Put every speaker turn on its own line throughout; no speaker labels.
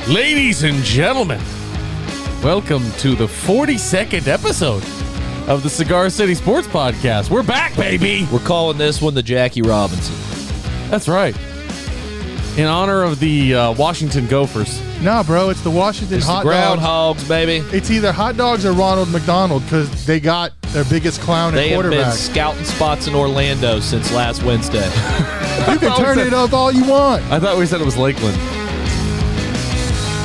Ladies and gentlemen, welcome to the 42nd episode of the Cigar City Sports Podcast. We're back, baby.
We're calling this one the Jackie Robinson.
That's right. In honor of the Washington Gophers.
Nah, bro, it's the Washington
It's
hot
the
dogs.
Groundhogs, baby.
It's either hot dogs or Ronald McDonald because they got their biggest clown
They
at
have been
quarterback.
scouting spots in Orlando since last Wednesday.
You can turn it up all you want.
I thought we said it was Lakeland.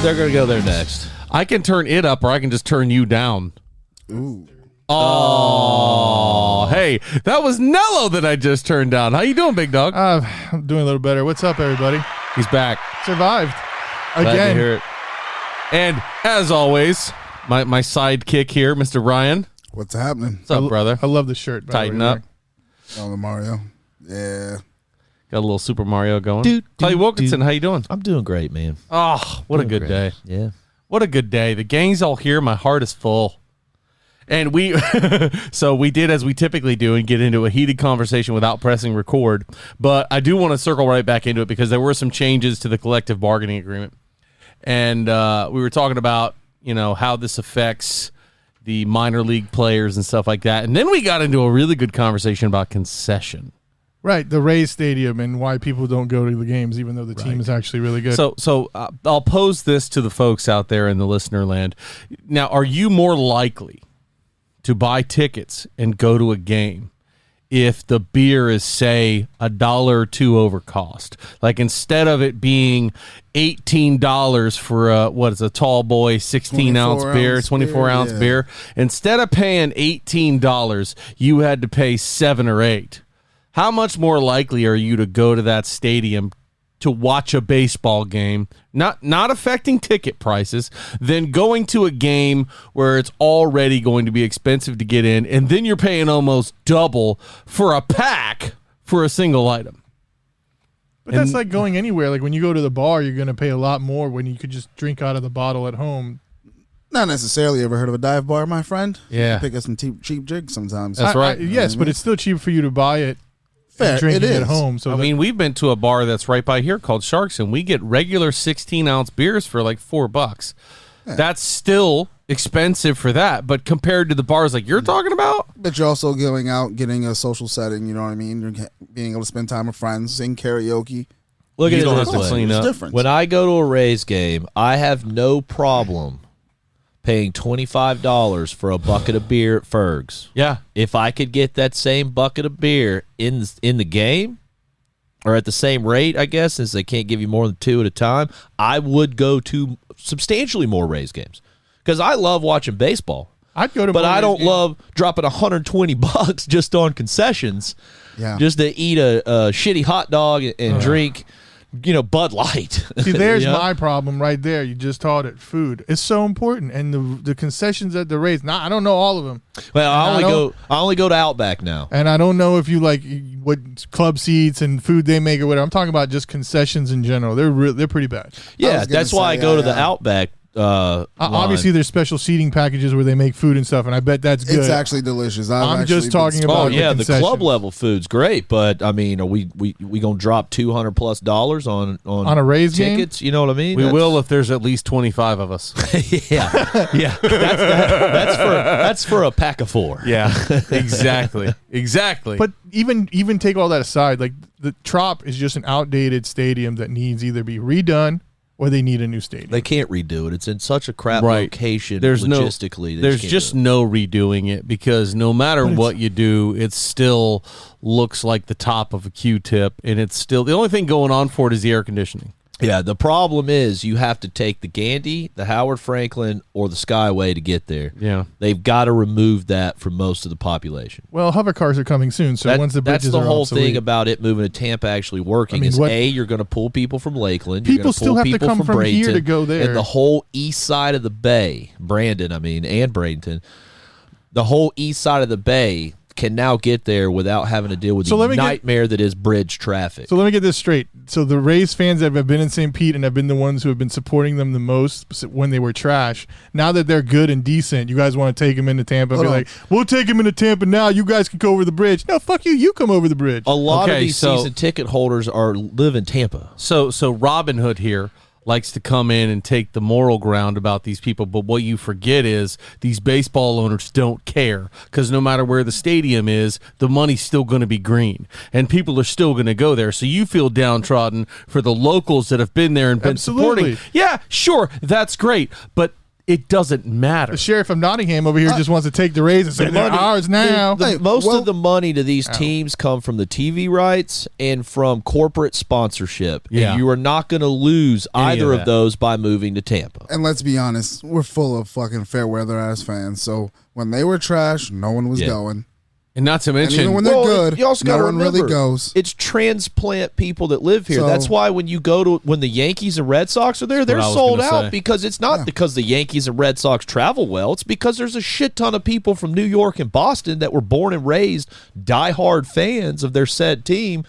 They're going to go there next.
I can turn it up or I can just turn you down.
Ooh.
Oh, hey, that was Nello that I just turned down. How you doing, big dog?
I'm doing a little better. What's up, everybody?
He's back.
Survived.
Glad
Again.
to hear it. And as always, my sidekick here, Mr. Ryan.
What's happening?
What's up, brother?
I love the shirt. by the
Tighten
way,
up.
Oh, the Mario. Yeah.
Got a little Super Mario going.
Dude,
Tell you,
dude,
Wilkinson,
dude.
how you doing?
I'm doing great, man.
Oh, what a
Doing
good
great.
day.
Yeah.
What a good day. The gang's all here. My heart is full. And we so we did as we typically do and get into a heated conversation without pressing record. But I do want to circle right back into it because there were some changes to the collective bargaining agreement. And we were talking about, you know, how this affects the minor league players and stuff like that. And then we got into a really good conversation about concession.
Right, the Rays Stadium and why people don't go to the games even though the team is actually really good.
So I'll pose this to the folks out there in the listener land. Now, are you more likely to buy tickets and go to a game if the beer is, say, $1 or $2 over cost? Like instead of it being $18 for a tall boy 16-ounce beer, 24-ounce beer, instead of paying $18, you had to pay $7 or $8. How much more likely are you to go to that stadium to watch a baseball game, not affecting ticket prices, than going to a game where it's already going to be expensive to get in, and then you're paying almost double for a pack for a single item?
But that's like going anywhere. Like when you go to the bar, you're going to pay a lot more when you could just drink out of the bottle at home.
Not necessarily. Ever heard of a dive bar, my friend?
Yeah.
Pick up some cheap drinks sometimes.
That's right.
Yes, but it's still cheap for you to buy it
Fair.
and drink
It
it
is.
at home. So
I mean, we've been to a bar that's right by here called Sharks, and we get regular 16-ounce beers for like $4.
Yeah.
That's still expensive for that, but compared to the bars like you're talking about,
But you're also going out, getting a social setting, you know what I mean? You're being able to spend time with friends, sing karaoke.
Look
You
at it
don't
this
have to
way.
clean
There's
up.
difference.
When I go to a Rays game, I have no problem paying $25 for a bucket of beer at Ferg's.
yeah.
If I could get that same bucket of beer in the game, or at the same rate, I guess, since they can't give you more than 2 at a time, I would go to substantially more Rays games because I love watching baseball.
I'd go to
But
more
I
Rays
don't
games.
love dropping $120 just on concessions,
Yeah.
just to eat a shitty hot dog and drink, Bud Light.
See, there's
You know?
my problem right there. You just taught it. Food. It's so important. And the concessions at the Rays, I don't know all of them.
Well, I
And
only go to Outback now.
And I don't know if you like what club seats and food they make or whatever. I'm talking about just concessions in general. They're pretty bad.
Yeah,
was gonna
that's why I
say,
go to the
yeah.
Outback.
Obviously, there's special seating packages where they make food and stuff, and I bet that's good.
It's actually delicious.
I'm just talking
Oh
about
yeah,
the
the club
concessions.
level food's great, but I mean, are we gonna drop $200+ on
a Rays game?
tickets? You know what I mean?
We
That's-
will if there's at least 25 of us.
yeah. That's for a pack of 4.
Yeah, exactly.
But even take all that aside, like the Trop is just an outdated stadium that needs either be redone or they need a new stadium.
They can't redo it. It's in such a crap
Right.
location.
There's
logistically.
there's just no redoing it because no matter what you do, it still looks like the top of a Q-tip, and it's still the only thing going on for it is the air conditioning.
Yeah, the problem is you have to take the Gandy, the Howard Franklin, or the Skyway to get there.
Yeah.
They've got to remove that for most of the population.
Well, hover cars are coming soon, so once the
that's
bridges
the
are
whole
obsolete,
thing about it moving to Tampa actually working.
I mean,
is
what-
you're going to pull people from Lakeland. You're
People
gonna
still
pull
have to
people
come from here
Bradenton,
to go there.
and the whole east side of the bay, and Bradenton, the whole east side of the bay can now get there without having to deal with
So
the
let me get-
nightmare that is bridge traffic.
So let me get this straight. So the Rays fans that have been in St. Pete and have been the ones who have been supporting them the most when they were trash, now that they're good and decent, you guys want to take them into Tampa and be like, we'll take them into Tampa now. You guys can go over the bridge. No, fuck you. You come over the bridge.
A lot of
Okay,
these
so-
season ticket holders live in Tampa.
So Robin Hood here likes to come in and take the moral ground about these people, but what you forget is these baseball owners don't care, because no matter where the stadium is, the money's still going to be green, and people are still going to go there. So you feel downtrodden for the locals that have been there and been supporting. Yeah, sure, that's great, but it doesn't matter.
The sheriff of Nottingham over here just wants to take the Rays and say they're ours now.
Most of the money to these teams come from the TV rights and from corporate sponsorship.
Yeah.
And you are not going to lose either of those by moving to Tampa.
And let's be honest, we're full of fucking fair weather ass fans. So when they were trash, no one was going.
And not to
And
mention,
even when they're good,
you also
no
gotta
one really
remember,
goes.
It's transplant people that live here.
So-
That's why when you go to when the Yankees and Red Sox are there, they're
what I was
sold
gonna
out
say.
because it's not because the Yankees and Red Sox travel well. It's because there's a shit ton of people from New York and Boston that were born and raised diehard fans of their said team,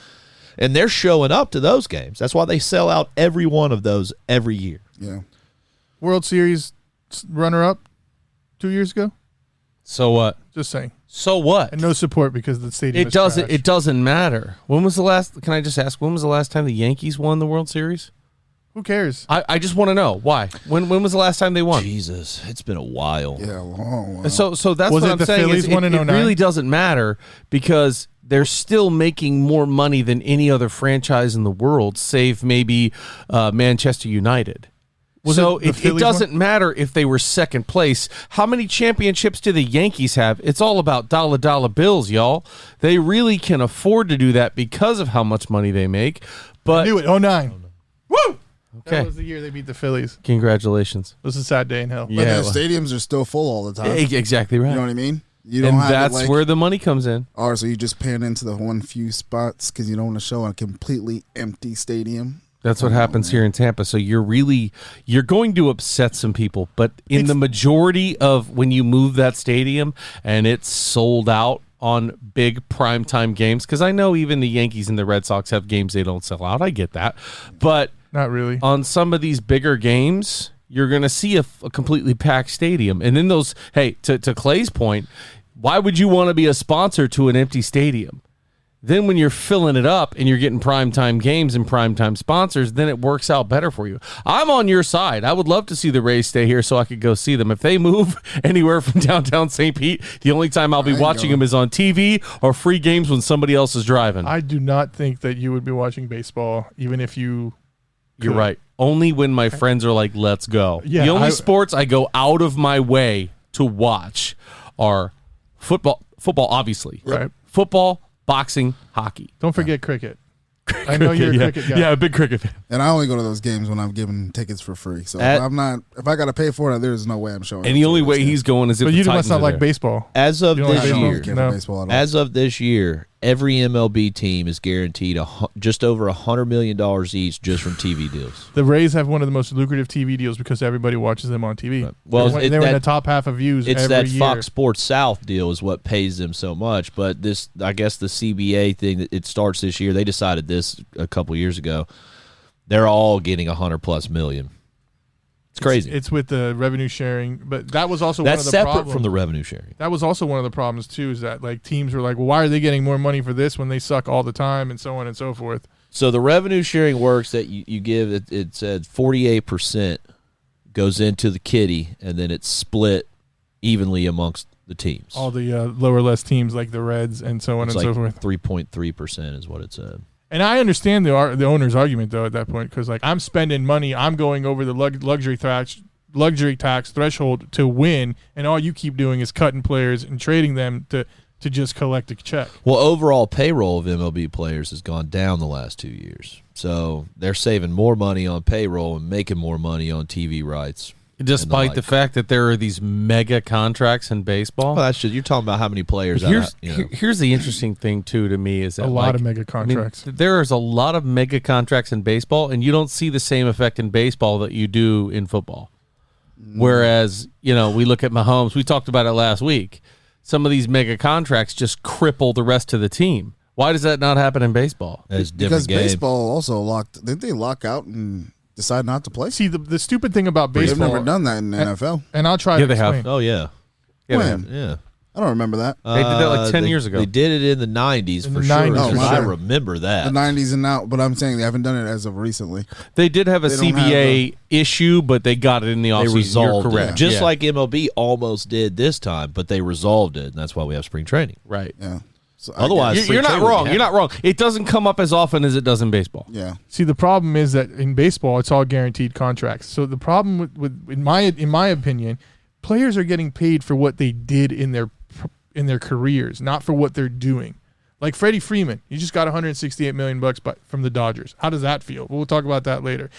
and they're showing up to those games. That's why they sell out every one of those every year.
Yeah.
World Series runner-up 2 years ago.
so what?
Just saying.
So what?
And no support because the stadium is
It
trash.
doesn't matter. When was the last? Can I just ask? When was the last time the Yankees won the World Series?
Who cares?
I just want to know why. When was the last time they won?
Jesus, it's been a while.
Yeah. Long.
So that's
Was
what
it
I'm
the
saying.
Phillies
Is
won in
it
09?
really doesn't matter because they're still making more money than any other franchise in the world, save maybe Manchester United. So
it the
it
Phillies
doesn't matter if they were second place. How many championships do the Yankees have? It's all about dollar bills, y'all. They really can afford to do that because of how much money they make. But
Knew it. 09. Woo!
Okay.
That was the year they beat the Phillies.
Congratulations.
It was a sad day in hell.
But
Yeah,
the stadiums are still full all the time.
Exactly right.
You know what I mean? You don't
And
have
that's
it like,
where the money comes in.
or so you just pan into the one few spots because you don't want to show a completely empty stadium.
That's what happens here in Tampa. So you're going to upset some people, but in the majority of when you move that stadium and it's sold out on big primetime games, because I know even the Yankees and the Red Sox have games they don't sell out. I get that. But
Not really.
on some of these bigger games, you're going to see a completely packed stadium. And then those, hey, to Clay's point, why would you want to be a sponsor to an empty stadium? Then when you're filling it up and you're getting primetime games and primetime sponsors, then it works out better for you. I'm on your side. I would love to see the Rays stay here so I could go see them. If they move anywhere from downtown St. Pete, the only time I'll be watching them is on TV or free games when somebody else is driving.
I do not think that you would be watching baseball, even if you.
You're right. Only when my friends are like, let's go.
Yeah,
the only sports I go out of my way to watch are football obviously.
Right.
Football, boxing, hockey.
Don't forget cricket. I know you're a cricket guy.
Yeah, a big cricket fan.
And I only go to those games when I'm given tickets for free. So if I got to pay for it, there's no way I'm showing.
And the only way he's going is if
But
the
you
Titans
must not
are
like
there.
baseball.
As of
You don't like
this
baseball?
year,
Can't
No.
play baseball at all.
As of this year, every MLB team is guaranteed just over $100 million each just from TV deals.
The Rays have one of the most lucrative TV deals because everybody watches them on TV.
Right. Well,
they were in the top half of views
It's
every
that
year.
Fox Sports South deal is what pays them so much. But this, I guess, the CBA thing it starts this year. They decided this a couple years ago. They're all getting $100+ million. It's crazy.
It's with the revenue sharing, but that was also
That's
one of the
separate
problems.
from the revenue sharing.
That was also one of the problems too. Is that like teams were like, well, why are they getting more money for this when they suck all the time and so on and so forth.
So the revenue sharing works that you give it said 48% goes into the kitty, and then it's split evenly amongst the teams.
All the lower less teams like the Reds and so on
It's
and
like
so forth.
3.3% is what it said.
And I understand the owner's argument though at that point because like I'm spending money, I'm going over the luxury tax threshold to win, and all you keep doing is cutting players and trading them to just collect a check.
Well, overall payroll of MLB players has gone down the last 2 years. So they're saving more money on payroll and making more money on TV rights.
Despite the fact that there are these mega contracts in baseball.
Well, that's just, you're talking about how many players.
Here's the interesting thing too to me is that
A lot of mega contracts.
There's a lot of mega contracts in baseball, and you don't see the same effect in baseball that you do in football. Whereas, we look at Mahomes. We talked about it last week. Some of these mega contracts just cripple the rest of the team. Why does that not happen in baseball?
It's
because
different game.
baseball also didn't they lock out and decide not to play?
See, the stupid thing about
They've
baseball,
never done that in the NFL.
and I'll try
Yeah,
to
they have.
explain.
Oh, yeah.
When?
Yeah.
I don't remember that.
They did that like 10 years ago.
They did it in the 90s
In
for
the
sure.
90s.
because
Oh,
I
sure.
remember that.
The 90s and now, but I'm saying they haven't done it as of recently.
They did have a
They don't
CBA issue, but they got it in the
They
offseason.
resolved
You're correct.
it. Just
Yeah.
like MLB almost did this time, but they resolved it, and that's why we have spring training.
Right.
Yeah. So
Otherwise,
You're,
free
you're not
trade would
wrong.
be
You're not wrong. It doesn't come up as often as it does in baseball.
yeah.
See, the problem is that in baseball, it's all guaranteed contracts. So the problem with in my opinion, players are getting paid for what they did in their careers, not for what they're doing. Like Freddie Freeman, he just got $168 million from the Dodgers. How does that feel? We'll talk about that later.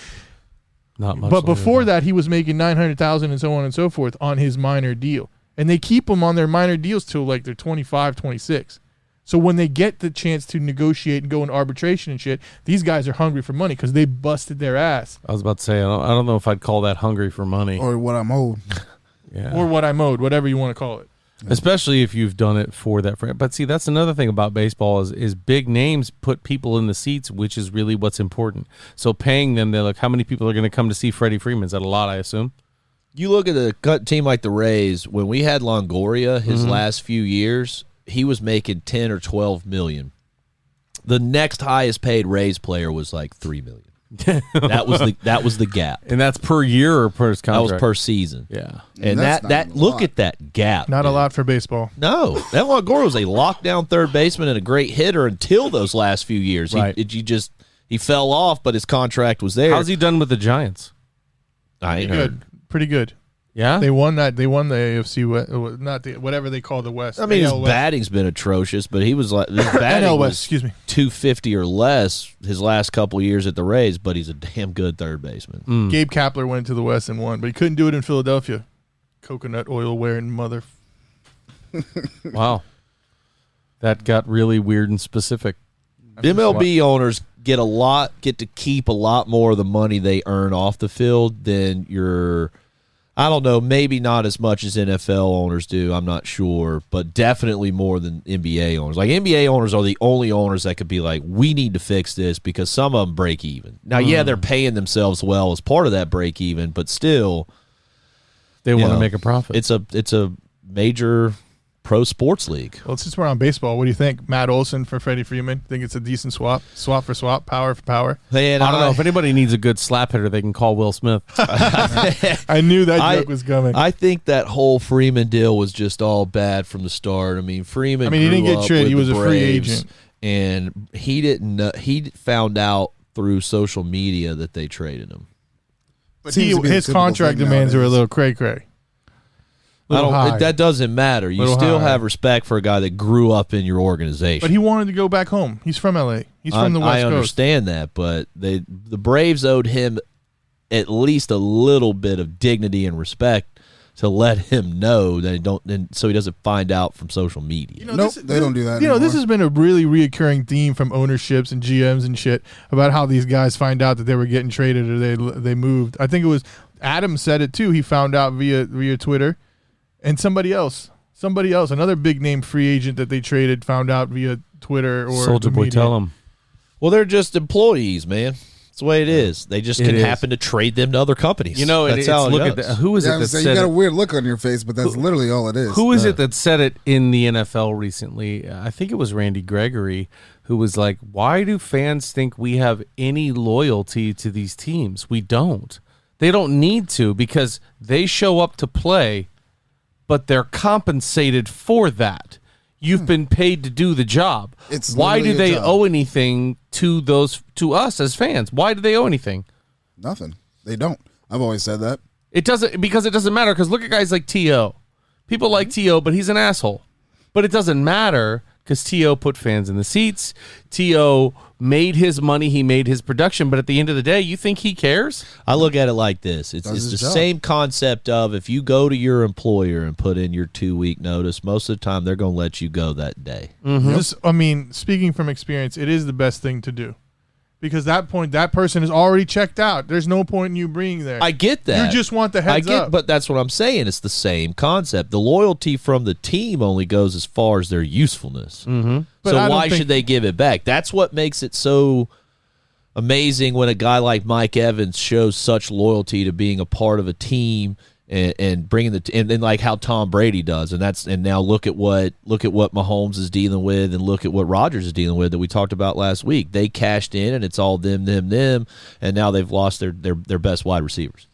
Not much.
But before that, he was making $900,000 and so on and so forth on his minor deal, and they keep them on their minor deals till like they're 25, 26. So when they get the chance to negotiate and go in arbitration and shit, these guys are hungry for money because they busted their ass.
I was about to say, I don't know if I'd call that hungry for money.
Or what I'm owed.
Yeah.
Or what I'm owed, whatever you want to call it.
Especially if you've done it for that friend. But see, that's another thing about baseball is big names put people in the seats, which is really what's important. So paying them, they're like, how many people are going to come to see Freddie Freeman? Is that a lot, I assume?
You look at a team like the Rays. When we had Longoria, his last few years, he was making 10 or 12 million. The next highest paid Rays player was like 3 million. that was the gap.
And that's per year or per his
That was
contract?
per season.
Yeah.
And
That's
that
not a
look
lot.
at that gap.
Not a
dude.
lot for baseball.
No, that Longoria was a lockdown third baseman and a great hitter until those last few years.
Right.
He fell off, but his contract was there.
How's he done with the Giants?
I ain't heard.
Good, pretty good.
Yeah?
They won that. They won the AFC West, not the whatever they call the West.
I mean, his
AL West.
batting's been atrocious, but he was like his batting
NL West.
was
Excuse me.
250 or less his last couple of years at the Rays, but he's a damn good third baseman.
Gabe Kapler went to the West and won, but he couldn't do it in Philadelphia. Coconut oil wearing mother.
Wow. That got really weird and specific.
MLB owners get to keep a lot more of the money they earn off the field than I don't know, maybe not as much as NFL owners do, I'm not sure, but definitely more than NBA owners. Like, NBA owners are the only owners that could be like, we need to fix this, because some of them break even. Now, yeah, they're paying themselves well as part of that break even, but still,
They want to make a profit.
it's a major pro sports league.
Well, since we're on baseball, what do you think? Matt Olson for Freddie Freeman? Think it's a decent swap? Swap for swap? Power for power?
Man,
I don't know. If anybody needs a good slap hitter, they can call Will Smith.
I knew that joke was coming.
I think that whole Freeman deal was just all bad from the start. I mean, Freeman.
he didn't
grew
get
up
traded.
with
He was
the
a free
Braves,
agent.
and he didn't know. He found out through social media that they traded him.
But
See,
seems to be the
his
typical
contract
thing
demands are a
nowadays.
little cray-cray.
That doesn't matter. You
Little
still
high.
have respect for a guy that grew up in your organization.
But he wanted to go back home. He's from L.A. He's from the West
I
Coast.
understand that, but the Braves owed him at least a little bit of dignity and respect to let him know that so he doesn't find out from social media.
Nope, they don't do that
You know, this
anymore.
has been a really reoccurring theme from ownerships and GMs and shit about how these guys find out that they were getting traded or they moved. I think it was Adam said it too. He found out via Twitter, and somebody else, another big name free agent that they traded, found out via Twitter or
Soldier
the
Boy,
media.
tell him.
Well, they're just employees, man. That's the way it is. They just
It
can
is.
happen to trade them to other companies.
You know,
that's how it
look at
goes.
that. Who is
Yeah,
it that
so you
said
got a
it?
weird look on your face, but that's literally all it is.
Who is it that said it in the NFL recently? I think it was Randy Gregory, who was like, why do fans think we have any loyalty to these teams? We don't. They don't need to, because they show up to play, but they're compensated for that. You've been paid to do the job.
It's
Why do
literally a
they
job.
owe anything to us as fans? Why do they owe anything?
Nothing. They don't. I've always said that.
It doesn't matter, because look at guys like T.O. People like T.O., but he's an asshole. But it doesn't matter, because T.O. put fans in the seats. T.O. made his money. He made his production. But at the end of the day, you think he cares?
I look at it like this. It's
Does
the
his job.
same concept of if you go to your employer and put in your 2-week notice, most of the time they're going to let you go that day.
Speaking from experience, it is the best thing to do. Because that person is already checked out. There's no point in you being there.
I get that.
You just want the heads up.
But that's what I'm saying. It's the same concept. The loyalty from the team only goes as far as their usefulness. Mm-hmm.
But
So
I don't
why
think-
should they give it back? That's what makes it so amazing when a guy like Mike Evans shows such loyalty to being a part of a team and bringing and like how Tom Brady does, and now look at what Mahomes is dealing with, and look at what Rodgers is dealing with that we talked about last week. They cashed in, and it's all them, and now they've lost their best wide receivers.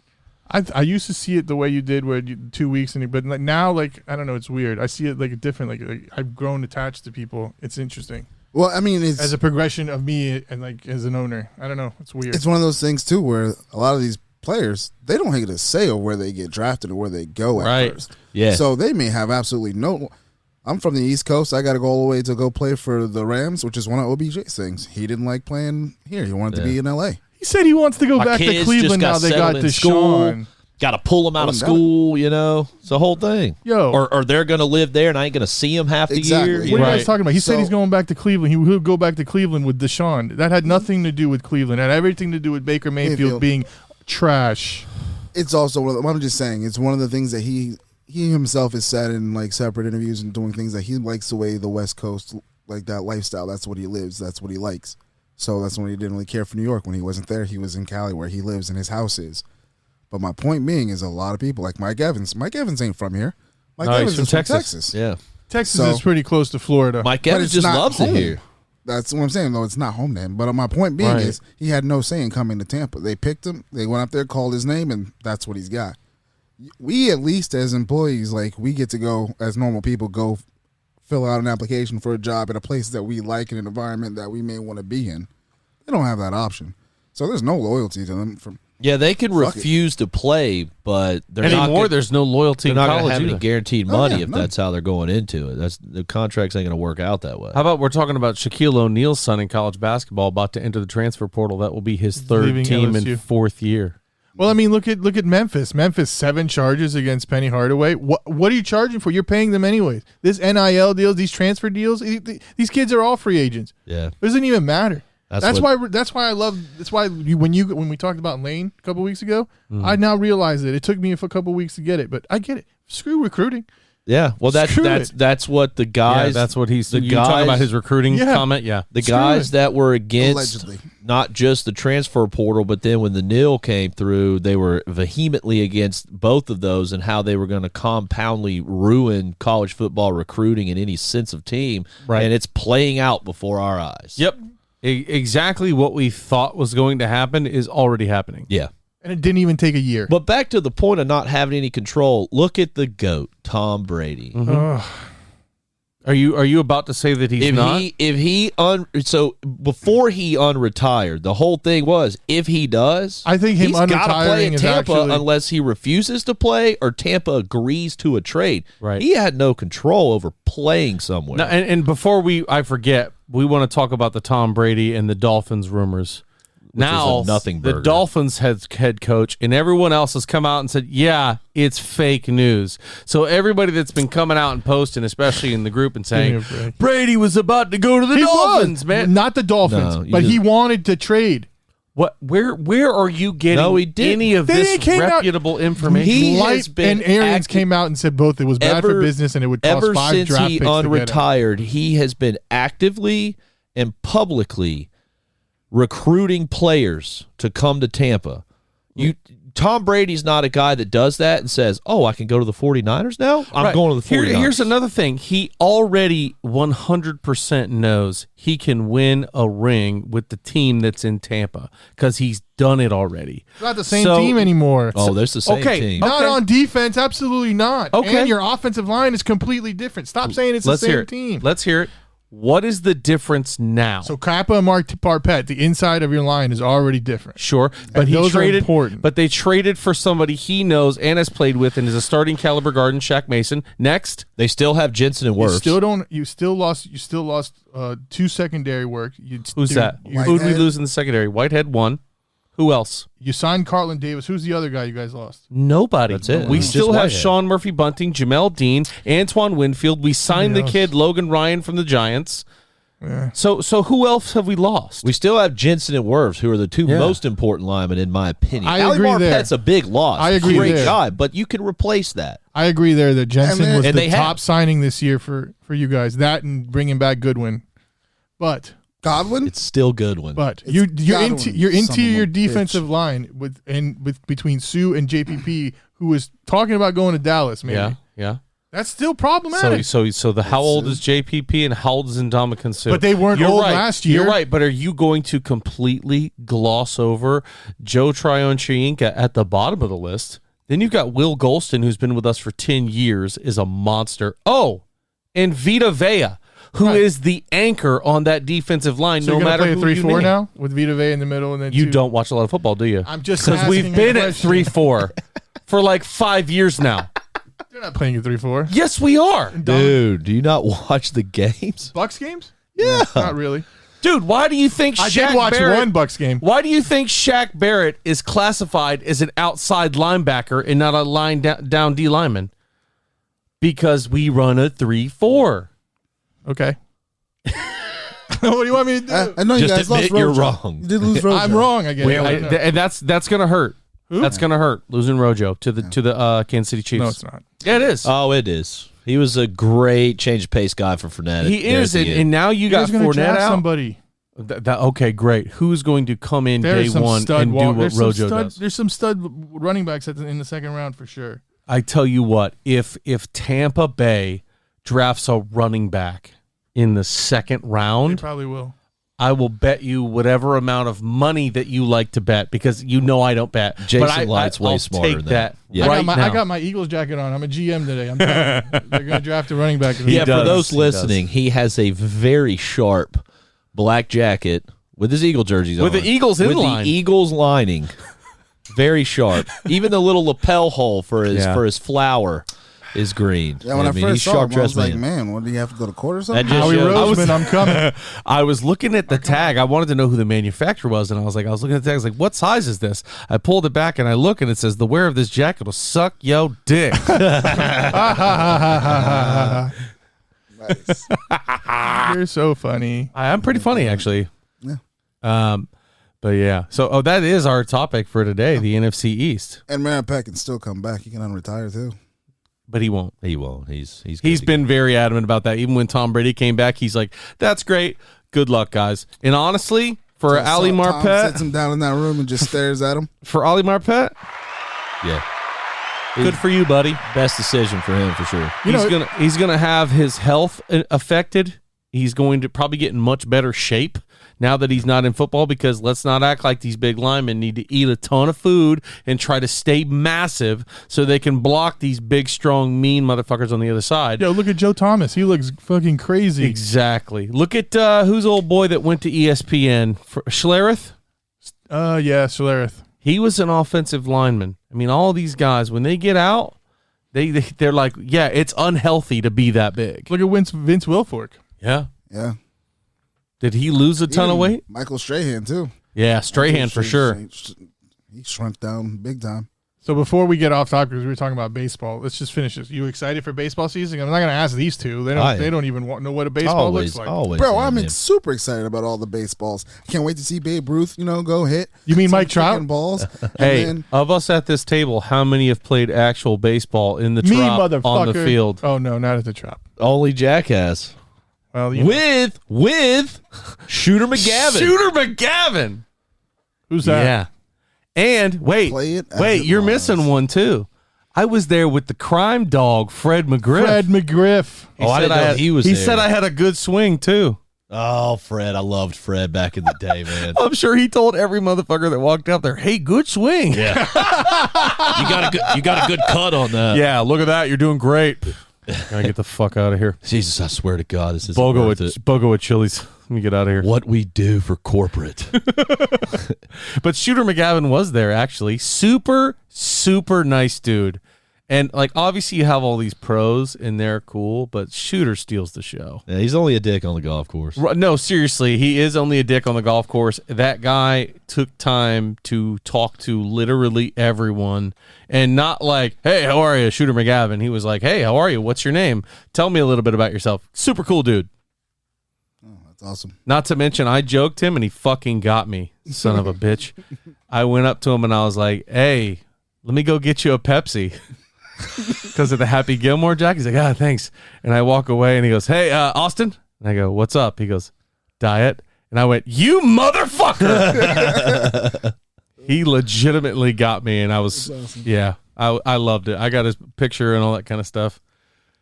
I used to see it the way you did, where 2 weeks, but like now, like I don't know, it's weird. I see it like different. Like I've grown attached to people. It's interesting.
Well, I mean, it's
as a progression of me and like as an owner. I don't know. It's weird.
It's one of those things too, where a lot of these players, they don't get a say of where they get drafted or where they go at first.
Yeah.
So they may have absolutely no. I'm from the East Coast. I got to go all the way to go play for the Rams, which is one of OBJ's things. He didn't like playing here. He wanted to be in L.A.
He said he wants to go back to Cleveland now they got Deshawn.
Got to pull him out of school, It's the whole thing. Or they're going to live there, and I ain't going to see him half the year.
What are you guys talking about? He said he's going back to Cleveland. He will go back to Cleveland with Deshaun. That had nothing to do with Cleveland. It had everything to do with Baker Mayfield being trash.
It's also I'm just saying, it's one of the things that he himself has said in like separate interviews and doing things that he likes the way the West Coast, like that lifestyle. That's what he lives. That's what he likes. So that's when he didn't really care for New York. When he wasn't there, he was in Cali where he lives and his house is. But my point being is a lot of people like Mike Evans. Mike Evans ain't from here. Mike Evans is from Texas.
Yeah.
Texas is pretty close to Florida.
Mike Evans just loves it here.
That's what I'm saying, though. It's not home to him. But my point being is he had no say in coming to Tampa. They picked him. They went up there, called his name, and that's what he's got. We, at least as employees, like we get to go, as normal people, go fill out an application for a job at a place that we like in an environment that we may want to be in. They don't have that option. So there's no loyalty to them.
They can refuse to play, but they're
anymore. There's no loyalty.
They're
in
not
college
going to have
either.
any guaranteed money if that's how they're going into it. The contracts ain't going to work out that way.
How about we're talking about Shaquille O'Neal's son in college basketball about to enter the transfer portal? That will be his third team
LSU.
in fourth year.
Well, I mean, look at Memphis. Memphis 7 charges against Penny Hardaway. What are you charging for? You're paying them anyways. This NIL deals, these transfer deals, these kids are all free agents.
Yeah,
it doesn't even matter. That's why when we talked about Lane a couple weeks ago, I now realize it. It took me a couple weeks to get it, but I get it. Screw recruiting.
Yeah, well, that's what the guys.
That's what he's. You talking about his recruiting comment? Yeah,
the guys that were against not just the transfer portal, but then when the NIL came through, they were vehemently against both of those and how they were going to compoundly ruin college football recruiting and any sense of team.
Right,
and it's playing out before our eyes.
Yep, exactly what we thought was going to happen is already happening.
Yeah.
And it didn't even take a year.
But back to the point of not having any control, look at the GOAT, Tom Brady.
Mm-hmm. Are you about to say that he's not?
So before he unretired, the whole thing was if he does,
I think him
he's got to play
unretiring
in
is
Tampa
actually-
unless he refuses to play or Tampa agrees to a trade.
Right.
He had no control over playing somewhere.
Now, and before I forget, we want to talk about the Tom Brady and the Dolphins rumors. Now,
nothing
the
burger.
Dolphins head coach and everyone else has come out and said, yeah, it's fake news. So everybody that's been coming out and posting, especially in the group and saying, Brady was about to go to the Dolphins, man.
Not the Dolphins, but he wanted to trade.
What? Where are you getting any of this reputable information?
And Arians came out and said both it was bad for business and it would cost 5 draft picks.
Ever since he unretired, he has been actively and publicly recruiting players to come to Tampa. Tom Brady's not a guy that does that and says, oh, I can go to the 49ers now? I'm going to the 49ers.
Here's another thing. He already 100% knows he can win a ring with the team that's in Tampa because he's done it already.
It's not the same team anymore.
Oh, there's the same team.
Not on defense. Absolutely not.
Okay.
And your offensive line is completely different. Stop saying it's the same team.
Let's hear it. What is the difference now?
So Kappa and Mark Parpet, the inside of your line is already different.
Sure, but
those are important.
But they traded for somebody he knows and has played with and is a starting caliber guard in Shaq Mason. Next,
they still have Jensen and Wirfs.
You still lost 2 secondary work.
Who's that? Who did we lose in the secondary? Whitehead 1. Who else?
You signed Carlton Davis. Who's the other guy you guys lost?
Nobody.
That's it.
We
Just
still have
Whitehead.
Sean Murphy Bunting, Jamel Dean, Antoine Winfield. We signed the kid Logan Ryan from the Giants.
Yeah.
So who else have we lost?
We still have Jensen and Wirfs, who are the 2 most important linemen, in my opinion.
I agree there.
Marpet's a big loss.
I agree
Great
there.
guy, but you can replace that.
I agree there that Jensen was
and
the
they
top signing this year for you guys. That and bringing back Goodwin. But
Godwin?
It's still Goodwin.
But
It's
your
Godwin,
your
son of
interior
a
defensive
bitch.
line with between Sue and JPP, who was talking about going to Dallas, maybe.
Yeah.
That's still problematic.
So the how old is JPP and how old is Ndamukong Suh?
But they weren't
You're
old
right.
last year.
You're right, but are you going to completely gloss over Joe Tryon-Chiinka at the bottom of the list? Then you've got Will Golston, who's been with us for 10 years, is a monster. Oh, and Vita Vea, who is the anchor on that defensive line,
So
no
you're
matter
gonna
who
play a
you
3-4
name.
now with Vita Vea in the middle, and then
You
two.
don't watch a lot of football, do you?
I'm just
Because we've
asking a
been at
question.
3-4 for like 5 years now.
They're not playing at 3-4.
Yes, we are.
Dude, do you not watch the games?
Bucks games?
Yeah.
Not really.
Dude, why do you think
I
Shaq
did watch
Barrett,
one Bucks game.
Why do you think Shaq Barrett is classified as an outside linebacker and not a line down D lineman? Because we run a 3-4.
Okay. What do you want me to do?
I know you
Just
guys
admit
lost
you're
Rojo.
wrong.
You did lose Rojo.
I'm wrong again.
And that's gonna hurt.
Who?
That's gonna hurt losing Rojo to the Kansas City Chiefs.
No, it's not.
Yeah, it is.
Oh, it is. He was a great change of pace guy for Fournette.
He
there
is,
at the end.
and now you got
guys gonna
Fournette
draft
out.
somebody.
Okay, great. Who's going to come in
There's
day
some
one
stud
and do what Rojo does?
There's some stud running backs in the second round for sure.
I tell you what, if Tampa Bay drafts a running back in the second
They
round,
probably will.
I will bet you whatever amount of money that you like to bet, because you know I don't bet.
Jason Light's way
I'll
smarter
take
than
that.
Yeah.
Right
I
now.
got my Eagles jacket on. I'm a GM today. I'm telling you. They're going to draft a running back.
Yeah,
does.
for those
He
listening, he has a very sharp black jacket with his Eagle jerseys
With
on.
the Eagles
with
inline.
the Eagles lining. Very sharp. Even the little lapel hole for his flower is green.
Yeah, when I
he's
first saw him, I was
sharp-dressed
like, man, what, do you have to go to court or something?
That just
Howie
shows-
Roseman, I'm coming.
I was looking at the tag. I wanted to know who the manufacturer was, and I was looking at the tag. I was like, what size is this? I pulled it back, and I look, and it says, the wearer of this jacket will suck yo dick.
Nice.
You're so funny.
I'm pretty funny, actually.
Yeah.
But yeah. So, that is our topic for today, the NFC East.
And Maripet can still come back. He can unretire too.
But he won't.
He won't. He's
Been very adamant about that. Even when Tom Brady came back, he's like, that's great. Good luck, guys. And honestly, for Ali
Tom
Marpet,
sits him down in that room and just stares at him.
for Ali Marpet,
Yeah.
good for you, buddy.
Best decision for him for sure.
He's gonna have his health affected. He's going to probably get in much better shape now that he's not in football, because let's not act like these big linemen need to eat a ton of food and try to stay massive so they can block these big, strong, mean motherfuckers on the other side.
Yo, look at Joe Thomas. He looks fucking crazy.
Exactly. Look at who's old boy that went to ESPN? Schlereth?
Yeah, Solerith.
He was an offensive lineman. I mean, all these guys, when they get out, they're like, yeah, it's unhealthy to be that big.
Look at Vince Wilfork.
Yeah.
Yeah.
Did he lose a ton of
Even
weight?
Michael Strahan too.
Yeah, Strahan for sure.
He shrunk down big time.
So before we get off topic, because we were talking about baseball, let's just finish this. You excited for baseball season? I'm not going to ask these two. They don't even know what a baseball looks like.
Always.
Bro,
am,
I'm
man.
super excited about all the baseballs. Can't wait to see Babe Ruth, go hit.
You mean
some
Mike Trout?
freaking balls. And
Hey,
then-
of us at this table, how many have played actual baseball in the
Me,
trop
motherfucker.
on the field?
Oh, no, not at the Trop.
Only Jackass.
Well, you know.
With Shooter McGavin.
Shooter McGavin.
Who's that?
Yeah. And
Play it as it
you're
was.
missing one too. I was there with the crime dog, Fred McGriff.
Fred McGriff.
I didn't know he was
He
there.
said I had a good swing too.
Oh, Fred. I loved Fred back in the day, man.
I'm sure he told every motherfucker that walked out there, "Hey, good swing."
Yeah. you got a good cut on that.
Yeah, look at that. You're doing great. Gotta get the fuck out of here.
Jesus, I swear to God, this is
Bogo at Chili's. Let me get out of here.
what we do for corporate.
But Shooter McGavin was there, actually. Super, super nice dude. And, obviously you have all these pros, and they're cool, but Shooter steals the show.
Yeah, he's only a dick on the golf course.
No, seriously, he is only a dick on the golf course. That guy took time to talk to literally everyone, and not like, hey, how are you, Shooter McGavin? He was like, hey, how are you? What's your name? Tell me a little bit about yourself. Super cool dude.
Oh, that's awesome.
Not to mention, I joked him, and he fucking got me, son of a bitch. I went up to him, and I was like, hey, let me go get you a Pepsi. Because of the Happy Gilmore Jack. He's like, thanks. And I walk away, and he goes, hey, Austin. And I go, what's up? He goes, diet. And And I went, "You motherfucker!" He legitimately got me, and I was, yeah, I loved it. I got his picture and all that kind of stuff.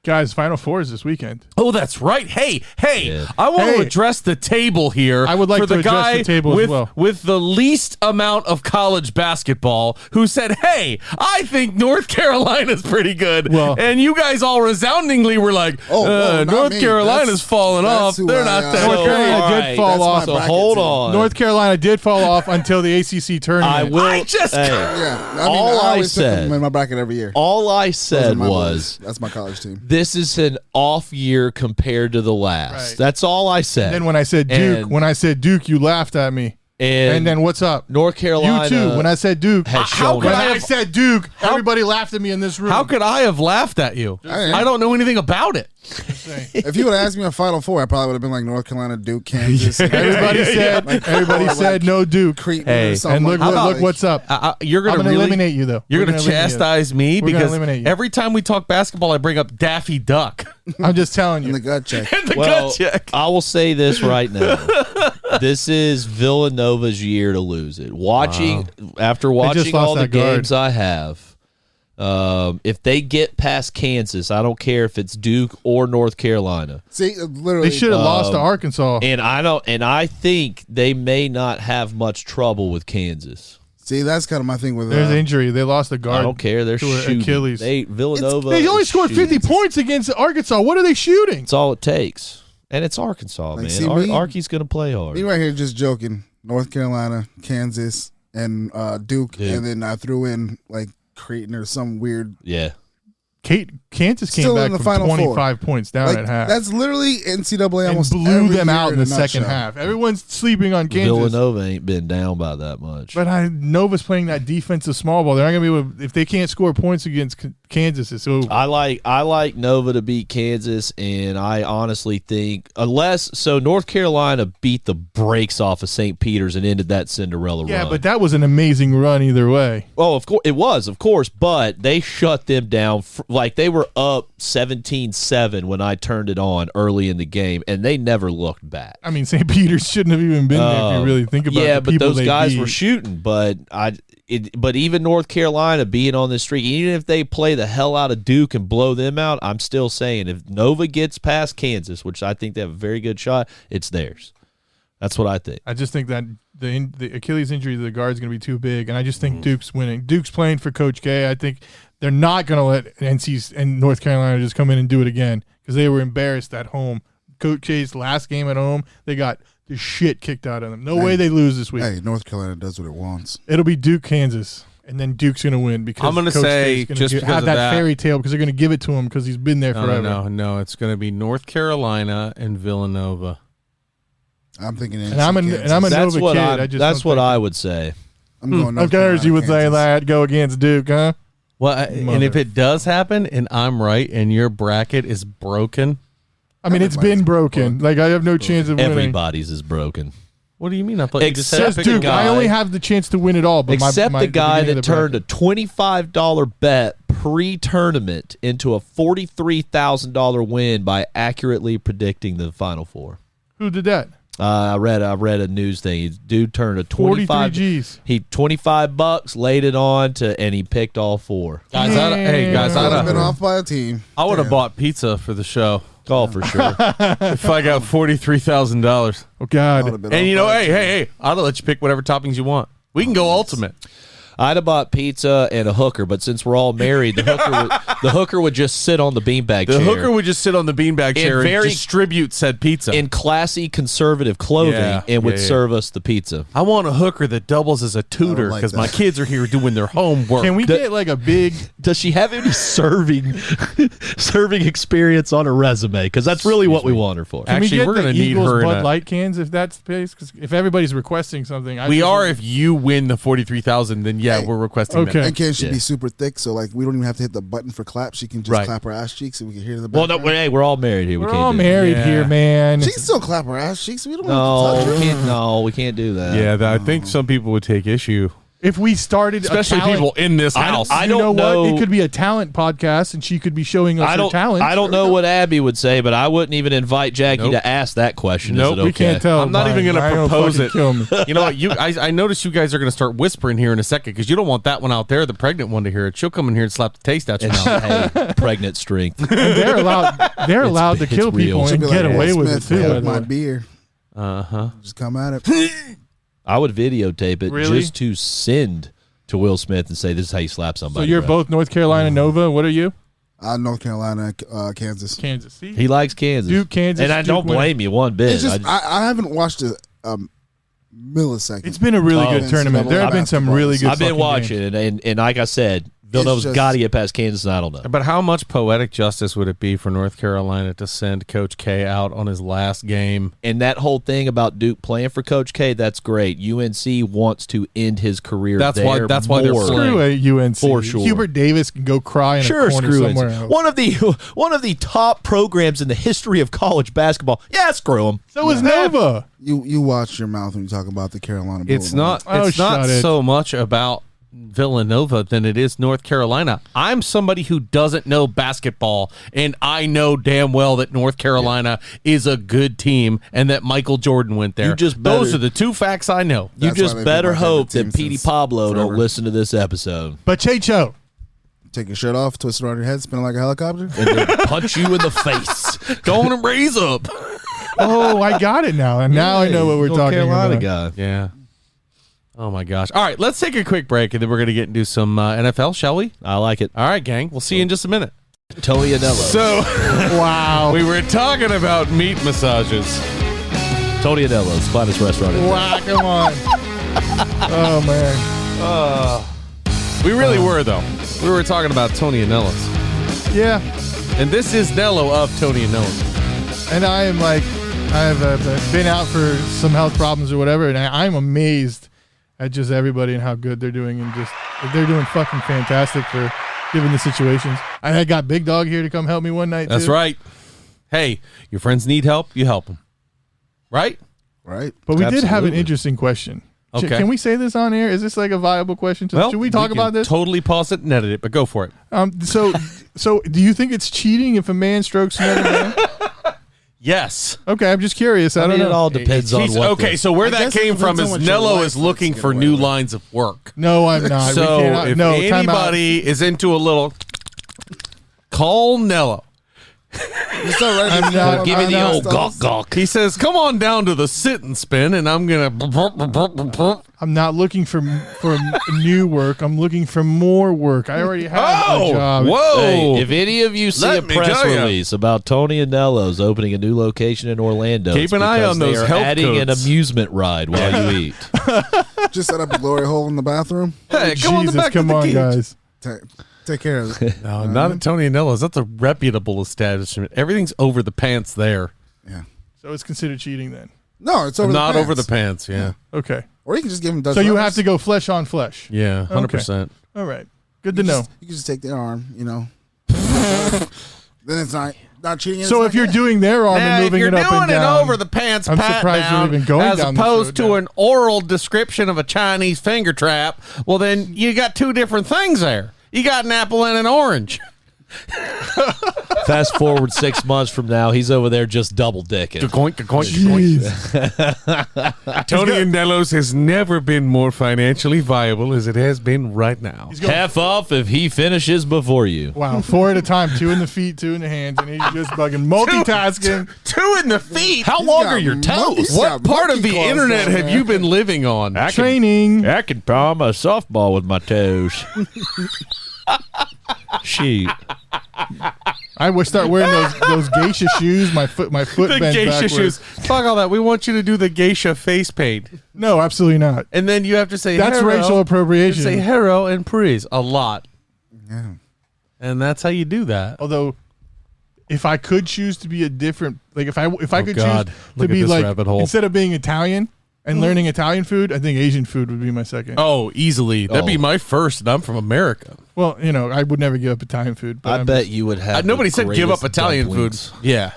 Guys, Final Four is this weekend.
Oh, that's right. Hey,
Yeah.
I want to
Hey.
address the table here.
I would like
for
to
the
address
guy
the table as
with,
well.
with the least amount of college basketball who said, "Hey, I think North Carolina's pretty good."
Well-
and you guys all resoundingly were like,
not
North
me.
Carolina's
That's-
falling
that's
off.
who
They're
I,
not that
North
good."
Carolina
all
did
right,
fall
that's my-
off.
So
bracket
hold
team.
on.
North Carolina did fall off until the ACC tournament.
I will.
I just-
hey,
Yeah, I mean,
all
I
I
always pick
said.
them in my bracket every year.
All I
Those are
said
my
was,
boys. That's my college team.
this is an off year compared to the last.
Right.
That's all I said.
And then when I said Duke, you laughed at me. And then what's up?
North Carolina,
You too. When I said Duke,
has
How
shown
could
when
up.
I said Duke, everybody laughed at me in this room.
How could I have laughed at you? I don't know anything about it.
If you would have asked me a Final Four, I probably would have been like North Carolina, Duke, Kansas.
Everybody said
Or like
no Duke.
Creighton
Hey,
or something
And look,
like that.
look what's up.
You're
I'm
gonna
going to
really
eliminate you, though.
You're
We're
going to
gonna eliminate you.
chastise me
We're gonna
because
eliminate you.
every time we talk basketball, I bring up Daffy Duck
I'm just telling
in the
you.
gut check.
and the
Well,
gut check.
I will say this right now. This is Villanova's year to lose it. After watching
lost
all the
that guard.
games I have, if they get past Kansas, I don't care if it's Duke or North Carolina.
See, literally,
They should have lost to Arkansas.
And I think they may not have much trouble with Kansas.
see, that's kind of my thing with.
There's injury. They lost the guard.
I don't care. They're
to
shooting.
Achilles.
Villanova.
They only
is
scored
shooting.
50 points against Arkansas. What are they shooting?
That's all it takes. And it's Arkansas, man.
see, me-
Arky's going to play hard.
Me right here, just joking. North Carolina, Kansas, and Duke, and then I threw in like Creighton or some weird.
Yeah.
Kansas came
Still
back
in the
from
Final
25 points down
Like
at half.
that's literally NCAA
and
almost
blew
every
them
year
out in
a
the second
nutshell.
half. Everyone's sleeping on Kansas.
Villanova ain't been down by that much.
But Nova's playing that defensive small ball. They're not going to be able, if they can't score points against Kansas, it's over.
I like Nova to beat Kansas, and I honestly think North Carolina beat the brakes off of St. Peter's and ended that Cinderella
Yeah,
run.
but that was an amazing run either way.
Oh, of course it was, of course, but they shut them down. Like they were up 17-7 when I turned it on early in the game, and they never looked back.
I mean, St. Peter's shouldn't have even been there if you really think about
yeah,
the
but
people
those
they
guys
beat.
were shooting. But even North Carolina being on this streak, even if they play the hell out of Duke and blow them out, I'm still saying if Nova gets past Kansas, which I think they have a very good shot, it's theirs. That's what I think.
I just think that the Achilles injury to the guard is going to be too big, and I just think Duke's winning. Duke's playing for Coach K. I think they're not going to let NC and North Carolina just come in and do it again because they were embarrassed at home. Coach K's last game at home, they got the shit kicked out of them. No way they lose this week.
Hey, North Carolina does what it wants.
It'll be Duke, Kansas, and then Duke's going to win because
I'm gonna
Coach
say
K's gonna
just because
have
of
that
that-
fairy tale because they're going to give it to him because he's been there forever.
No. It's going to be North Carolina and Villanova.
I'm thinking,
And I'm a
That's
Nova
what
kid.
I.
I just
That's
don't
what
think-
I would say.
I'm going.
Of
North
course, you would say
Carolina,
that go against Duke, huh?
Well, and
Mother.
if it does happen and I'm right and your bracket is broken,
I mean, it's been broken. Like I have no chance of winning.
Everybody's is broken.
what do you mean? I thought you just said
Says
pick a
Duke.
guy.
I only have the chance to win it all, but
Except
my
the guy
beginning
that
of the
turned a
bracket.
$25 bet pre-tournament into a $43,000 win by accurately predicting the Final Four.
Who did that?
I read a news thing. Dude turned a
43
25.
G's.
He $25 laid it on and he picked all four.
Guys,
I'd have been off by a team.
I would have
Damn.
bought pizza for the show
Oh, for sure.
if I got $43,000.
Oh
I
God!
would've been
And
off
you know,
by a
hey,
team.
I'd have let you pick whatever toppings you want. We can go ultimate.
I'd have bought pizza and a hooker, but since we're all married, the hooker would just sit on the beanbag
The
chair.
hooker would just sit on the beanbag chair and
very-
distribute said pizza.
in classy conservative clothing
Yeah,
and would
yeah, yeah.
serve us the pizza.
I want a hooker that doubles as a tutor
like
because
that.
my kids are here doing their homework.
Can we get like a big?
Does she have any serving experience on her resume? Because that's really what we want her for.
Can
Actually,
we get
we're
the
gonna need
Eagles
her in
Bud
a-
Light cans if that's the case? Because if everybody's requesting something,
We are if you win the 43,000, then yeah,
Hey,
we're requesting
okay.
that.
And Ken should
Yeah.
be super thick, so like we don't even have to hit the button for clap. She can just
Right.
clap her ass cheeks, and we can hear the
Well,
background.
hey, we're all married here.
We're
we can't
all
do that.
married
Yeah.
here, man.
She can still clap her ass cheeks. We don't
No,
have to touch
we
her.
can't. No, we can't do that.
Yeah, I think some people would take issue.
If we started,
especially people in this house.
I
you
don't
know
know.
what? It could be a talent podcast, and she could be showing us her talent.
I don't know what Abby would say, but I wouldn't even invite Jackie to ask that question.
Nope.
Is it okay?
We can't tell.
I'm not even going to propose it.
Kill me.
You know what? I notice you guys are going to start whispering here in a second because you don't want that one out there, the pregnant one, to hear it. She'll come in here and slap the taste out your mouth.
Hey, pregnant strength.
And they're allowed to kill people and get away with it too.
Hold my beer. Just come at it.
I would videotape it
Really?
just to send to Will Smith and say, "This is how you slap
So
somebody."
you're
bro.
both North Carolina Nova. What are you?
North Carolina, Kansas.
Kansas. See?
He likes Kansas.
Duke, Kansas,
and I
Duke
don't blame you one bit.
It's just I haven't watched a millisecond.
It's been a really good
NCAA
tournament. There have been some
basketball.
really good.
I've been
fucking
watching,
games.
and like I said, Villanova's
just-
got to get past Kansas, and I don't know.
But how much poetic justice would it be for North Carolina to send Coach K out on his last game?
And that whole thing about Duke playing for Coach K, that's great. UNC wants to end his career.
That's why
there
they're
more.
playing.
Screw a UNC.
For sure.
Hubert Davis can go cry in
Sure,
a corner
screw
somewhere
it.
else.
One of the top programs in the history of college basketball. Yeah, screw them.
So is Nova.
You watch your mouth when you talk about the Carolina.
It's
Bulldogs.
not. It's not
shut it.
so much about Villanova than it is North Carolina. I'm somebody who doesn't know basketball, and I know damn well that North Carolina is a good team and that Michael Jordan went there.
You just
Those
better-
are the two facts I know.
You
That's why
just
they've
better
been my favorite
hope that
team
Petey
since
Pablo
forever.
don't listen to this episode
But Checho.
Take your shirt off, twist it around your head, spin it like a helicopter.
and then punch you in the face.
Going and raise up.
Oh, I got it now. And now I know what we're
North
talking
Carolina
about.
guy.
Yeah. Oh my gosh. All right, let's take a quick break and then we're going to get into some NFL, shall we?
I like it.
All right, gang. We'll see you in just a minute.
Tony Anello.
So,
Wow.
we were talking about meat massages.
Tony Anello's finest restaurant. in
Wow, come on. Oh, man.
We really were, though. We were talking about Tony Anello's.
Yeah.
And this is Nello of Tony Anello's.
And I am like, I've been out for some health problems or whatever, and I'm amazed at just everybody and how good they're doing, and just they're doing fucking fantastic for given the situations. I got Big Dog here to come help me one night.
That's
too.
right. Hey, your friends need help, you help them. Right?
Right.
But we did have an
Absolutely.
interesting question.
Okay.
Can we say this on air? Is this like a viable question? Should we talk
can
about this?
Totally pause it and edit it, but go for it.
So do you think it's cheating if a man strokes another man?
Yes.
Okay, I'm just curious. I don't
It
know.
all depends on
He's-
what.
okay, so where
I
that
guess it
came from
depends on
is
what your
Nello
wife
is
lets
looking
get
for
away
new
with.
lines of work.
No, I'm not. We
So
cannot-
if
no, time out.
anybody is into a little, call Nello.
It's all right.
I'm not-
Give me
I'm
the
not-
old gawk gawk.
He says, "Come on down to the sit and spin," and I'm gonna.
I'm not looking for new work. I'm looking for more work. I already have a job.
Whoa!
Hey, if any of you see
Let
a
me
press
tell ya.
release about Tony Anello's opening a new location in Orlando,
Keep
it's
an eye
because
on
they
those
are
health
adding an
codes.
amusement ride while you eat.
Just set up a glory hole in the bathroom.
Hey, come on the
Jesus,
back
come
of the
on,
cage.
guys.
Take care of it.
No, not at Tony Anello's. That's a reputable establishment. Everything's over the pants there.
Yeah.
So it's considered cheating then.
No, it's over
Not
the pants.
over the pants. Yeah.
Okay.
Or you can just give him Dutch
So you
runners.
have to go flesh on flesh.
Yeah. 100%.
All right. Good to know.
You can just take their arm, you know. Then it's not cheating. and
So
it's
if
not
you're
good.
doing their arm
Now,
and
if
moving
you're
it up
doing
and
it
down,
over the pants,
I'm
pat
surprised you're
down,
even going
as
down this
opposed
road
to
now.
an oral description of a Chinese finger trap. Well, then you got two different things there. You got an apple and an orange.
Fast forward 6 months from now, he's over there just double dicking.
Tony Anello's has never been more financially viable as it has been right now.
Half off if he finishes before you.
wow, 4 at a time, 2 in the feet, 2 in the hands, and he's just bugging multitasking.
Two in the feet.
How
He's
long
got
are your
monkey-
toes?
he's
What
got
part of
monkey
the
claws
internet
down
have
there.
you been living on?
Training.
I can palm a softball with my toes. Shoot.
I would start wearing those geisha shoes. My foot
The
bends
geisha
backwards.
shoes. Fuck all that. We want you to do the geisha face paint.
No, absolutely not.
And then you have to say
That's
hero.
racial appropriation.
Say hero and praise a lot.
Yeah.
And that's how you do that.
Although, if I could choose to be a different, like if I could
God.
choose
Look
to
at
be
this
like
rabbit hole.
instead of being Italian and learning Italian food, I think Asian food would be my second.
Oh, easily. That'd be my first, and I'm from America.
Well, I would never give up Italian food. But
I
I'm-
bet you would have.
Nobody
the
said give up
greatest
Italian
dumplings.
food. Yeah.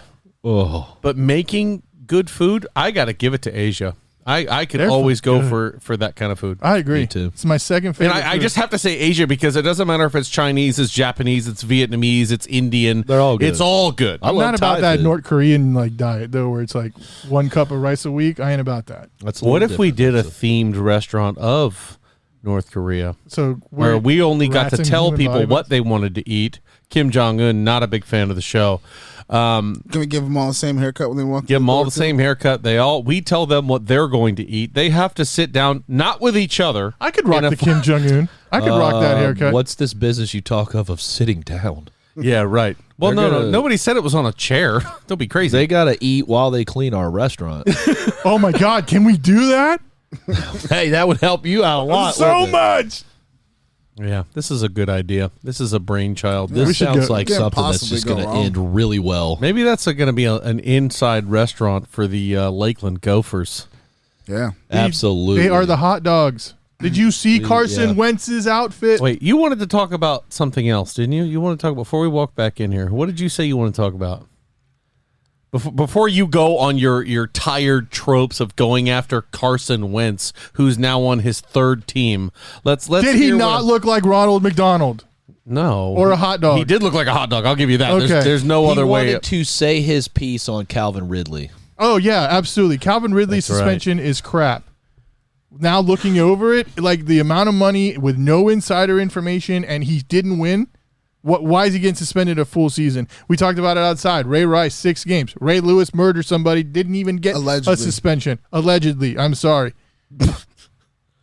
Oh,
But making good food, I got to give it to Asia. I could
They're
always go
good.
for that kind of food.
I agree.
Me too.
It's my second
And
favorite.
I
food.
just have to say Asia because it doesn't matter if it's Chinese, it's Japanese, it's Vietnamese, it's Indian.
They're all good.
It's all good.
I
I'm
love
not about
Thai
that
food.
North Korean diet though, where it's like 1 cup of rice a week. I ain't about that.
That's a
What
little
if we
different.
did a themed restaurant of North Korea
So
where we only got
rats
to
and
tell
human
people
violence.
what they wanted to eat? Kim Jong-un, not a big fan of the show.
Can we give them all the same haircut when they walk?
Give them all the same haircut. We tell them what they're going to eat. They have to sit down, not with each other.
I could rock
in a
the Kim Jong Un. I could rock that haircut.
What's this business you talk of sitting down?
Yeah, right. Well,
They're
no,
gonna-
nobody said it was on a chair. Don't be crazy.
They got to eat while they clean our restaurant.
Oh my God, can we do that?
Hey, that would help you out a lot.
So
wouldn't it?
much.
Yeah, this is a good idea. This is a brainchild.
This
We should
sounds
go-
like
Can't
something that's
possibly
just
go
going to
wrong.
end really well.
Maybe that's going to be an inside restaurant for the Lakeland Gophers.
Yeah.
Absolutely.
They are the hot dogs. Did you see Carson
yeah.
Wentz's outfit?
Wait, you wanted to talk about something else, didn't you? You want to talk before we walk back in here. What did you say you want to talk about? Before you go on your tired tropes of going after Carson Wentz, who's now on his third team. Let's
Did he
hear
not
what-
look like Ronald McDonald?
No.
Or a hot dog?
He did look like a hot dog. I'll give you that.
Okay.
There's no
he
other way.
wanted to say his piece on Calvin Ridley.
Oh yeah, absolutely. Calvin Ridley's
That's right.
suspension is crap. Now looking over it, like the amount of money with no insider information, and he didn't win. Why is he getting suspended a full season? We talked about it outside. Ray Rice, 6 games. Ray Lewis murdered somebody, didn't even get
Allegedly.
a suspension. Allegedly. I'm sorry.
and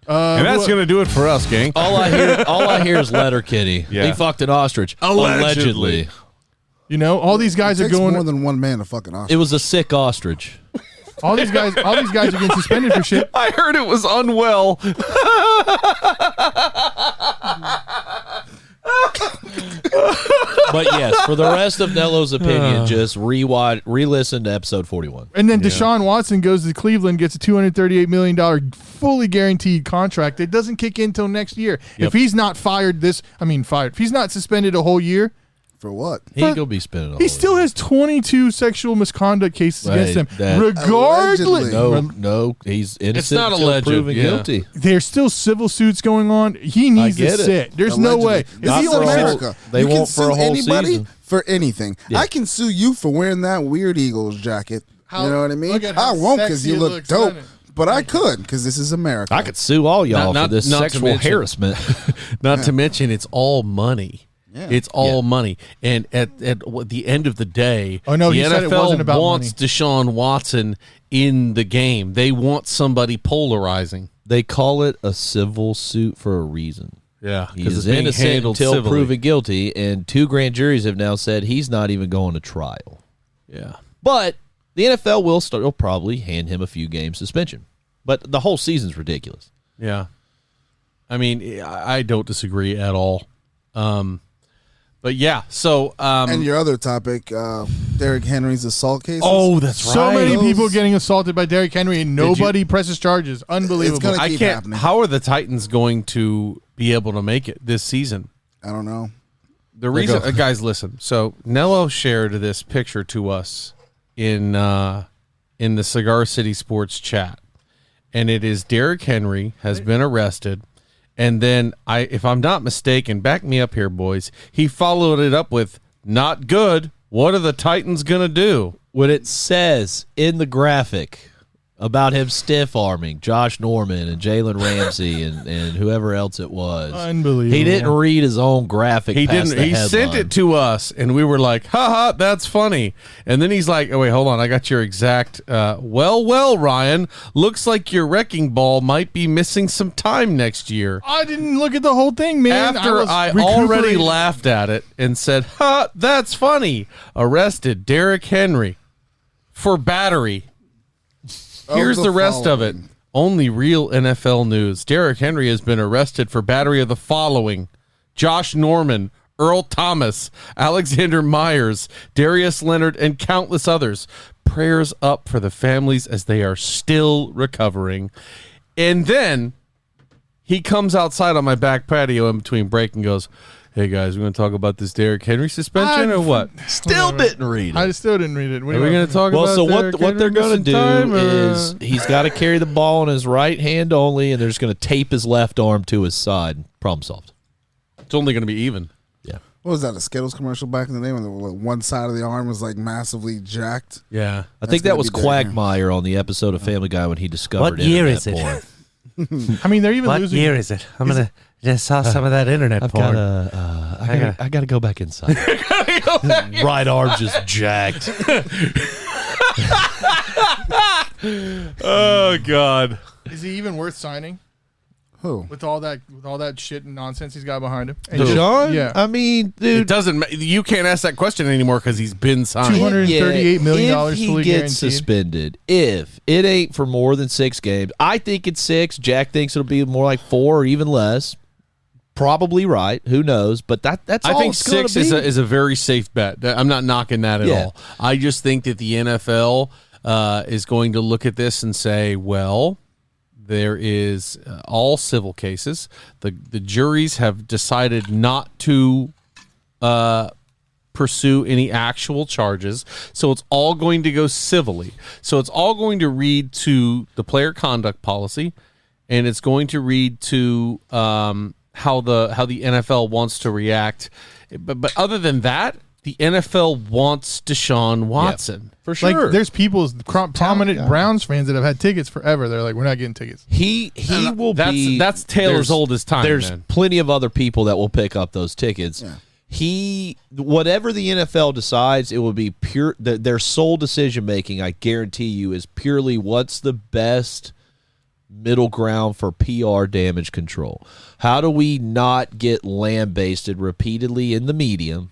that's going to do it for us, gang.
All I hear is Letterkenny.
Yeah.
He fucked an ostrich.
Allegedly.
You know, all these guys
It
are
takes
going.
more than one man to fucking ostrich.
It was a sick ostrich.
All these guys are getting suspended for shit.
I heard it was unwell.
But yes, for the rest of Nello's opinion, just re-listen to episode 41.
And then Deshaun Watson goes to Cleveland, gets a $238 million fully guaranteed contract that doesn't kick in until next year.
Yep.
If he's not fired, if he's not suspended a whole year,
For what?
He ain't gonna be spending.
he still has 22 sexual misconduct cases against him.
That-
Regardless,
Allegedly.
No, he's innocent
not
until
alleged,
proven
yeah.
guilty.
there's still civil suits going on. He needs to
get it.
sit. There's no
Allegedly.
way.
This
Not
is
for a whole-
America.
they
You can
won't for a
sue
whole
anybody
season.
for anything.
Yeah.
I can sue you for wearing that weird Eagles jacket.
How-
you know what I mean?
look at
I
how
won't because
sexy
you
it
look
looks,
dope.
doesn't it?
But I could because this is America.
I could sue all y'all
Not-
for this
not to
sexual
mention-
harassment.
Not to mention, it's all money.
Yeah.
It's all
Yeah.
money. And at the end of the day,
Oh, no,
the
he said it
NFL
wasn't about
wants
money.
Deshaun Watson in the game. They want somebody polarizing.
They call it a civil suit for a reason.
Yeah,
He is innocent until proven guilty, and 2 grand juries have now said he's not even going to trial.
Yeah.
But the NFL will probably hand him a few games suspension. But the whole season's ridiculous.
Yeah. I mean, I don't disagree at all. But yeah, so
and your other topic, Derrick Henry's assault case.
oh, that's
So
right.
many
Those-
people getting assaulted by Derrick Henry and nobody presses charges. Unbelievable.
gonna-
I
keep
can't.
happening.
How are the Titans going to be able to make it this season?
I don't know.
The reason,
go.
guys, listen. So Nello shared this picture to us in the Cigar City Sports chat, and it is Derrick Henry has been arrested, and then if I'm not mistaken, back me up here, boys. He followed it up with "not good." What are the Titans gonna do?
When it says in the graphic about him stiff-arming Josh Norman and Jalen Ramsey and whoever else it was.
Unbelievable.
He didn't read his own graphic.
He
past
didn't.
the
He sent
headline.
it to us, and we were like, "Ha, that's funny." And then he's like, "Oh wait, hold on, I got your exact." Well, Ryan, looks like your wrecking ball might be missing some time next year.
I didn't look at the whole thing, man.
After
was
I already
recuperating.
laughed at it and said, "Ha, that's funny." Derrick Henry for battery. Here's the rest of it. Only real NFL news. Derrick Henry has been arrested for battery of the following: Josh Norman, Earl Thomas, Alexander Myers, Darius Leonard, and countless others. Prayers up for the families as they are still recovering. And then he comes outside on my back patio in between break and goes, "Hey guys, we're going to talk about this Derrick Henry suspension or what?"
Still didn't read it.
I still didn't read it.
Are we going to talk about?
So
Derrick
what they're
Henry
going to
missing
do
time,
is he's got to carry the ball in his right hand only, and they're just going to tape his left arm to his side. Problem solved.
it's only going to be even.
Yeah.
What was that? A Skittles commercial back in the day when one side of the arm was like massively jacked.
Yeah,
I think that was Quagmire on the episode of Family Guy when he discovered
What year
internet
is it?
porn.
I mean, they're even
What
losing.
year is it? I'm gonna just saw some of that internet
I've
porn.
got I got to go back inside. Right arm just jacked.
Oh God.
Is he even worth signing
Who?
with all that shit and nonsense he's got behind him? And
Deshaun?
Yeah.
I mean,
It
dude.
doesn't. You can't ask that question anymore because he's been signed.
$238 million
if he
fully
gets
guaranteed.
suspended, if it ain't for more than 6 games, I think it's 6. Jack thinks it'll be more like 4 or even less. Probably right. Who knows? But that's all
I think
it's gonna
6
be.
is a very safe bet. I'm not knocking that at all. I just think that the NFL is going to look at this and say, well, there is all civil cases. The juries have decided not to pursue any actual charges, so it's all going to go civilly. So it's all going to read to the player conduct policy, and it's going to read to how the NFL wants to react. But other than that, the NFL wants Deshaun Watson.
for sure.
Like, there's prominent Browns fans that have had tickets forever. They're like, we're not getting tickets.
He will be.
That's Taylor's
there's-
oldest time.
There's
man.
plenty of other people that will pick up those tickets.
Yeah.
Whatever the NFL decides, it will be pure. Their sole decision making, I guarantee you, is purely what's the best middle ground for PR damage control. How do we not get lambasted repeatedly in the media?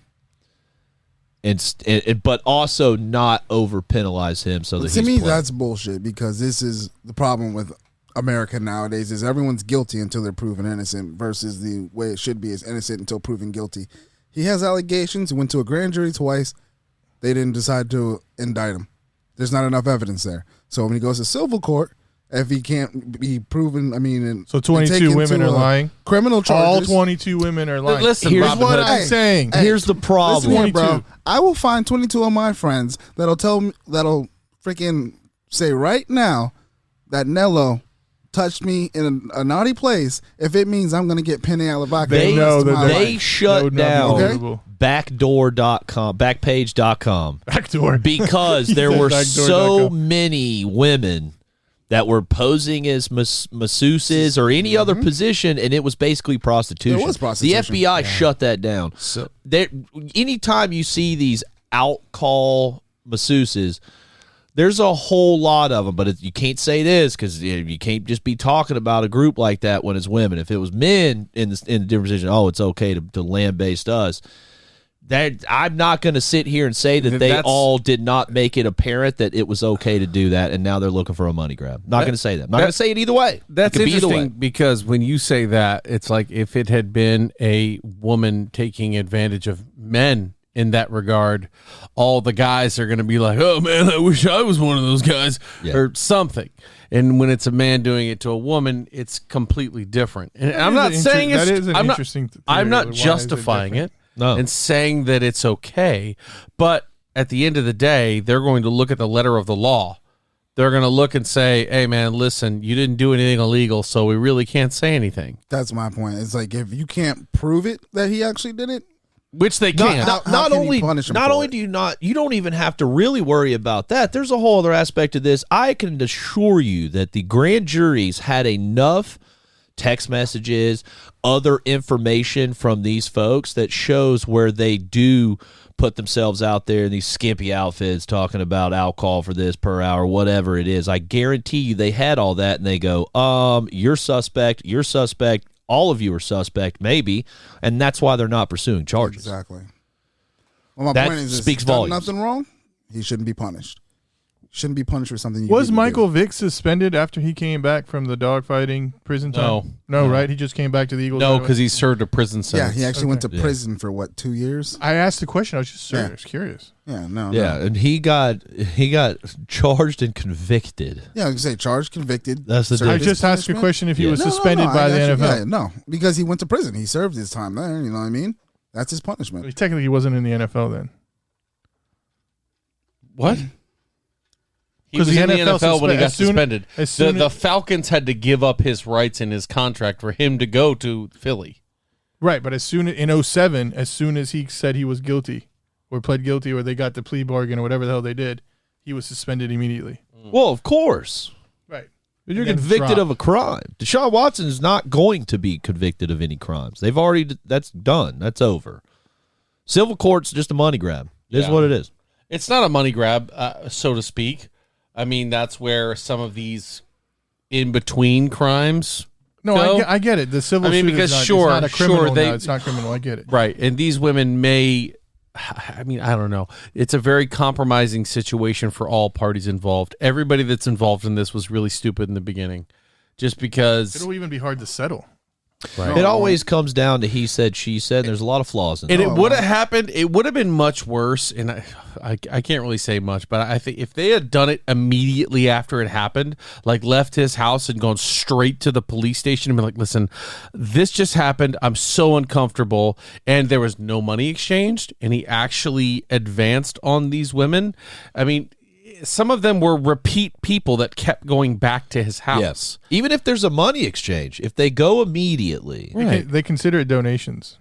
But also not over penalize him so that
To
he's
me,
playing.
that's bullshit because this is the problem with America nowadays is everyone's guilty until they're proven innocent versus the way it should be is innocent until proven guilty. He has allegations. He went to a grand jury twice. They didn't decide to indict him. There's not enough evidence there. So when he goes to civil court, if he can't be proven,
So 22 women are lying?
Criminal charges.
All 22 women are lying.
Listen,
here's
Robin
what
Hood.
I'm saying.
Here's the problem.
Listen here, bro.
22.
I will find 22 of my friends that'll freaking say right now that Nello touched me in a naughty place if it means I'm going to get Penny Alabaka.
They know that
They shut down
Okay.
backdoor.com, backpage.com
Backdoor.
because
He
there
said
were
backdoor.com.
so many women that were posing as masseuses or any other position, and it was basically prostitution.
There was prostitution.
The FBI shut that down.
So-
Anytime you see these out-call masseuses, there's a whole lot of them, but you can't say this because you can't just be talking about a group like that when it's women. If it was men in a different position, it's okay to lambaste us. That I'm not going to sit here and say that they
That's-
all did not make it apparent that it was okay to do that, and now they're looking for a money grab. Not going to say that. Not going to say it either way.
That's
It could be either
interesting
way.
because when you say that, it's like if it had been a woman taking advantage of men in that regard, all the guys are going to be like, "Oh man, I wish I was one of those guys," or something. And when it's a man doing it to a woman, it's completely different. And I'm not saying it's.
That is an
I'm not,
interesting theory.
I'm
Why
not
is it
justifying
different?
it
No.
and saying that it's okay, but at the end of the day, they're going to look at the letter of the law. They're going to look and say, "Hey, man, listen, you didn't do anything illegal, so we really can't say anything."
That's my point. It's like if you can't prove it that he actually did it,
Which they can't.
How
Not
can you
only
punish him
not
for
only
it?
do you don't even have to really worry about that. There's a whole other aspect of this. I can assure you that the grand juries had enough text messages, other information from these folks that shows where they do put themselves out there in these skimpy outfits talking about alcohol for this per hour, whatever it is. I guarantee you they had all that and they go, you're suspect, all of you are suspect, maybe, and that's why they're not pursuing charges.
exactly. Well, my
That
point is,
speaks
he's done
volumes.
nothing wrong. He shouldn't be punished. shouldn't be punished for something.
Was Michael Vick suspended after he came back from the dogfighting prison time? No, right? He just came back to the Eagles.
No, because he served a prison sentence.
Yeah, he actually went to prison for what, 2 years?
I asked the question. I was just curious.
Yeah, no.
and he got charged and convicted.
Yeah, I was gonna say charged, convicted.
That's the
I
difference.
just asked a question if he was suspended by the NFL.
Yeah, no, because he went to prison. He served his time there. You know what I mean? That's his punishment.
Technically, he wasn't in the NFL then.
What? He was in the NFL when he got suspended. The Falcons had to give up his rights in his contract for him to go to Philly.
Right, but as soon in 2007, as soon as he said he was guilty or pled guilty or they got the plea bargain or whatever the hell they did, he was suspended immediately.
Well, of course.
Right.
You're convicted of a crime. Deshaun Watson is not going to be convicted of any crimes. That's done. That's over. Civil court's just a money grab. It is what it is.
It's not a money grab, so to speak. I mean, that's where some of these in-between crimes go.
I get it. The civil suit
because
it's not a criminal now. It's not criminal. I get it.
Right, and these women may... I mean, I don't know. It's a very compromising situation for all parties involved. Everybody that's involved in this was really stupid in the beginning, just because...
It'll even be hard to settle.
Right.
It always comes down to he said, she said. And there's a lot of flaws in it.
And it would have happened. It would have been much worse. And I can't really say much, but I think if they had done it immediately after it happened, like left his house and gone straight to the police station and been like, listen, this just happened. I'm so uncomfortable. And there was no money exchanged. And he actually advanced on these women. I mean, some of them were repeat people that kept going back to his house.
Yes. Even if there's a money exchange, if they go immediately.
Right.
They consider it donations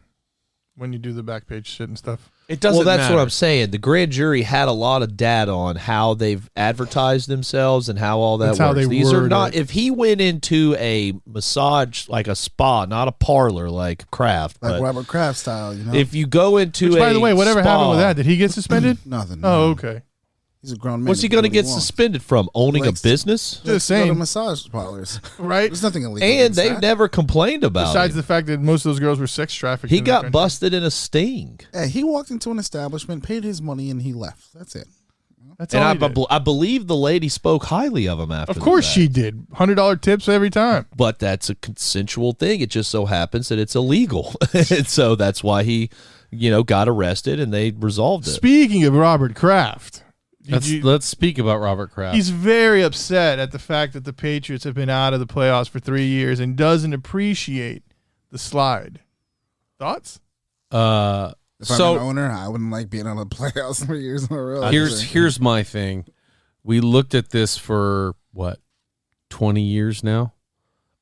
when you do the back page shit and stuff.
It doesn't
Well, that's
matter.
what I'm saying. The grand jury had a lot of data on how they've advertised themselves and how all that
That's
works.
how they
These are
word
not.
it.
If he went into a massage, like a spa, not a parlor like Kraft,
Like
but
Robert Kraft style, you know?
if you go into
Which, by the way, whatever
spa,
happened with that? Did he get suspended?
Nothing.
Oh, okay.
He's a grown man.
what's he going to get suspended from? Owning a
Likes-
business?
Just
Just saying.
go to massage parlors.
Right?
There's nothing illegal.
And
against
they've
that.
never complained about
Besides
it.
the fact that most of those girls were sex trafficked.
He
in the
got
country.
busted in a sting.
Yeah, he walked into an establishment, paid his money, and he left. That's it.
That's
And
all he did.
I believe the lady spoke highly of him after.
Of course
the
she
fact.
did. $100 tips every time.
But that's a consensual thing. It just so happens that it's illegal. And so that's why he, got arrested and they resolved it.
Speaking of Robert Kraft,
Let's speak about Robert Kraft.
he's very upset at the fact that the Patriots have been out of the playoffs for 3 years and doesn't appreciate the slide. Thoughts?
If I'm an
so
owner, I wouldn't like being on the playoffs 3 years in a row.
here's my thing. We looked at this for 20 years now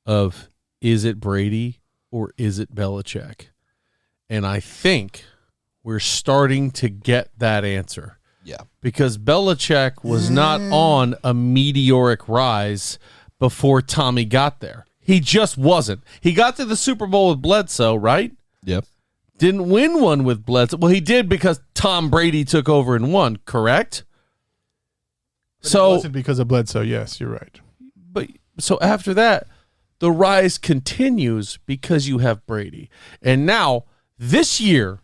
of is it Brady or is it Belichick? And I think we're starting to get that answer.
Yeah.
Because Belichick was not on a meteoric rise before Tommy got there. He just wasn't. He got to the Super Bowl with Bledsoe, right?
Yep.
Didn't win one with Bledsoe. Well, he did because Tom Brady took over and won, correct?
But it wasn't because of Bledsoe. Yes, you're right.
So after that, the rise continues because you have Brady. And now, this year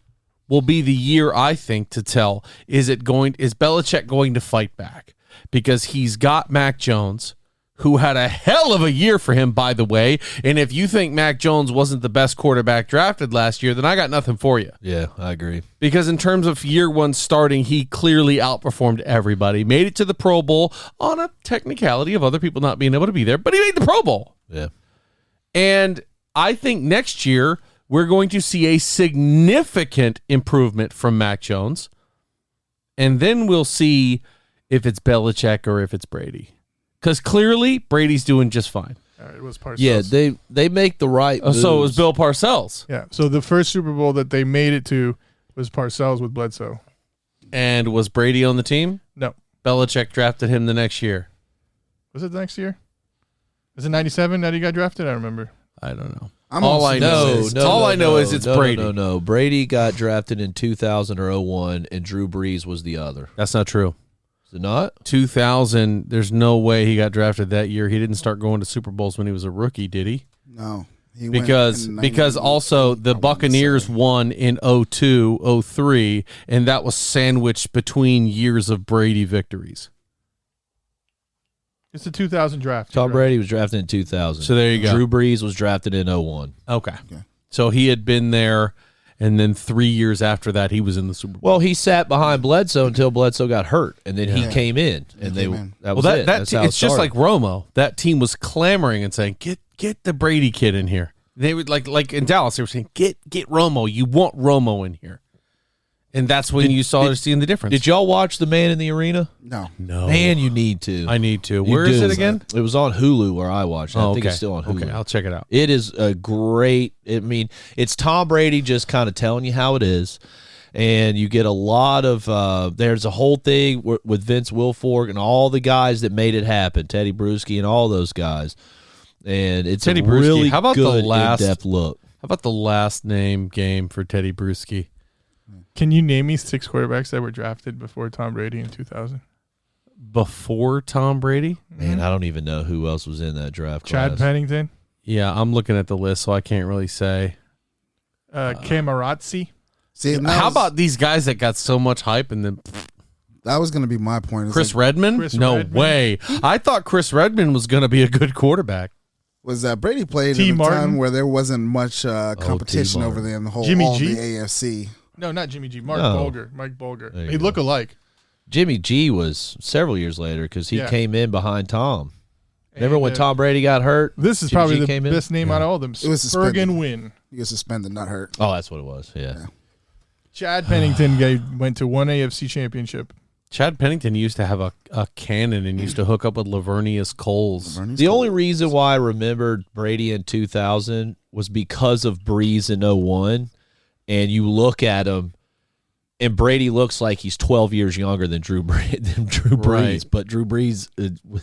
will be the year, I think, to tell, is Belichick going to fight back? Because he's got Mac Jones, who had a hell of a year for him, by the way. And if you think Mac Jones wasn't the best quarterback drafted last year, then I got nothing for you.
Yeah, I agree.
Because in terms of year one starting, he clearly outperformed everybody. Made it to the Pro Bowl on a technicality of other people not being able to be there, but he made the Pro Bowl.
Yeah.
And I think next year we're going to see a significant improvement from Mac Jones. And then we'll see if it's Belichick or if it's Brady. Because clearly Brady's doing just fine.
It was Parcells.
Yeah, they make the right moves.
So it was Bill Parcells.
Yeah. So the first Super Bowl that they made it to was Parcells with Bledsoe.
And was Brady on the team?
No.
Belichick drafted him the next year.
Was it the next year? Was it 97 that he got drafted? I don't remember.
I don't know.
No,
It's Brady.
No. Brady got drafted in 2000 or 01, and Drew Brees was the other.
That's not true.
Is it not?
2000, there's no way he got drafted that year. He didn't start going to Super Bowls when he was a rookie, did he?
No. He
Because
went in
because
90,
also the
I wouldn't
Buccaneers
say.
won in 02, 03, and that was sandwiched between years of Brady victories.
It's the 2000 draft.
Tom Brady was drafted in 2000.
So there you go.
Drew Brees was drafted in 01.
Okay. So he had been there, and then 3 years after that, he was in the Super Bowl.
Well, he sat behind Bledsoe until Bledsoe got hurt, and then he came in, and that was it. That's how
it's
it
just
started.
like Romo. That team was clamoring and saying, "Get the Brady kid in here." They would like in Dallas. They were saying, "Get Romo. You want Romo in here." And that's when you started seeing the difference.
Did y'all watch The Man in the Arena?
No.
Man, you need to.
I need to.
You
Where is
do.
it again?
It was on Hulu where I watched it. I think
okay.
it's still on Hulu.
Okay, I'll check it out.
It is a great. I mean, it's Tom Brady just kind of telling you how it is, and you get a lot of. There's a whole thing with Vince Wilfork and all the guys that made it happen, Teddy Bruschi and all those guys, and it's
Teddy
a
Bruschi.
really
How about
good
the last
in-depth look.
How about the last name game for Teddy Bruschi?
Can you name me 6 quarterbacks that were drafted before Tom Brady in 2000?
Before Tom Brady?
Man, I don't even know who else was in that draft
Chad
class.
Pennington,
Yeah, I'm looking at the list, so I can't really say.
Camerazzi.
See, and
How about these guys that got so much hype and then
that was going to be my point. It's
Chris
like,
Redmond?
Chris
No
Redmond.
way. I thought Chris Redmond was going to be a good quarterback.
was that Brady played
T.
at a
Martin.
time where there wasn't much competition
T.
over there in the whole
Jimmy
all
G.
the AFC.
No, not Jimmy G. Mark
No.
Bulger. Mike Bulger.
There you
They
go.
look alike.
Jimmy G was several years later because he
Yeah.
came in behind Tom. Remember
And,
when Tom Brady got hurt?
This is
Jimmy
probably
G
the
came in?
best name out of all of them.
It was suspended.
Spurgeon Wynn.
He was suspended, not hurt.
Oh, that's what it was. Yeah.
Chad Pennington went to one AFC championship.
Chad Pennington used to have a cannon and used to hook up with Lavernius Coles.
The only reason why I remembered Brady in 2000 was because of Breeze in 01. And you look at him, and Brady looks like he's 12 years younger than Drew Brees.
Right.
But Drew Brees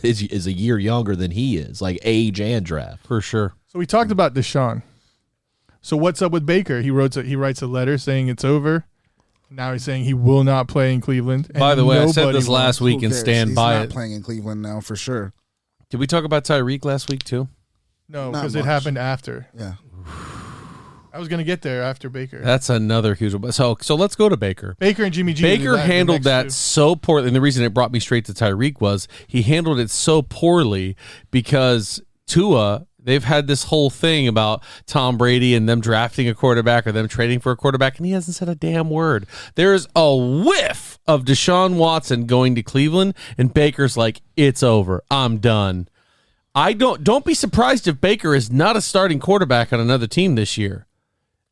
is a year younger than he is, like age and draft.
For sure.
So we talked about Deshaun. So what's up with Baker? He writes a letter saying it's over. Now he's saying he will not play in Cleveland. And
By the way, I said
nobody
this last
Who
week and
cares?
stand
He's
by
not
it.
playing in Cleveland now for sure.
Did we talk about Tyreek last week too?
No,
Not
because it
much.
happened after.
Yeah.
I was going to get there after Baker.
That's another huge one. So let's go to Baker.
Baker and Jimmy G.
Baker handled
the
that
next
so poorly. And the reason it brought me straight to Tyreek was he handled it so poorly because Tua, they've had this whole thing about Tom Brady and them drafting a quarterback or them trading for a quarterback, and he hasn't said a damn word. There's a whiff of Deshaun Watson going to Cleveland, and Baker's like, it's over. I'm done. Don't be surprised if Baker is not a starting quarterback on another team this year.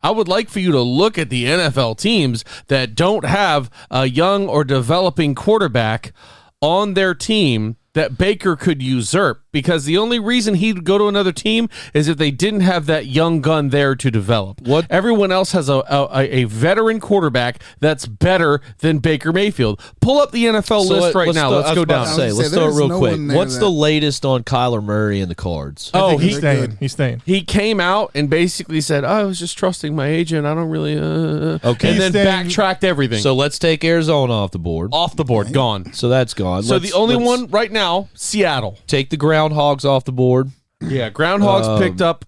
I would like for you to look at the NFL teams that don't have a young or developing quarterback on their team that Baker could usurp, because the only reason he'd go to another team is if they didn't have that young gun there to develop.
What?
Everyone else has a veteran quarterback that's better than Baker Mayfield. Pull up the NFL list right now. Let's go down.
Let's
say,
do it
there's
real
no
quick.
one there
What's
that-
the latest on Kyler Murray and the Cards?
I
Oh,
think he's
they're
staying.
good.
He's staying.
He came out and basically said, I was just trusting my agent. I don't really...
Okay.
And then
He's staying-
backtracked everything.
So let's take Arizona off the board.
off the board, gone.
So that's gone.
So
Let's-
the only
let's
one right now, Seattle.
Take the Groundhogs off the board.
Yeah, Groundhogs picked up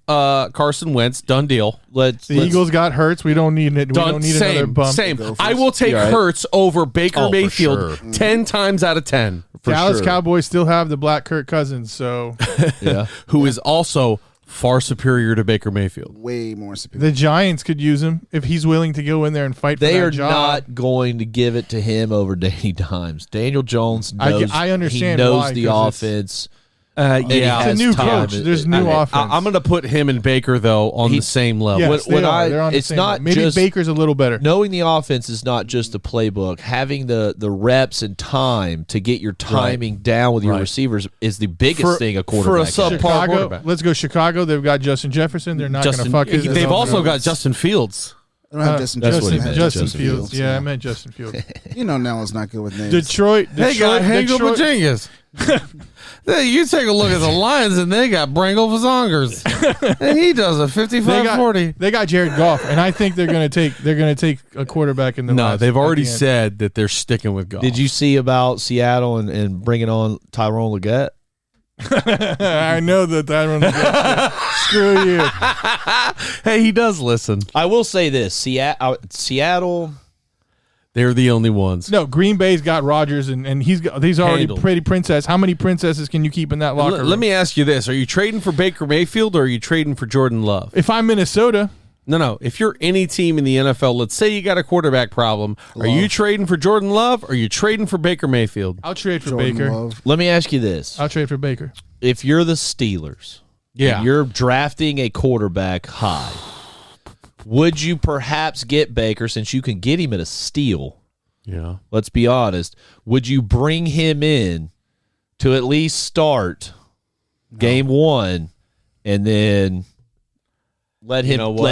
Carson Wentz. Done deal.
Let's
The Eagles got Hurts. We don't need it. We
Done.
don't need another
Same.
bump.
Same.
Gophers.
I will take
You all right?
Hurts over Baker
Oh, for
Mayfield
sure.
10 times out of 10.
for
Dallas
sure.
Cowboys still have the black Kirk Cousins, so
Yeah.
Who is also far superior to Baker Mayfield.
Way more superior.
the Giants could use him if he's willing to go in there and fight for
They
that
are
job.
not going to give it to him over Danny Dimes. Daniel Jones knows.
I understand
He knows
why,
the
'cause
offense.
Yeah.
he
It's a
has
new
time.
coach. There's new offense.
I'm going to put him and Baker, though, on the same level.
Yes,
when
they are.
I-
They're on the
it's
same
not
level. Maybe
just-
Baker's a little better.
Knowing the offense is not just the playbook. Having the reps and time to get your timing down with your
Right.
receivers is the biggest
For-
thing a
for a
quarterback
sub-
has.
Par
Chicago.
quarterback.
Let's go Chicago. They've got Justin Jefferson. They're not going to
Justin,
fuck his.
they've also got Justin Fields.
They don't have Justin
that's what he
Jefferson.
meant,
Justin
Justin
Fields.
Fields.
Yeah, I meant Justin Fields.
You know Nell's not good with names.
Detroit.
They got Hangel
Detroit.
Bajingas. You take a look at the Lions, and they got Brangle Fazongers. And he does a
They
55-40.
got Jared Goff, and I think they're going to take a quarterback in the.
No,
last-
they've
at
already
the end.
said that they're sticking with Goff.
Did you see about Seattle and bringing on Tyrone Leggett?
I know that I Screw you.
Hey, he does listen.
I will say this: Seattle.
They're the only ones.
No, Green Bay's got Rodgers, and he's already
Handled.
pretty princess. How many princesses can you keep in that locker room?
Let me ask you this: are you trading for Baker Mayfield or are you trading for Jordan Love?
If I'm Minnesota,
No. If you're any team in the NFL, let's say you got a quarterback problem, are you trading for Jordan Love or are you trading for Baker Mayfield?
I'll trade for
Jordan
Baker.
Love.
Let me ask you this.
I'll trade for Baker.
If you're the Steelers,
Yeah.
and you're drafting a quarterback high, would you perhaps get Baker since you can get him at a steal?
Yeah.
Let's be honest. Would you bring him in to at least start game one and then let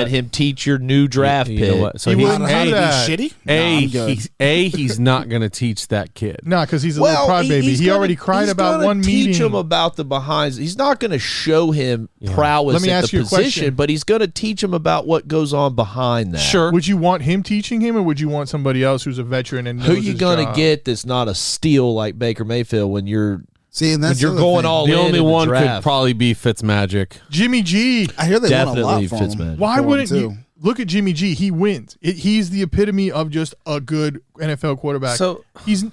him teach your new draft
You know
pick?
what? So
He
he's
wouldn't do that.
Shitty? I'm good.
he's not going to teach that kid.
No, because he's a little crybaby.
he's
He
gonna-
already cried
he's
about
gonna
one
teach
meeting.
him about the behinds. He's not going to show him prowess
Let me
at
ask
the
you a
position,
question.
but he's going to teach him about what goes on behind that.
Sure.
Would you want him teaching him, or would you want somebody else who's a veteran and knows
Who you
his
going to
job?
get that's not a steal like Baker Mayfield when you're
See, and that's
you're
the other
going
thing.
all
The
in
only
in the
one could
draft?
probably be Fitzmagic.
Jimmy G.
I hear they want a lot
Definitely
for
Fitzmagic.
him.
Why
For him,
wouldn't
too.
you look at Jimmy G? He wins. He's the epitome of just a good NFL quarterback.
So-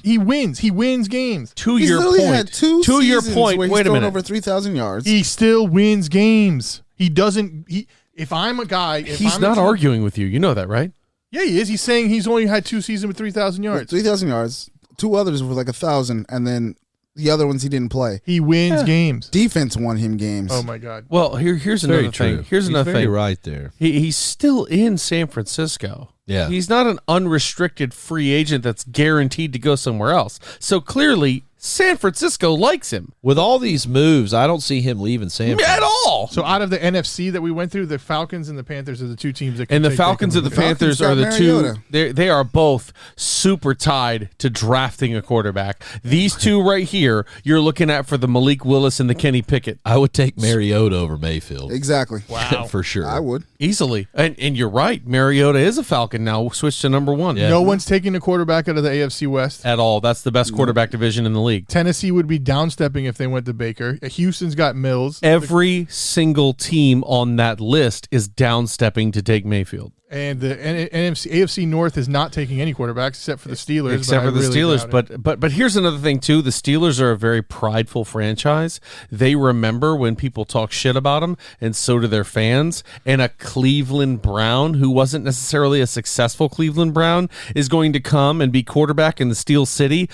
he wins. He wins games.
To
He's
your
literally
point.
had two
to your
seasons
point.
where he's
Wait a
thrown
minute.
over 3,000 yards.
He still wins games. He doesn't. If I'm a guy, if
He's
I'm a
not
team-
arguing with you. You know that, right?
Yeah, he is. He's saying he's only had 2 seasons with 3,000 yards.
3,000 yards. 2 others were like 1,000, and then the other ones he didn't play.
He wins games.
Defense won him games.
Oh my God.
Well, here's
Very
another thing.
true.
Here's
He's
another
very
thing.
right there.
He's still in San Francisco.
Yeah.
He's not an unrestricted free agent that's guaranteed to go somewhere else. So clearly, San Francisco likes him.
With all these moves, I don't see him leaving San Fran.
At all.
So out of the NFC that we went through, the Falcons and the Panthers are the 2 teams that can
And the
take
Falcons
Baker
and the
Mayfield.
Panthers are
Falcons
the
got
two.
Mariota.
They are both super tied to drafting a quarterback. These two right here, you're looking at for the Malik Willis and the Kenny Pickett
I would take Mariota over Mayfield.
Exactly.
Wow.
For sure.
I would.
easily. And you're right. Mariota is a Falcon now. Switched to number 1.
Yeah.
No one's taking a quarterback out of the AFC West.
At all. That's the best quarterback division in the league.
Tennessee would be downstepping if they went to Baker. Houston's got Mills.
Every single team on that list is downstepping to take Mayfield.
And the AFC North is not taking any quarterbacks except for the Steelers.
Except for
but I
the
really
Steelers.
doubt it.
But here's another thing too. The Steelers are a very prideful franchise. They remember when people talk shit about them, and so do their fans. And a Cleveland Brown, who wasn't necessarily a successful Cleveland Brown, is going to come and be quarterback in the Steel City.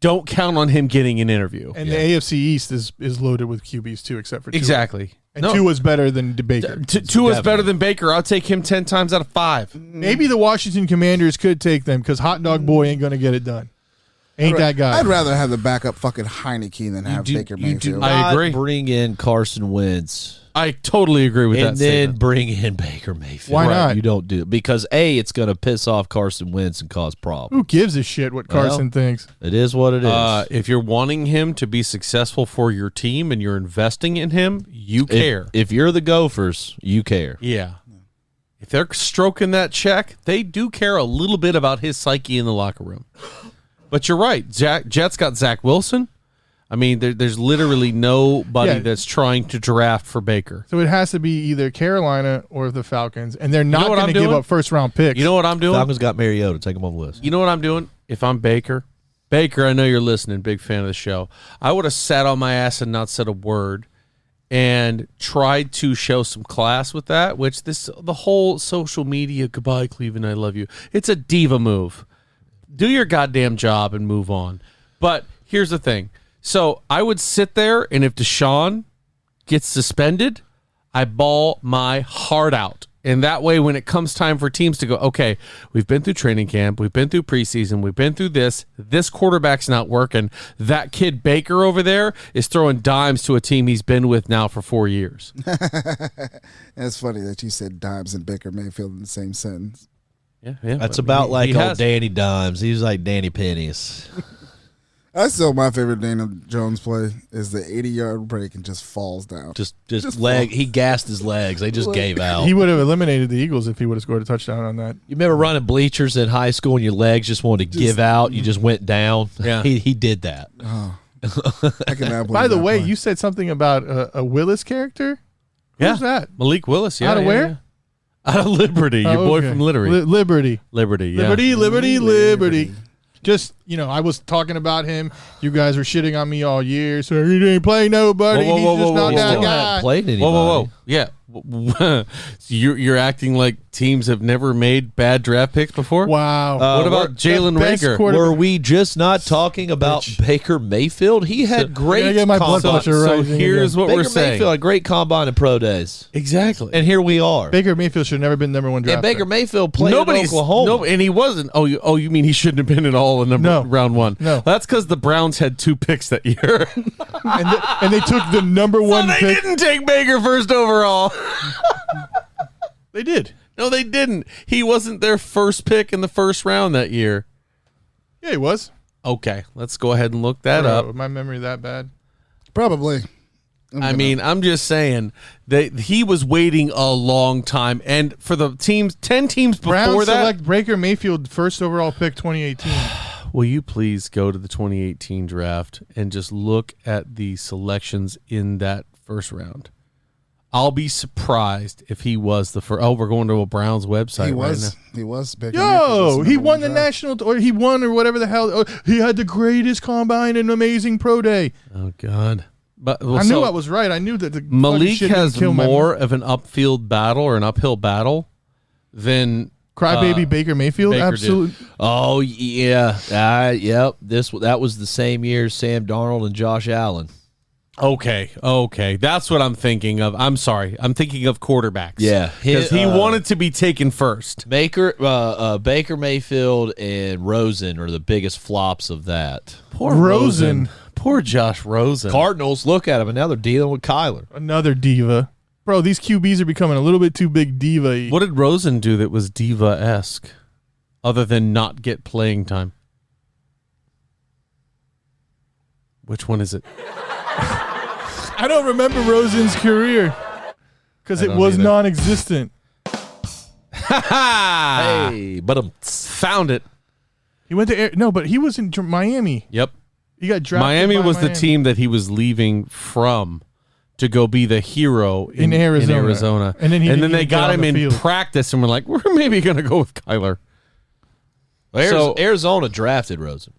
Don't count on him getting an interview.
And the AFC East is loaded with QBs too, except for Tua.
Exactly.
And Tua's better than Baker.
Tua's better than Baker. I'll take him 10 times out of 5.
Maybe the Washington Commanders could take them because Hot Dog Boy ain't going to get it done. Ain't that guy.
I'd rather have the backup fucking Heineke than have Baker
You do
Mayfield.
I
not
agree.
bring in Carson Wentz
I totally agree with that
and then
statement.
bring in Baker Mayfield.
Why not?
You don't do it because A, it's going to piss off Carson Wentz and cause problems.
Who gives a shit what Carson thinks?
It is what it is.
If you're wanting him to be successful for your team and you're investing in him, you care.
If you're the Gophers, you care.
Yeah. If they're stroking that check, they do care a little bit about his psyche in the locker room. But you're right. Jets got Zach Wilson. I mean, there's literally nobody
Yeah.
that's trying to draft for Baker.
So it has to be either Carolina or the Falcons, and they're not
what
going
I'm
to give
doing?
up first-round picks.
You know what I'm doing?
Falcons got Mariota. Take him off the list.
You know what I'm doing? If I'm Baker, I know you're listening, big fan of the show. I would have sat on my ass and not said a word and tried to show some class with that, which the whole social media, goodbye, Cleveland, I love you. It's a diva move. Do your goddamn job and move on. But here's the thing. So I would sit there, and if Deshawn gets suspended, I bawl my heart out. And that way, when it comes time for teams to go, okay, we've been through training camp, we've been through preseason, we've been through this quarterback's not working. That kid Baker over there is throwing dimes to a team he's been with now for 4 years.
It's funny that you said Dimes and Baker Mayfield in the same sentence.
Yeah,
That's
but
about
he
like
has-
old Danny Dimes. He's like Danny Pennies.
That's still my favorite Daniel Jones play is the 80-yard break and just falls down.
Just
fall.
He gassed his legs. They just gave out.
He would have eliminated the Eagles if he would have scored a touchdown on that.
You remember running bleachers in high school and your legs just wanted to give out? You just went down.
Yeah.
He did that.
I cannot believe
By the
that
way,
play.
you said something about a Willis character.
Yeah.
Who's that?
Malik Willis, yeah.
Out of
yeah,
where?
yeah. Out of Liberty. Your boy from Liberty.
Liberty.
Liberty, yeah.
Liberty. Just, I was talking about him. You guys were shitting on me all year. So he didn't play nobody. He's just not that
Still
guy.
haven't played anybody.
Whoa. Yeah. So you're acting like teams have never made bad draft picks before?
Wow.
What about Jalen Reagor?
Were we just not talking about Baker Mayfield? He had great
I get my blood
combine.
pressure
So
rising
here's
again.
what we're
Baker
saying.
Mayfield had great combine and pro days.
Exactly.
And here we are.
Baker Mayfield should have never been number one draft
And Baker
pick.
Mayfield played at Oklahoma.
No, and he wasn't. Oh, you mean he shouldn't have been at all in round one?
No.
That's because the Browns had 2 picks that year.
and they took the number one
So they
pick.
didn't take Baker first overall.
They did.
No, they didn't. He wasn't their first pick in the first round that year.
Yeah, he was.
Okay, let's go ahead and look that up.
My memory that bad.
Probably.
I mean, I'm just saying that he was waiting a long time, and for the teams, 10 teams before
Browns
that.
select Baker Mayfield first overall pick 2018.
Will you please go to the 2018 draft and just look at the selections in that first round? I'll be surprised if he was the first. Oh, we're going to a Browns website.
He
right
was.
now.
He was. Baker Mayfield was
Yo, he
number
won
one
the
draft.
national, or he won or whatever the hell. Oh, he had the greatest combine and amazing pro day.
Oh God! But
I knew I was right. I knew that the
Malik
fucking shit
has
didn't kill
more of an upfield battle or an uphill battle than
Crybaby Baker Mayfield.
Baker
Absolutely.
Oh, yeah. Yep. That was the same year as Sam Darnold and Josh Allen.
Okay, that's what I'm thinking of. I'm sorry, I'm thinking of quarterbacks.
Yeah,
because he wanted to be taken first.
Baker Mayfield and Rosen are the biggest flops of that.
Poor
Rosen.
Poor Josh Rosen.
Cardinals, look at him, and now they're dealing with Kyler.
Another diva. Bro, these QBs are becoming a little bit too big diva-y.
What did Rosen do that was diva-esque, other than not get playing time? Which one is it?
I don't remember Rosen's career because
I
it
don't
was
either.
non-existent.
Hey, but
Found it.
He went to but he was in Miami.
Yep.
He got drafted.
Miami
by
was the
Miami.
team that he was leaving from to go be the hero in
Arizona.
And
And then he didn't
they
even
got
get on
him
the
in
field.
practice and we're like, we're maybe going to go with Kyler. So-
Arizona drafted Rosen.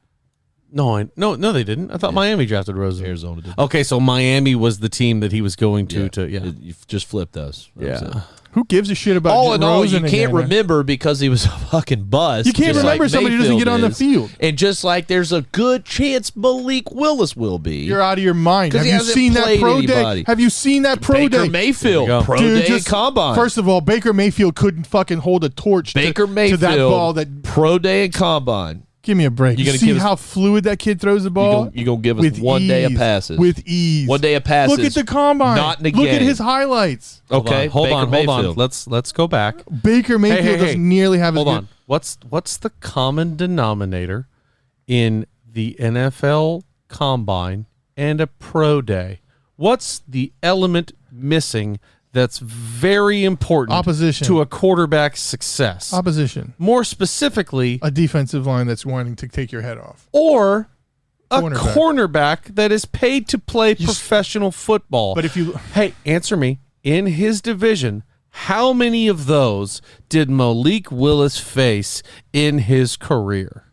No, they didn't. I thought Miami drafted Rosen.
Arizona did.
Okay, so Miami was the team that he was going to.
You just flip those. That was it.
Who gives a shit about
All in all,
Rosen
you can't
again?
remember because he was a fucking bust.
You can't
just
remember
like
somebody who doesn't
Mayfield
get on the
is.
field.
And just like there's a good chance Malik Willis will be.
You're out of your mind.
'Cause
Have
he
you
hasn't
seen that
played
pro
anybody.
day? Have you seen that pro
Baker
day?
Mayfield,
There you go.
pro
Dude,
day and combine.
First of all, Baker Mayfield couldn't fucking hold a torch
Baker
to
Mayfield,
that ball. That
pro day and combine.
give me a break.
You
You
gonna
see
give us-
how fluid that kid throws the ball?
You gonna give us
With
one day of
ease.
passes.
With ease.
1 day of passes.
Look at the combine.
Not in a
Look at
game.
his highlights.
Okay,
Hold
Baker
on.
Mayfield.
Let's go back.
Baker Mayfield
hey.
doesn't nearly have
Hold
as
on. What's the common denominator in the NFL combine and a pro day? What's the element missing that's very important
Opposition.
to a quarterback's success?
opposition.
More specifically,
A defensive line that's wanting to take your head off.
or a
Cornerback.
cornerback that is paid to play professional football.
But if you
Hey, answer me. In his division, how many of those did Malik Willis face in his career?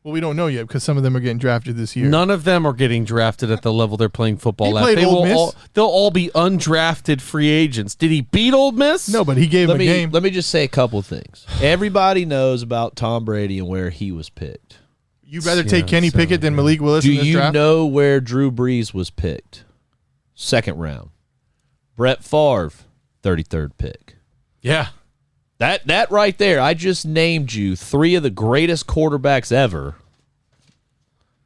well, we don't know yet because some of them are getting drafted this year.
None of them are getting drafted at the level they're playing football
He
at.
played Ole Miss.
They'll all be undrafted free agents. Did he beat Ole Miss?
No, but he gave him a game.
Let me just say a couple of things. Everybody knows about Tom Brady and where he was picked.
You'd rather
Yeah,
take Kenny
so,
Pickett than Malik Willis
Do
in this
you
draft?
know where Drew Brees was picked? 2nd round. Brett Favre, 33rd pick.
Yeah.
That right there, I just named you 3 of the greatest quarterbacks ever.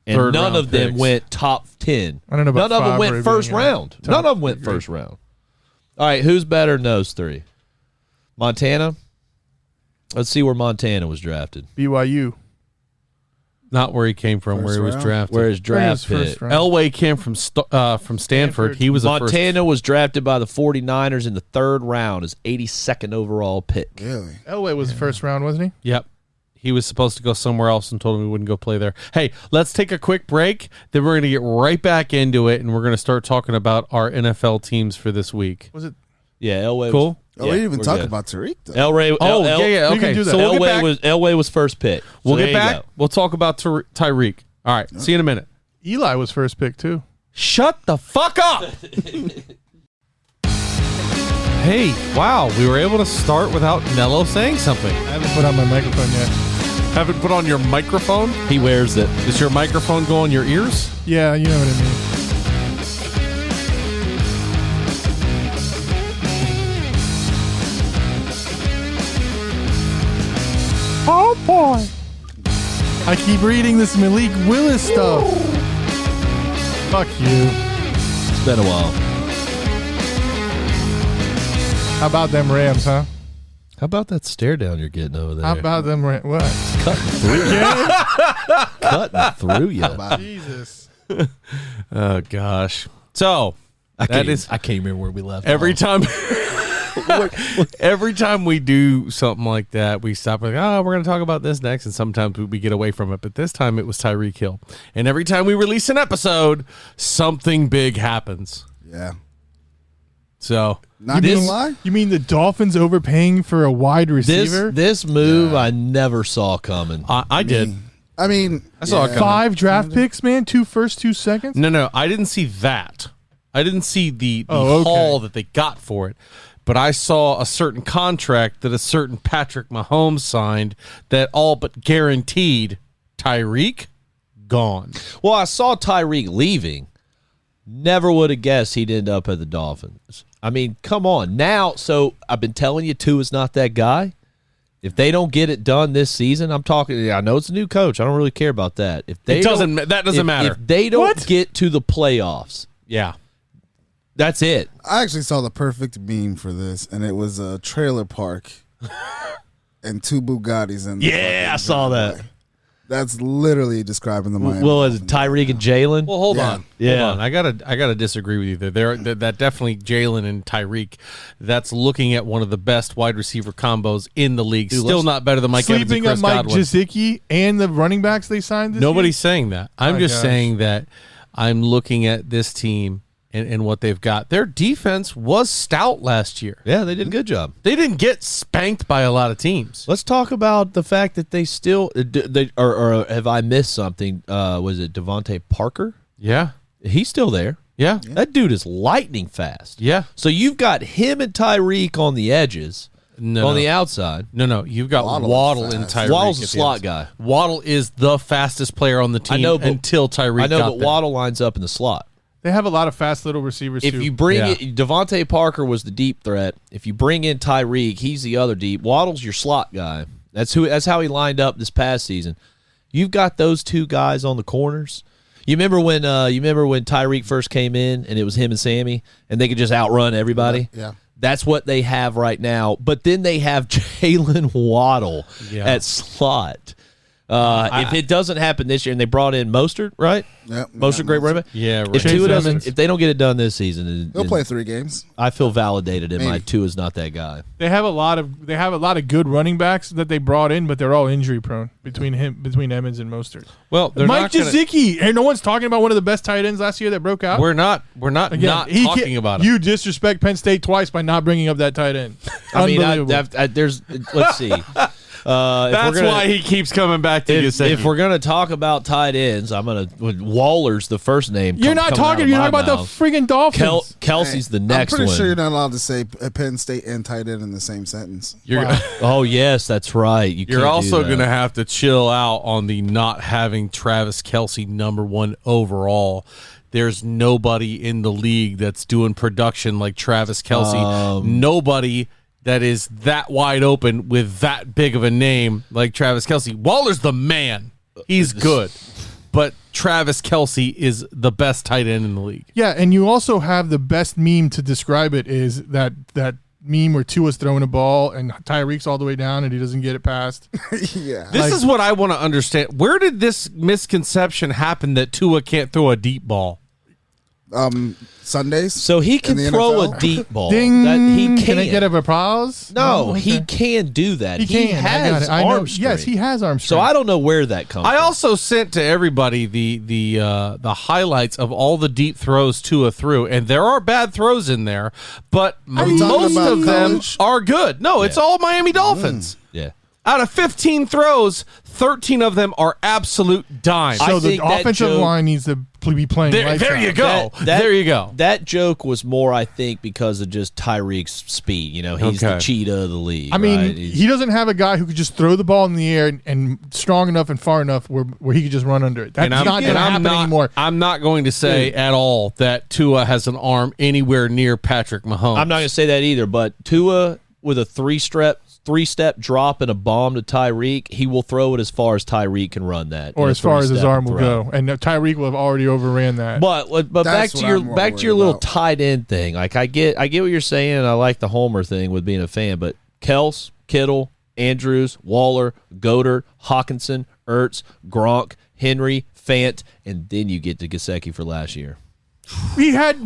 And
Third
none
round
of them
picks.
went top 10.
I don't know about
None of them
Favre
went first
being a
round.
top
None of them went
degree.
first round. All right, who's better than those 3? Montana? Let's see where Montana was drafted.
BYU.
Not where he came from,
First
where he was
round.
drafted.
Where his draft
first
pick.
round.
Elway came from Stanford.
Stanford.
He was a first.
Montana was drafted by the 49ers in the 3rd round as 82nd overall pick.
Really?
Elway was the first round, wasn't he?
Yep. He was supposed to go somewhere else and told him he wouldn't go play there. Hey, let's take a quick break. Then we're going to get right back into it, and we're going to start talking about our NFL teams for this week.
Was it?
Yeah, Elway.
Cool?
Oh, we didn't even
we're
talk
good.
about Tariq, though.
Elway.
Yeah.
we can
Okay,
do that.
so we'll get back.
Elway was first pick.
We'll
So
get
there you
back.
go.
We'll talk about Tyreek. All right. See you in a minute.
Eli was first pick too.
Shut the fuck up. Hey, wow. We were able to start without Nello saying something.
I haven't put on my microphone yet.
Haven't put on your microphone?
He wears it.
Does your microphone go on your ears?
Yeah, you know what I mean. Oh boy! I keep reading this Malik Willis stuff. Fuck you.
It's been a while.
How about them Rams, huh?
How about that stare down you're getting over there?
How about them Rams? What?
cutting through you? Cutting through you.
Jesus.
Oh, gosh. So,
I
that is
can't remember where we left.
every
off.
time. Every time we do something like that, we stop like, we're going to talk about this next, and sometimes we get away from it. But this time it was Tyreek Hill, and every time we release an episode, something big happens.
Yeah.
So
Not gonna lie.
You mean the Dolphins overpaying for a wide receiver?
This move I never saw coming.
I did.
I mean,
I saw it coming.
5 draft picks, man. 2 first, 2 seconds.
No, I didn't see that. I didn't see the
Oh, okay.
haul that they got for it. But I saw a certain contract that a certain Patrick Mahomes signed that all but guaranteed Tyreek gone.
Well, I saw Tyreek leaving. Never would have guessed he'd end up at the Dolphins. I mean, come on. Now, so I've been telling you, Tua is not that guy. If they don't get it done this season, I'm talking. I know it's a new coach. I don't really care about that. If they
That doesn't matter.
If they don't get to the playoffs,
Yeah.
that's it.
I actually saw the perfect meme for this, and it was a trailer park and 2 Bugattis. And
Yeah, I saw that.
That's literally describing the Miami.
Well, is it Tyreek and Jalen?
Well, hold
Yeah.
on.
Yeah.
Hold on. I gotta disagree with you there. That definitely Jalen and Tyreek. That's looking at one of the best wide receiver combos in the league.
Dude,
Still
let's-
not better than Mike Evans and
Sleeping on
Chris
Mike
Godwin.
Gesicki and the running backs they signed this
Nobody's
year?
saying that. I'm
My
just
gosh.
saying that I'm looking at this team and what they've got. Their defense was stout last year.
Yeah, they did a good job.
They didn't get spanked by a lot of teams.
Let's talk about the fact that they still or have I missed something? Was it Devontae Parker?
Yeah.
He's still there.
Yeah.
That dude is lightning fast.
Yeah.
So you've got him and Tyreek on the edges,
No.
on the outside.
No. You've got Waddle and
fast.
Tyreek.
Waddle's
at
a
the
slot
ends.
guy.
Waddle is the fastest player on the team until Tyreek
I know,
got
but
there.
Waddle lines up in the slot.
They have a lot of fast little receivers
If
too.
you bring
Yeah.
it, Devontae Parker was the deep threat. If you bring in Tyreek, he's the other deep. Waddle's your slot guy. That's how he lined up this past season. You've got those 2 guys on the corners. You remember when Tyreek first came in and it was him and Sammy and they could just outrun everybody?
Yeah.
That's what they have right now. But then they have Jalen Waddle at slot. If it doesn't happen this year, and they brought in Mostert, right?
Yep.
Mostert, great running back.
Yeah, right.
If
Chase
Tua
Edmonds.
doesn't, if they don't get it done this season,
He'll play 3 games.
I feel validated in my
Maybe.
Tua is not that guy.
They have a lot of good running backs that they brought in, but they're all injury prone between Emmons and Mostert.
Well, they're
Mike
not gonna,
Gesicki, and no one's talking about one of the best tight ends last year that broke out.
We're not
Again,
talking about it.
You disrespect Penn State twice by not bringing up that tight end.
I mean,
Unbelievable.
there's. Let's see.
That's why he keeps coming back to you.
If we're gonna talk about tight ends, I'm gonna Waller's the first name.
You're not talking. You're talking about the friggin' Dolphins.
Kelsey's the next
I'm pretty
one.
sure you're not allowed to say Penn State and tight end in the same sentence.
Oh yes, that's right.
You're also going to have to chill out on the not having Travis Kelce #1 overall. There's nobody in the league that's doing production like Travis Kelce. Nobody that is that wide open with that big of a name like Travis Kelce. Waller's the man. He's good. But Travis Kelce is the best tight end in the league.
Yeah, and you also have the best meme to describe it is that meme where Tua's throwing a ball and Tyreek's all the way down and he doesn't get it past.
Yeah.
This is what I want to understand. Where did this misconception happen that Tua can't throw a deep ball?
Sundays.
So he can
in the
throw
NFL?
a deep ball.
Ding.
That he can.
Can I get a applause?
No, he
Okay.
can do that.
He can. I got
has
it. I know.
arm strength.
Yes, he has arm strength.
So I don't know where that comes
I
from.
also sent to everybody the highlights of all the deep throws Tua threw, and there are bad throws in there, but
you talking
most
about
of them
college?
are good. No, it's all Miami Dolphins.
Yeah.
Out of 15 throws, 13 of them are absolute dimes.
So
I
the
think that
offensive
joke-
line needs to be playing.
There,
lights
there
out.
you go. There you go.
That joke was more, I think, because of just Tyreek's speed. You know, he's the
Okay.
cheetah of the league.
I mean,
right?
he doesn't have a guy who could just throw the ball in the air and strong enough and far enough where he could just run under it. That's not going to happen anymore.
I'm not going to say at all that Tua has an arm anywhere near Patrick Mahomes.
I'm not going to say that either, but Tua with a three-step drop and a bomb to Tyreek, he will throw it as far as Tyreek can run that.
Or
in a
as far as his
three-step
arm will
throw.
go. And Tyreek will have already overran that.
But back
That's
to
what
your
I'm more
little
worried about.
tight end thing. Like I get what you're saying, and I like the Homer thing with being a fan. But Kels, Kittle, Andrews, Waller, Goddard, Hawkinson, Ertz, Gronk, Henry, Fant, and then you get to Gesicki for last year.
he had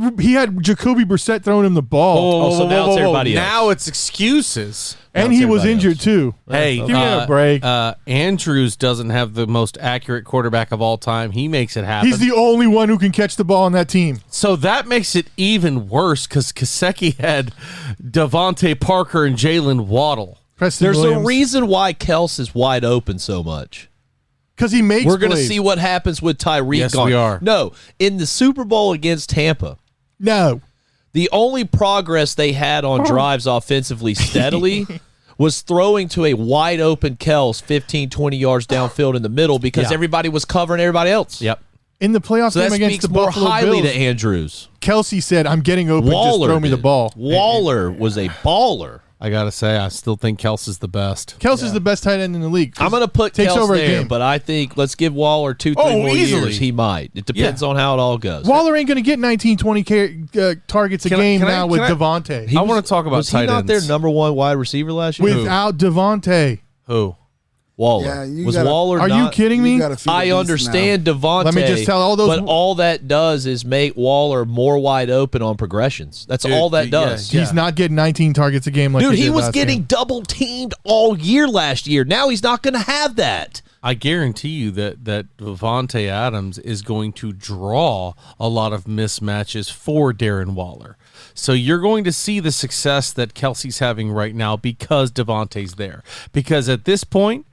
Jacoby Brissett throwing him the ball.
Oh, so now it's everybody else.
Now it's excuses.
and
that's
he was
everybody
injured
else.
too.
Hey,
Give me a break.
Andrews doesn't have the most accurate quarterback of all time. He makes it happen.
He's the only one who can catch the ball on that team.
So that makes it even worse because Gesicki had Devontae Parker and Jalen Waddle.
Preston
There's
Williams.
a reason why Kels is wide open so much.
Because he makes
We're going to
plays.
see what happens with Tyreek.
Yes,
gone.
we are.
No, in the Super Bowl against Tampa,
No.
the only progress they had on drives offensively steadily was throwing to a wide open Kels 15, 20 yards downfield in the middle because
Yeah.
everybody was covering everybody else.
Yep.
In the playoff
So
game
that
against
speaks
the
more
Buffalo
highly
Bills,
to Andrews.
Kelsey said, I'm getting open, just
Waller
throw me the
did.
ball.
Waller was a baller.
I got to say, I still think Kelsey's the best.
Kelsey's the best tight end in the league.
I'm going to put
Takes
Kels
over a
there,
game.
but I think let's give Waller 2-3 more
easily.
years. He might. It depends on how it all goes.
Waller ain't going to get 19, 20 targets a
Can I-
game
can I-
now with
can I-
Devontae.
I want to talk about
Was he
tight
not
ends.
their number one wide receiver last year?
Without Devontae.
Who?
Waller.
Yeah, you
was
gotta-
Waller
Are you
not?
kidding me?
You gotta feed the
I
beast
understand Devontae.
Let me just tell all those-
But all that does is make Waller more wide open on progressions. That's all that does.
yeah.
He's not getting 19 targets a game like
Dude,
he
he
did
was
last
getting
game.
double teamed all year last year. Now he's not going to have that.
I guarantee you that Devontae Adams is going to draw a lot of mismatches for Darren Waller. So you're going to see the success that Kelsey's having right now because Devontae's there. Because at this point,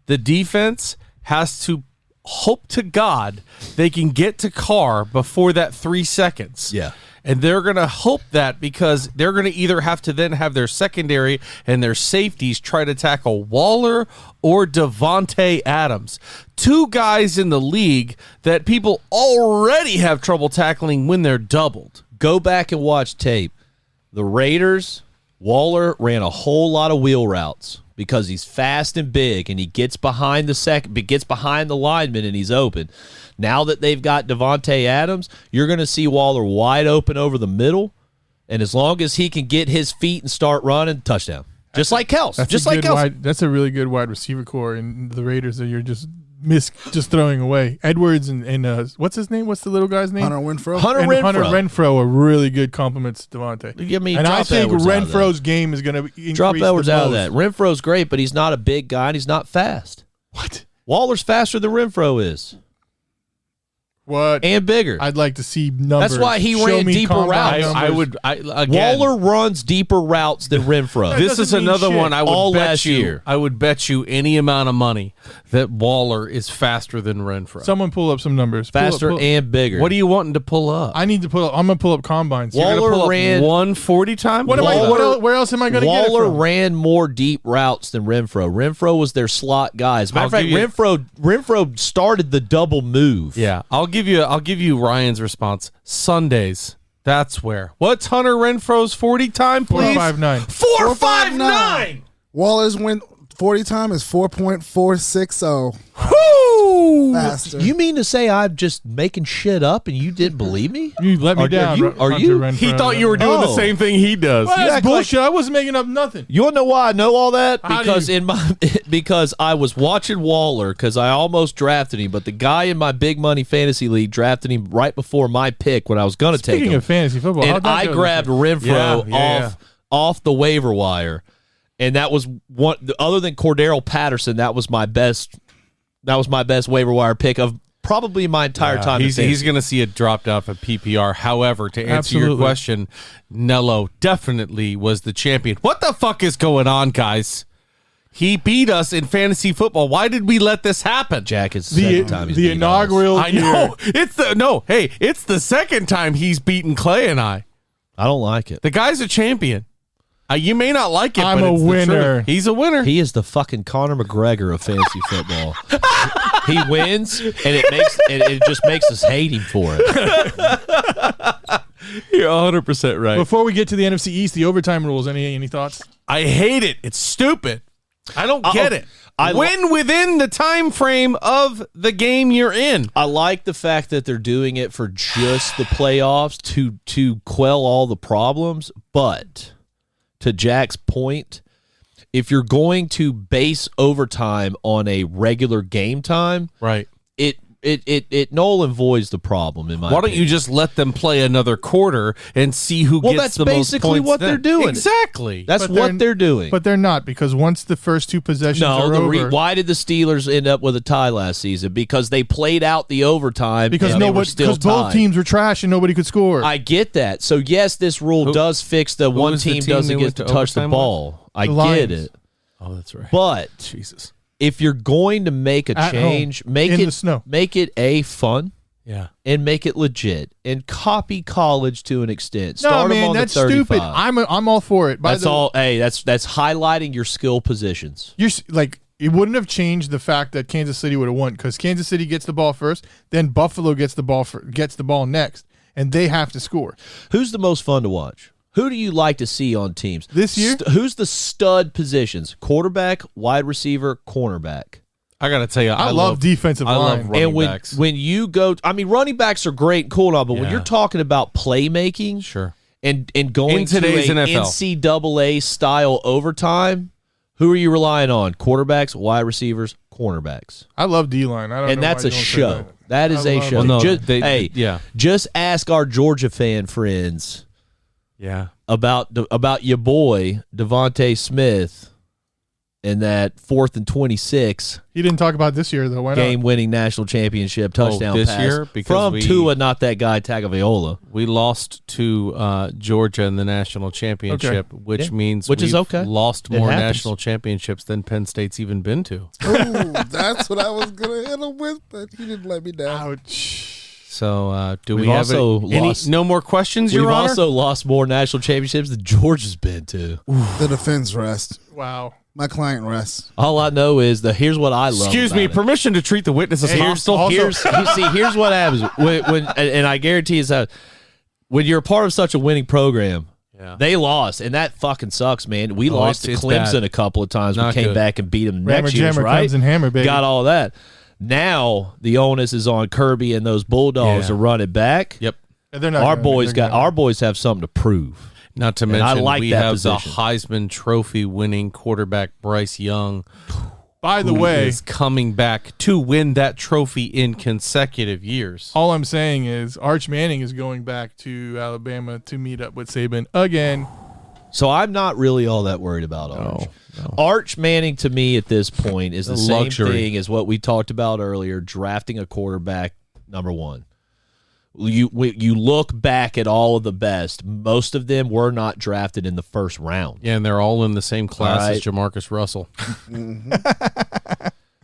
the defense has to hope to God they can get to Carr before that 3 seconds.
Yeah.
And they're going to hope that because they're going to either have to then have their secondary and their safeties try to tackle Waller or Devontae Adams. Two guys in the league that people already have trouble tackling when they're doubled.
Go back and watch tape. The Raiders, Waller ran a whole lot of wheel routes because he's fast and big and he gets behind the lineman and he's open. Now that they've got Devontae Adams, you're going to see Waller wide open over the middle, and as long as he can get his feet and start running, touchdown. Just like Kels. Just like Kels.
That's a really good wide receiver core in the Raiders that you're just throwing away. Edwards and what's his name? What's the little guy's name?
Hunter Renfro.
Hunter
And
Renfro.
Hunter Renfro are really good compliments to Devontae.
I mean,
And I
drop
think
Edwards out of that.
Renfro's game is going to increase
Drop Edwards
the
out of
most.
that. Renfro's great, but he's not a big guy and he's not fast.
What?
Waller's faster than Renfro is
What?
and bigger.
I'd like to see numbers.
That's why he
Show
ran
me
deeper
combine
routes.
numbers.
Again,
Waller runs deeper routes than Renfro.
this is
doesn't mean
another
shit.
one I would
All
bet
last
you.
year.
I would bet you any amount of money that Waller is faster than Renfro.
Someone pull up some numbers.
Faster and bigger.
What are you wanting to pull up?
I need to pull up. I'm going to pull up combines.
Waller
You're gonna pull up
ran-
140 time.
What am I?
Waller-
Where else am I going to get it
Waller
from?
ran more deep routes than Renfro. Renfro was their slot guy. As a matter of fact,
I'll give
Renfro started the double move.
Yeah, I'll give you Ryan's response. Sundays. That's where. What's Hunter Renfro's 40 time, please?
4.59.
4.59.
Waller's win 40 time is 4.460.
Woo!
faster.
You mean to say I'm just making shit up and you didn't believe me?
You let me down.
Are you?
He thought you were doing the same thing he does.
Well, that's
act like-
bullshit. I wasn't making up nothing.
You want to know why I know all that?
How
Because
do you-
because I was watching Waller because I almost drafted him, but the guy in my big money fantasy league drafted him right before my pick when I was going to take
Speaking
him.
of fantasy football, how'd
And
that
I
go
grabbed
this year?
Renfro off the waiver wire, and that was one. Other than Cordero Patterson, that was my best. That was my best waiver wire pick of probably my entire time.
He's going to see it dropped off at PPR. However, to answer your
Absolutely.
question, Nello definitely was the champion. What the fuck is going on, guys? He beat us in fantasy football. Why did we let this happen?
Jack is the second time he's
The
beaten us.
inaugural
I
year.
know. It's the second time he's beaten Clay and I.
I don't like it.
The guy's a champion. You may not like it,
I'm
but
a
it's the
winner.
truth. He's a winner.
He is the fucking Conor McGregor of fantasy football. He wins, and it just makes us hate him for it.
You're 100% right.
Before we get to the NFC East, the overtime rules. Any thoughts?
I hate it. It's stupid. I don't get it. Win within the time frame of the game you're in.
I like the fact that they're doing it for just the playoffs to quell all the problems, but to Jack's point, if you're going to base overtime on a regular game time,
Right.
it null and voids the problem in my
Why don't
opinion.
you just let them play another quarter and see who
Well,
gets
that's
the most
basically
points
what
then?
they're doing.
Exactly.
That's
But
what they're doing.
But they're not, because once the first two possessions
No,
are over,
why did the Steelers end up with a tie last season? Because they played out the overtime
because
and they were still
both
tied.
teams were trash and nobody could score.
I get that. So yes, this rule does fix the one
was the
team
team
doesn't
they
get
went
to
to
touch the
overtime
ball. I
The
get
Lions.
it.
Oh, that's right.
But
Jesus.
if you're going to make a
At
change,
home,
make
in
it
the snow.
make it fun
Yeah.
and make it legit and copy college to an extent.
no,
Start them
man,
on
that's
the 35.
stupid. I'm all for it.
That's all. Hey, that's highlighting your skill positions.
You're like, it wouldn't have changed the fact that Kansas City would have won, because Kansas City gets the ball first, then Buffalo gets the ball next, and they have to score.
Who's the most fun to watch? Who do you like to see on teams
This year?
Who's the stud positions? Quarterback, wide receiver, cornerback.
I got to tell you,
I love defensive
I
line.
love running
And
backs.
when you go, I mean, running backs are great and cool and all, but when
Yeah.
you're talking about playmaking,
Sure.
and going
In
to
today's
an
NFL.
NCAA style overtime, who are you relying on? Quarterbacks, wide receivers, cornerbacks.
I love D-line. I don't
And
know
that's
why
a
you don't say
show.
that.
That is
I
a
love
show.
it.
Well, no,
Just,
they- yeah.
just ask our Georgia fan friends
Yeah.
about your boy Devontae Smith and that 4th and 26
He didn't talk about this year, though. Why not?
game-winning national championship touchdown
this
pass
year? Because
from
we-
Tua, not that guy Tagovailoa.
We lost to Georgia in the national championship, which
Yeah.
means
Which is
we've
okay.
lost
It
more
happens.
national championships than Penn State's even been to.
Ooh, that's what I was gonna hit him with, but he didn't let me down.
Ouch.
So do
We've
we have
also
any
lost-
no more questions, Your
We've
Honor?
also lost more national championships than Georgia's been to.
The defense rest.
Wow.
My client rests.
All I know is here's what I love.
Excuse me,
about it.
permission to treat the witness as
Hey,
hostile.
here's-
Here's what happens when and I guarantee it's that when you're a part of such a winning program,
Yeah.
they lost, and that fucking sucks, man. We
Oh,
lost to
it's
Clemson
bad.
a couple of times.
Not
we came
good.
back and beat them
Rammer
next year,
Jammer
right?
comes in hammer, baby.
Got all that. Now the onus is on Kirby and those Bulldogs
Yeah.
to run it back.
Yep.
And they're not
Our
gonna-
boys
they're gonna-
our boys have something to prove.
Not to
And I
mention
like
we
that
have
position.
the Heisman Trophy winning quarterback Bryce Young,
By the
who
way,
is coming back to win that trophy in consecutive years.
all I'm saying is Arch Manning is going back to Alabama to meet up with Saban again.
So I'm not really all that worried about Arch.
No.
Arch Manning to me at this point is the same
Luxury.
thing as what we talked about earlier, drafting a quarterback number one. You look back at all of the best. Most of them were not drafted in the first round.
Yeah, and they're all in the same class
All right.
as Jamarcus Russell.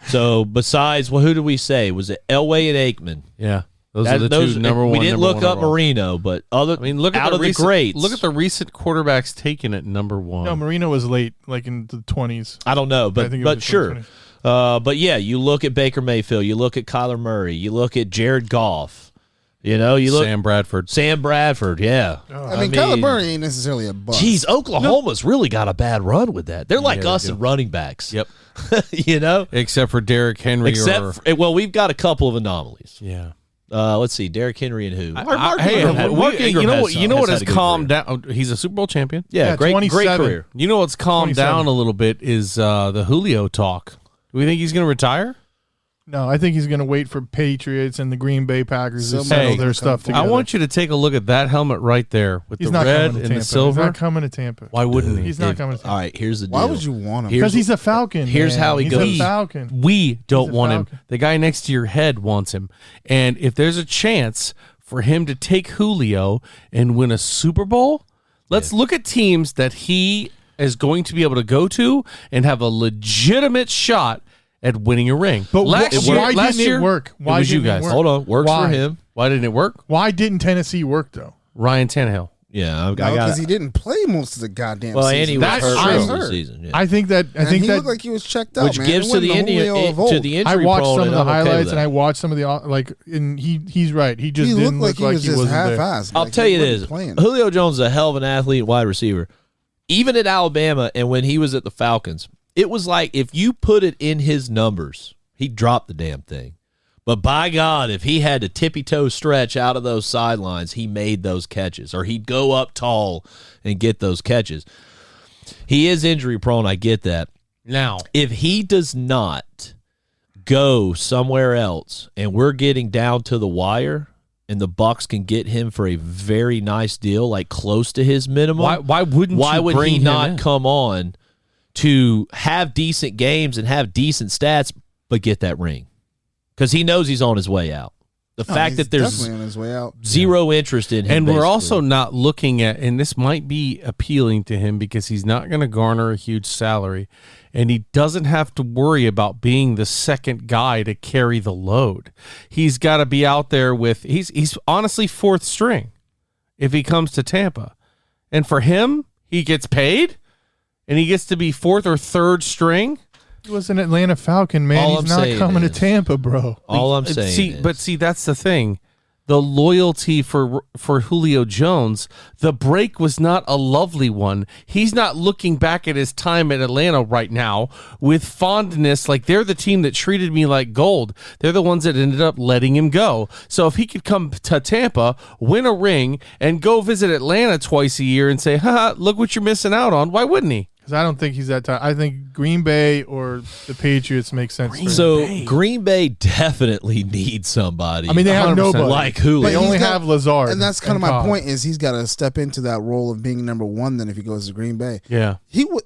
So besides, well, who did we say? Was it Elway and Aikman?
Yeah, those are the two number one.
We didn't
number
look
one
up
overall.
Marino, but other
I mean, look at
out
the
of
recent,
the greats.
Look at the recent quarterbacks taken at number one.
No, Marino was late, like in the 20s.
I don't know,
I
but
think it was the
sure.
2020.
But yeah, you look at Baker Mayfield, you look at Kyler Murray, you look at Jared Goff. You know, you look
Sam Bradford.
Yeah.
I mean, Kyler Murray ain't necessarily a bust.
Geez, Oklahoma's really got a bad run with that. They're like
Yeah,
us
they do.
in running backs.
Yep.
You know?
Except for Derrick Henry.
Well, we've got a couple of anomalies.
Yeah.
Let's see, Derrick Henry and who?
Mark
Ingram
you know what?
has
You know what
had
has
a good
calmed
career.
down? He's a Super Bowl champion.
Yeah, great
27.
career.
You know what's calmed
27.
down a little bit is the Julio talk. Do we think he's going to retire?
No, I think he's going to wait for Patriots and the Green Bay Packers to
Somebody
settle
gonna
their
come
stuff
forward.
I
together.
want you to take a look at that helmet right there with
He's
the
not
red
coming to
and
Tampa.
the silver.
He's not coming to Tampa.
Why wouldn't he?
He's not coming to
All
Tampa.
right, here's the deal.
Why would you want him?
Because he's a Falcon.
Here's
man.
how he
he's
goes.
a Falcon.
We don't
He's a
want him.
Falcon.
The guy next to your head wants him. And if there's a chance for him to take Julio and win a Super Bowl, let's look at teams that he is going to be able to go to and have a legitimate shot at winning a ring.
But
last
why
last
didn't
year,
it work? Why
it was you
didn't it
guys.
work?
Hold on, works
Why?
for him.
Why didn't it work?
Why didn't Tennessee work, though?
Ryan Tannehill.
Yeah, I
because
got
he didn't play most of the goddamn
Well,
season.
and he was
That's
hurt
true.
most of the season. Yeah.
I think that
He looked like he was checked out,
Which
man.
gives
It
to the
wasn't
Indian
Julio of
to
old.
the
I
injury
watched
prone,
some of
and
the
I'm okay with
highlights and
that.
I watched some of the and he's right. He just
He
didn't
looked
look
like he was just
wasn't there.
half-assed.
I'll
Like,
tell
he
you
wasn't
this:
playing.
Julio Jones is a hell of an athlete, wide receiver. Even at Alabama, and when he was at the Falcons, it was like if you put it in his numbers, he dropped the damn thing. But by God, if he had to tippy-toe stretch out of those sidelines, he made those catches, or he'd go up tall and get those catches. He is injury-prone, I get that.
Now,
If he does not go somewhere else and we're getting down to the wire and the Bucs can get him for a very nice deal, like close to his minimum,
why wouldn't
why
you
would
bring
he
him
not
in?
come on to have decent games and have decent stats but get that ring? Because he knows he's on his way out. The fact
He's
that there's
definitely on his way out.
zero interest in him.
And we're
basically.
also not looking at, and this might be appealing to him because he's not going to garner a huge salary, and he doesn't have to worry about being the second guy to carry the load. He's got to be out there with, he's honestly fourth string if he comes to Tampa. And for him, he gets paid, and he gets to be fourth or third string.
He was an Atlanta Falcon, man.
All
He's
I'm
not
saying
coming to
is-
Tampa, bro.
all I'm saying is,
See, that's the thing. The loyalty for Julio Jones, the break was not a lovely one. He's not looking back at his time at Atlanta right now with fondness, like they're the team that treated me like gold. They're the ones that ended up letting him go. So if he could come to Tampa, win a ring, and go visit Atlanta twice a year and say, "Ha, look what you're missing out on," why wouldn't he?
Because I don't think he's that type. I think Green Bay or the Patriots make sense for him.
so Green Bay definitely needs somebody.
I mean, they have
100%.
nobody.
Like Julio.
They
But
only
he's got-
have Lazard.
And that's kind of my
Cobb.
point is he's got to step into that role of being number one then if he goes to Green Bay.
Yeah.
He would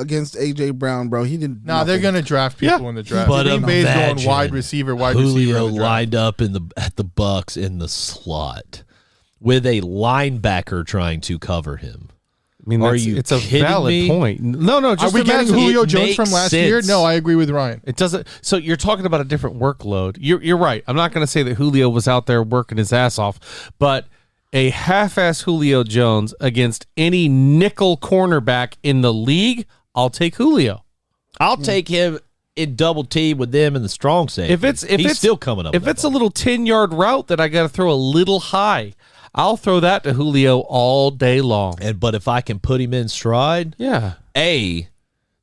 against A.J. Brown, bro. He didn't.
No, they're
nothing.
going to draft people
Yeah.
in the draft.
But
Green Bay's going
imagine
wide receiver
Julio
in the draft.
lined up at the Bucs in the slot with a linebacker trying to cover him.
I mean,
Are
that's-
you
it's a
kidding
valid
me?
point. No,
Are
just
we getting
imagine-
Julio
It
Jones from
makes
last year?
sense.
No, I agree with Ryan.
It doesn't. So you're talking about a different workload. You're right. I'm not going to say that Julio was out there working his ass off, but a half-ass Julio Jones against any nickel cornerback in the league, I'll take Julio.
I'll take him in double team with them in the strong safety. He's still coming up.
If
with
it's
that
a little 10-yard route that I got to throw a little high, I'll throw that to Julio all day long.
but if I can put him in stride,
Yeah.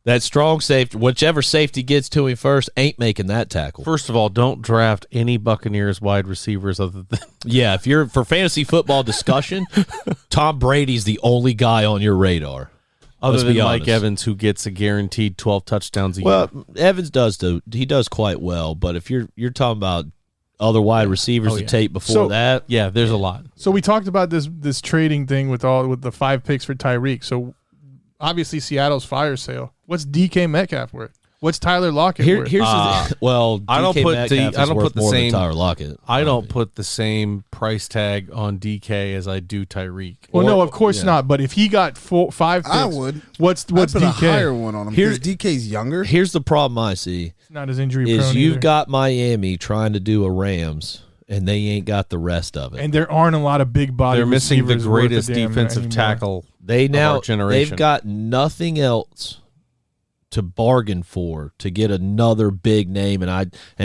that strong safety, whichever safety gets to him first, ain't making that tackle.
First of all, don't draft any Buccaneers wide receivers other than
Yeah, if you're for fantasy football discussion, Tom Brady's the only guy on your radar.
other
Let's
than
be
Mike
honest.
Evans, who gets a guaranteed 12 touchdowns a year.
Well, Evans does he does quite well, but if you're talking about other wide receivers
Oh,
to
yeah.
take before
So-
that,
Yeah, there's a lot.
So we talked about this trading thing with the 5 picks for Tyreek. So obviously Seattle's fire sale. What's DK Metcalf worth? What's Tyler Lockett worth?
here's the, well,
I don't
DK
put
Metcalf
the-
is
I don't
worth
put the
more than
same-
Tyler Lockett.
I don't put the same price tag on DK as I do Tyreek.
Well, no, of course not. But if he got 5 picks,
I would.
What's
I'd put a
DK?
higher one on him
Here's-
because DK's younger.
Here's the problem I see
He's not as injury
is
prone
you've
either.
got Miami trying to do a Rams, and they ain't got the rest of it.
And there aren't a lot of big body.
They're missing the
receivers worth a
greatest
damn
defensive
anymore.
tackle.
They
of
now
our generation.
they've got nothing else to bargain for to get another big name, and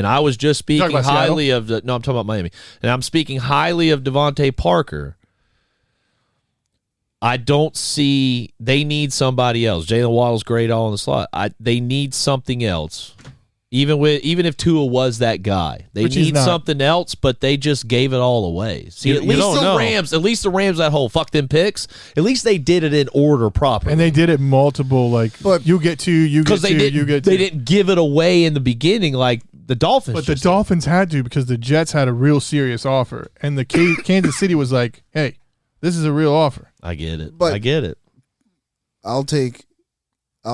I was just speaking
about
highly of the. No, I'm talking about Miami, and I'm speaking highly of Devontae Parker. I don't see they need somebody else. Jalen Waddle's great all in the slot. They need something else. Even if Tua was that guy, they need something else, but they just gave it all away. See, at least the Rams, that whole fuck them picks, at least they did it in order properly.
And they did it multiple, like, you get two, you get two, you get two.
They didn't give it away in the beginning like the Dolphins.
But the Dolphins had to, because the Jets had a real serious offer. And the Kansas City was like, hey, this is a real offer.
I get it.
But
I get it.
I'll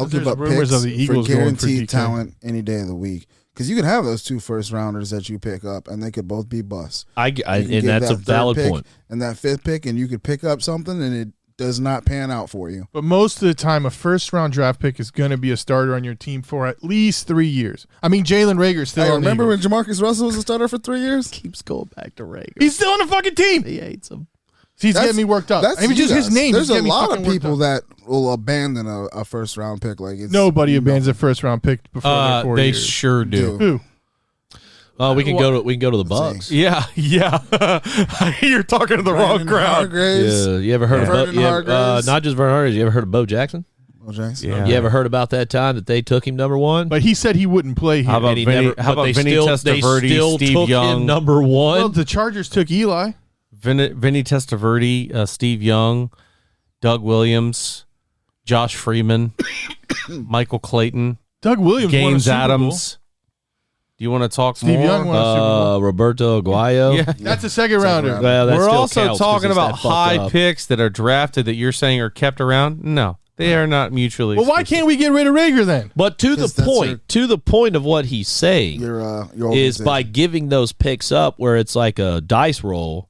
give up
rumors
picks
of the Eagles
for guaranteed
going for DK.
talent any day of the week. Because you can have those 2 first-rounders that you pick up, and they could both be busts.
And that's a valid point.
And that 5th pick, and you could pick up something, and it does not pan out for you.
But most of the time, a first-round draft pick is going to be a starter on your team for at least 3 years. I mean, Jalen Rager's still on the
remember when
Eagles.
Jamarcus Russell was a starter for 3 years?
Keeps going back to Rager.
He's still on the fucking team.
He hates him.
He's getting me worked up. I mean, just his name.
There's a
getting me
lot of
fucking worked
people
up.
that will abandon a first-round pick. Like
Nobody abandons a first-round pick before they're 4
They
years.
sure do.
Who?
We can go to the Bucks.
Yeah. You're talking to the wrong crowd.
Hargraves.
Yeah, you ever heard
Vernon
of
Hargraves.
not just Vernon Hargraves? You ever heard of Bo Jackson?
Bo Jackson.
Yeah.
You ever heard about that time that they took him number one?
But he said he wouldn't play here.
How about
And he
Vinny,
never-
how
but
about
they
Vinny
still-
Testaverde,
they still
Steve
took
Young?
him number one.
Well, the Chargers took Eli.
Vinny Testaverde, Steve Young, Doug Williams, Josh Freeman, Michael Clayton,
Doug Williams won a
Gaines
Super Bowl.
Adams. Do you want to talk
Steve
more?
Young won a Super Bowl.
Roberto Aguayo.
Yeah.
That's a second rounder.
Well, that
We're
still
also
counts 'cause
talking
it's
about
that fucked
high
up.
picks that are drafted that you're saying are kept around. No, they are not mutually.
Well, why
exclusive.
can't we get rid of Rager then?
But to the
'Cause that's
point of what he's saying
Your
is
organization.
by giving those picks up where it's like a dice roll,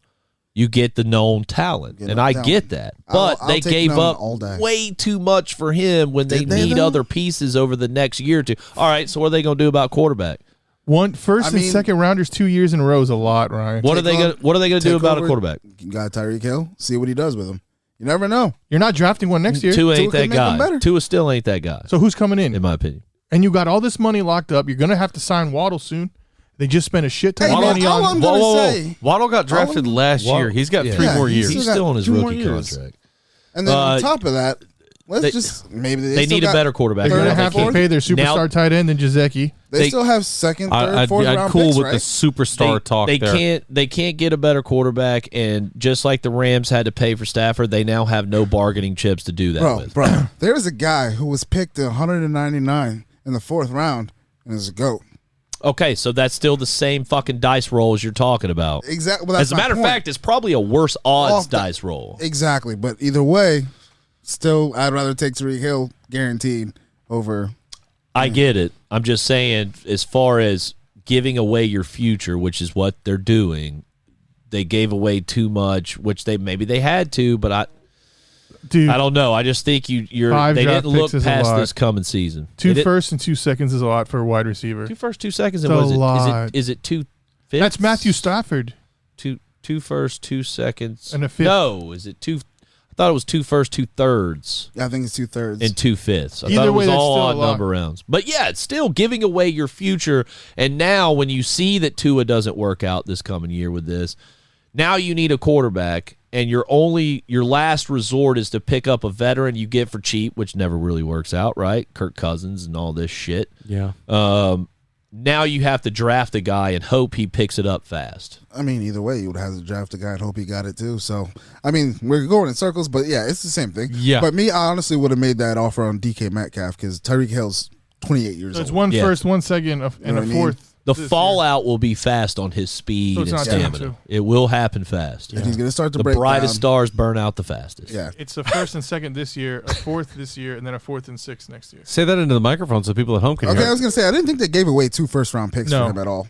you get the known talent.
Get
And
known
I
talent.
get that. But
I'll
they
take
gave
known
up
all day.
way too much for him when they
Did they,
need
though?
other pieces over the next year or two. All right, so what are they going to do about quarterback?
First and second rounders 2 years in a row is a lot, Ryan.
What are they going to do
take
about a
over-
quarterback?
You got Tyreek Hill. See what he does with him. You never know.
You're not drafting one next year.
Tua ain't
Tua
that
can make them
guy.
better.
Tua still ain't that guy,
So who's coming in?
in my opinion.
And you got all this money locked up. You're going to have to sign Waddle soon. They just spent a shit ton
Hey,
of
man,
money
all
on
I'm gonna say,
Waddle got drafted last year. He's got 3
Yeah,
more
he's
years.
He's
still got
still on his
2 more
rookie
years.
contract.
and then on top of that,
they-
maybe
They
still
need a
got
better quarterback.
They're going to
They
have to
can't-
pay their superstar
Now-
tight end and Jazeki.
They still have second, third,
I'd
fourth round
cool
picks,
with
right?
the superstar talk
they
there.
can't get a better quarterback, and just like the Rams had to pay for Stafford, they now have no bargaining chips to do that with.
Bro, there was a guy who was picked at 199 in the 4th round, and is a GOAT.
Okay, so that's still the same fucking dice roll as you're talking about.
Exactly. Well, that's
As a
my
matter of
point.
fact, it's probably a worse odds
Off the-
dice roll.
Exactly. But either way, still, I'd rather take Tyreek Hill guaranteed over.
I get it. I'm just saying, as far as giving away your future, which is what they're doing, they gave away too much, which maybe they had to, but
Dude,
I don't know. I just think they
5 draft
didn't look
picks is a
past
lot.
this coming season.
2
They did-
firsts and 2 seconds is a lot for a wide receiver.
2 firsts, 2 seconds.
It's
And
a
was it?
lot.
Is it 2 fifths?
That's Matthew Stafford.
Two firsts, 2 seconds,
And a fifth.
No, is it 2? I thought it was 2 firsts, 2 thirds,
I think it's 2/3.
and 2 fifths. I
Either
thought it
way,
was
that's
all
still a
odd
lot.
number rounds. But yeah, it's still giving away your future. And now, when you see that Tua doesn't work out this coming year with this, now you need a quarterback, and your last resort is to pick up a veteran you get for cheap, which never really works out, right? Kirk Cousins and all this shit.
Yeah.
Now you have to draft a guy and hope he picks it up fast.
I mean, either way, you would have to draft a guy and hope he got it too. So, I mean, we're going in circles, but yeah, it's the same thing.
Yeah.
But me, I honestly would have made that offer on DK Metcalf because Tyreek Hill's 28 years
So it's
old.
1
Yeah.
first, 1 second, and
know what I
a
mean?
4th.
The
this year.
fallout will be fast on his speed
So it's
and
not
stamina.
down to.
It will happen fast.
And he's going to start to
The
break
brightest
down.
stars burn out the fastest.
Yeah.
It's a 1st and 2nd this year, a 4th this year, and then a 4th and 6th next year.
Say that into the microphone so people at home can
Okay,
hear.
I was going to say, I didn't think they gave away 2 first-round picks
No.
for him at all.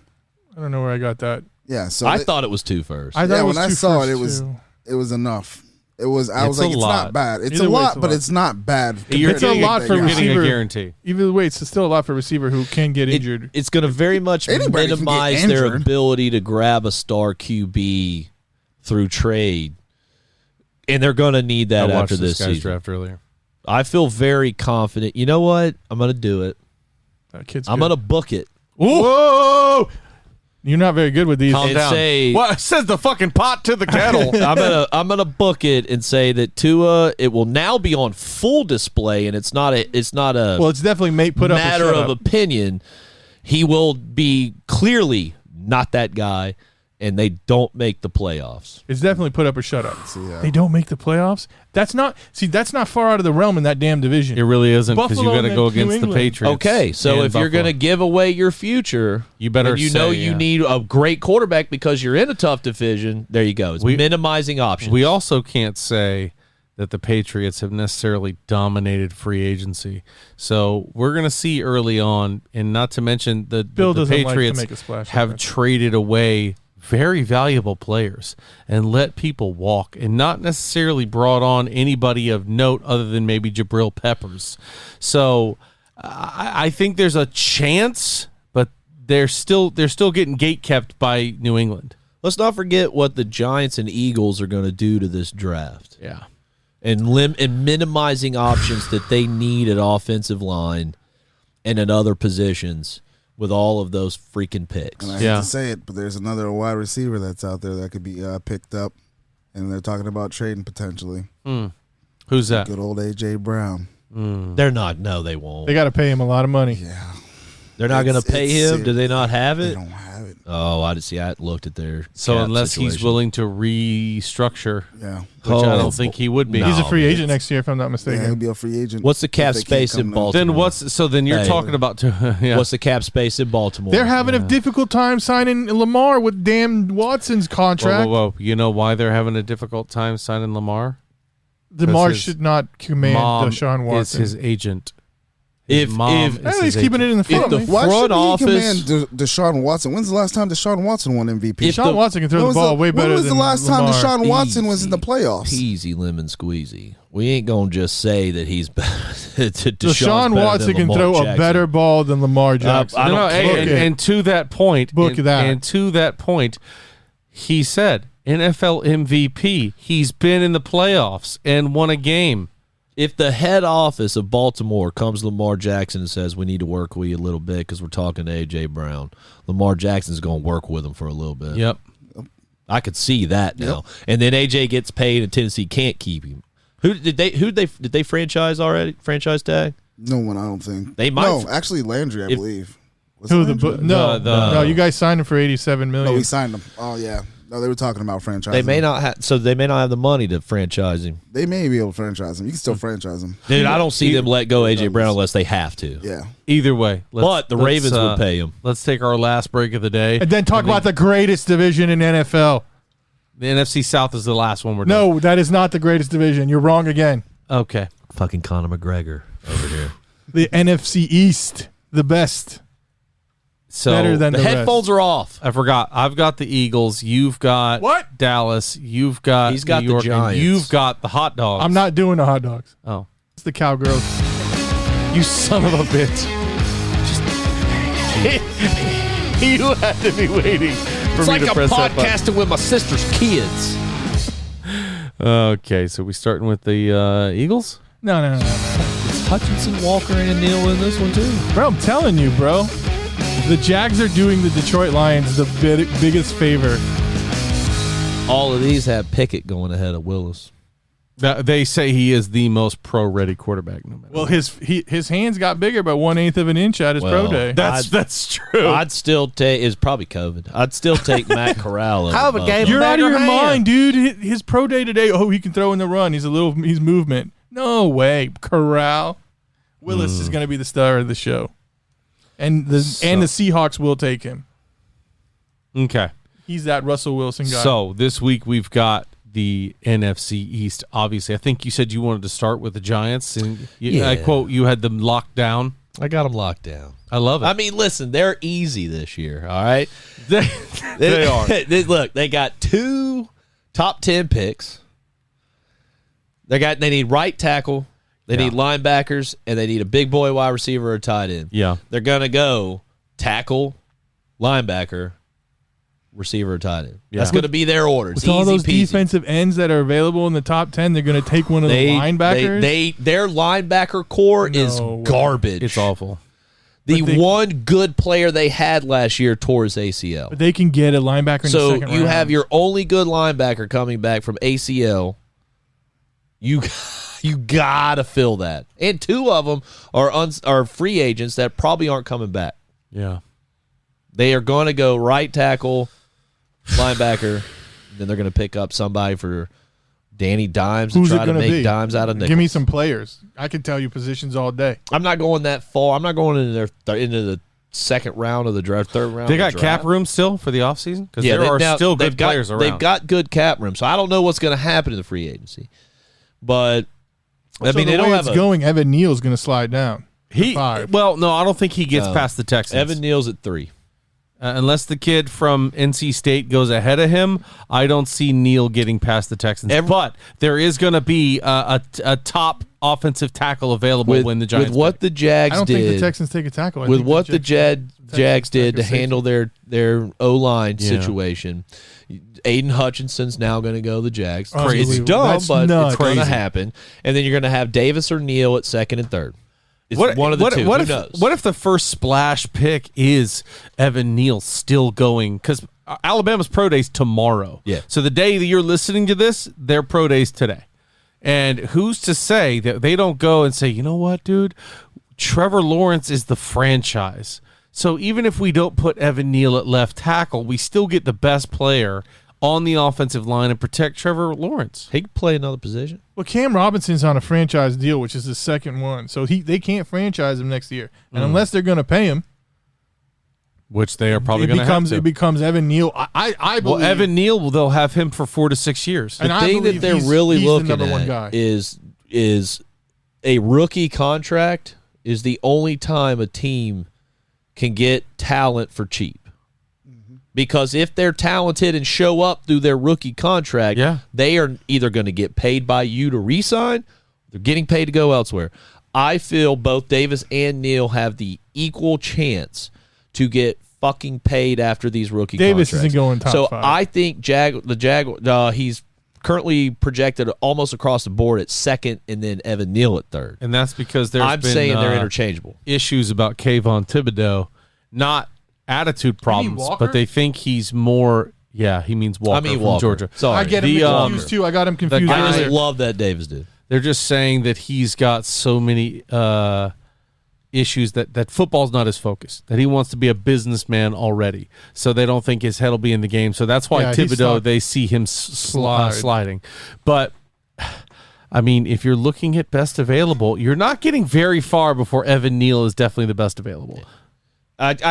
I don't know where I got that.
Yeah, so
I thought it was 2 first.
I thought
yeah,
it was
when I
2
saw
firsts,
it, it was enough. I was
It's
like,
a
it's
lot.
not bad. It's
Either
a
way,
lot,
it's a
but
lot.
it's not bad.
You're
It's a
getting
lot for
you're getting
receiver.
a guarantee.
Either way, it's still a lot for a receiver who can get injured.
It's going to very much
Anybody can get
minimize their
injured.
ability to grab a star QB through trade. And they're going to need
I
that
watched
after this
guy's
season.
draft earlier.
I feel very confident. You know what? I'm going to do it. I'm going to book it.
Whoa! You're not very good with these.
And say,
well, it says the fucking pot to the kettle.
I'm gonna book it and say that Tua, it will now be on full display, and it's not a
well, it's definitely put up
matter of opinion. He will be clearly not that guy, and they don't make the playoffs.
It's definitely put up or shut up. They don't make the playoffs? That's not far out of the realm in that damn division.
It really isn't, because you got to go against the Patriots.
Okay, so if you're going to give away your future,
you better
you need a great quarterback because you're in a tough division. There you go. It's minimizing options.
We also can't say that the Patriots have necessarily dominated free agency. So we're going to see early on, and not to mention the Patriots
like to make a splash
have traded away very valuable players and let people walk, and not necessarily brought on anybody of note other than maybe Jabril Peppers. So I think there's a chance, but they're still getting gatekept by New England.
Let's not forget what the Giants and Eagles are going to do to this draft.
Yeah.
And minimizing options that they need at offensive line and at other positions with all of those freaking picks.
And I hate to say it, but there's another wide receiver that's out there that could be picked up, and they're talking about trading potentially.
Who's that?
Good old A.J. Brown.
They're not. No, they won't.
They got to pay him a lot of money.
Yeah.
They're not going to pay him? Do they not have it?
They don't have it.
Oh, I looked at their
So
cap
unless
situation.
he's willing to restructure,
Yeah.
which I don't think he would be.
No.
He's a free agent next year, if I'm not
Yeah,
mistaken.
he'll be a free agent.
What's the cap
if they
space
can't
in
come
Baltimore?
Then you're
Hey.
talking about yeah.
What's the cap space in Baltimore?
They're having a difficult time signing Lamar with damn Watson's contract.
Whoa. You know why they're having a difficult time signing Lamar?
Lamar
his
should not command
Mom
Deshaun Watson.
is his agent.
If
He's keeping it in the front.
the
Why
front
should he
office,
command Deshaun Watson? When's the last time Deshaun Watson won MVP?
Deshaun Watson can throw the ball way better
When was
than
the last time
Lamar.
Deshaun Watson was in the playoffs?
peasy lemon squeezy. We ain't gonna just say that he's better.
Deshaun Watson can throw a better ball than Lamar Jackson.
I don't care.
And to that point, and to that point, he said NFL MVP. He's been in the playoffs and won a game.
If the head office of Baltimore comes to Lamar Jackson and says, we need to work with you a little bit because we're talking to A.J. Brown, Lamar Jackson's going to work with him for a little bit.
Yep.
I could see that now. And then A.J. gets paid and Tennessee can't keep him. Who did they franchise already? Franchise tag?
No one, I don't think.
They might.
No, actually Landry, I believe. Was
Who
it
the
Landry?
no, you guys signed him for $87 million.
No, we signed him. Oh yeah. No, they were talking about franchising.
They may not have. So they may not have the money to franchise him.
They may be able to franchise him. You can still franchise him.
Dude, I don't see them let go A.J. Brown unless they have to.
Yeah.
Either way,
But the Ravens would pay him.
Let's take our last break of the day.
And then talk about the greatest division in NFL.
The NFC South is the last one we're done.
No, that is not the greatest division. You're wrong again.
Okay.
Fucking Conor McGregor over here.
The NFC East, the best.
So
Better than
The
the
headphones
rest.
are off.
I forgot. I've got the Eagles. You've got
What?
Dallas. You've got
He's got
New
the
York, and
Giants.
you've got the hot dogs.
I'm not doing the hot dogs.
Oh,
It's the cowgirls.
you son of a bitch! You had to be waiting for
It's
me
like
to
I'm
press that button.
podcasting with my sister's kids.
Okay, so we starting with the Eagles.
No.
It's Hutchinson, Walker, and Neal in this one too.
Bro, I'm telling you, bro. The Jags are doing the Detroit Lions the biggest favor.
All of these have Pickett going ahead of Willis.
They say he is the most pro-ready quarterback. No matter
Well,
what.
his hands got bigger by 1/8 of an inch at his pro day.
that's true.
I'd still take. It's probably COVID. I'd still take Matt Corral. over
How
both.
gave
You're out of your
Better hand.
mind, dude. His pro day today. Oh, he can throw in the run. He's movement. No way, Corral. Willis is going to be the star of the show, and the Seahawks will take him.
Okay.
He's that Russell Wilson guy.
So this week we've got the NFC East. Obviously, I think you said you wanted to start with the Giants, and I quote, you had them locked down.
I got them locked down.
I love it.
I mean, listen, they're easy this year. All right,
They are.
Look, they got 2 top 10 picks. They need right tackle. They need linebackers, and they need a big boy wide receiver or tight end.
Yeah.
They're gonna go tackle, linebacker, receiver or tight end.
Yeah.
That's going to be their order. It's
With all
easy
those
peasy.
defensive ends that are available in the top 10, they're going to take one of the linebackers.
Their linebacker core is
No way.
garbage.
It's awful.
The
But they-
one good player they had last year tore his ACL.
But they can get a linebacker in the
So
second
you
round.
have your only good linebacker coming back from ACL. You gotta fill that, and two of them are free agents that probably aren't coming back.
Yeah.
They are going to go right tackle, linebacker. Then they're going to pick up somebody for Danny Dimes
Who's
and
it
try to
going to
make
be?
dimes out of nickels.
Give me some players. I can tell you positions all day.
I'm not going that far. I'm not going into the second round of the draft, third round.
They
of the
got
draft.
cap room still for the offseason? Because
Yeah,
there are still
they've
good
got,
players around.
They've got good cap room, so I don't know what's going to happen in the free agency. But I
So
mean,
the
they don't
way
have
it's going. Evan Neal's going to slide down. to 5.
Well, no, I don't think he gets past the Texans.
Evan Neal's at 3.
Unless the kid from NC State goes ahead of him, I don't see Neal getting past the Texans. But there is going to be a top offensive tackle available when the Giants
with what
pick.
the Jags
I don't
did.
think the Texans take a tackle. I
With
think
what the
Texans
Jags did to
take a safety.
handle their O-line
Yeah.
situation. Aiden Hutchinson's now going to go to the Jags. It's
Unbelievable.
dumb,
That's
but
nuts.
it's going to
Crazy.
happen. And then you're going to have Davis or Neal at second and third. It's one of the two.
What
Who
if,
knows?
What if the first splash pick is Evan Neal still going? Because Alabama's pro day's tomorrow.
Yeah.
So the day that you're listening to this, their pro day's today. And who's to say that they don't go and say, you know what, dude? Trevor Lawrence is the franchise. So even if we don't put Evan Neal at left tackle, we still get the best player on the offensive line and protect Trevor Lawrence.
he could play another position.
Well, Cam Robinson's on a franchise deal, which is the second one. So they can't franchise him next year. And unless they're going to pay him,
Which they are probably going to have to.
it becomes Evan Neal. I believe.
Well, Evan Neal, they'll have him for 4 to 6 years.
And
The
I
thing that
believe
they're
he's
really
the
looking
number one
at
guy.
is a rookie contract is the only time a team can get talent for cheap. Because if they're talented and show up through their rookie contract, they are either going to get paid by you to re-sign, they're getting paid to go elsewhere. I feel both Davis and Neal have the equal chance to get fucking paid after these rookie
Davis
contracts.
isn't going top
so
5.
I think he's currently projected almost across the board at second, and then Evan Neal at third.
And that's because there's
I'm
been
saying they're interchangeable.
issues about Kayvon Thibodeau, not attitude problems,
Walker?
but they think he's more. Yeah, he means Walker from
Walker.
Georgia.
Sorry.
I get him confused too. I got him confused.
guy-
I just
earlier.
love that Davis did.
They're just saying that he's got so many issues that football's not his focus, that he wants to be a businessman already. So they don't think his head will be in the game. So that's why
Yeah, he's
Thibodeau,
stuck.
they see him sliding. But, I mean, if you're looking at best available, you're not getting very far before Evan Neal is definitely the best available.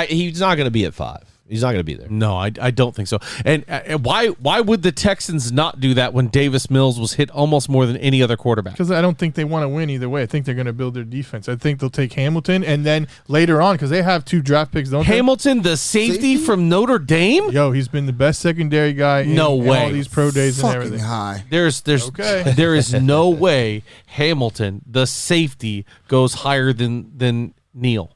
He's not going to be at 5. He's not going to be there.
No, I don't think so. And why would the Texans not do that when Davis Mills was hit almost more than any other quarterback?
Because I don't think they want to win either way. I think they're going to build their defense. I think they'll take Hamilton, and then later on, because they have 2 draft picks, don't
Hamilton, the safety from Notre Dame?
they? Yo, he's been the best secondary guy in
No way.
all these pro days and
Fucking
everything.
high.
There's
Okay.
there is no way Hamilton, the safety, goes higher than Neal.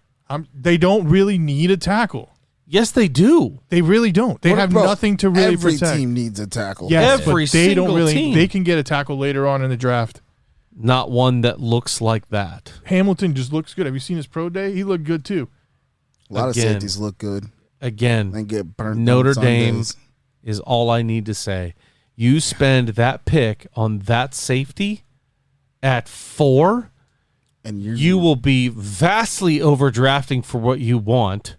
They don't really need a tackle.
Yes, they do.
They really don't. They have
Bro,
nothing to really
every
protect.
team needs a tackle.
Yes,
Every
but they don't
single
really.
team.
They can get a tackle later on in the draft.
Not one that looks like that.
Hamilton just looks good. Have you seen his pro day? He looked good too.
A lot
Again.
of safeties look good.
Again,
They get burnt.
Notre
on some
Dame
days.
is all I need to say. You spend that pick on that safety at 4,
and
you will be vastly overdrafting for what you want,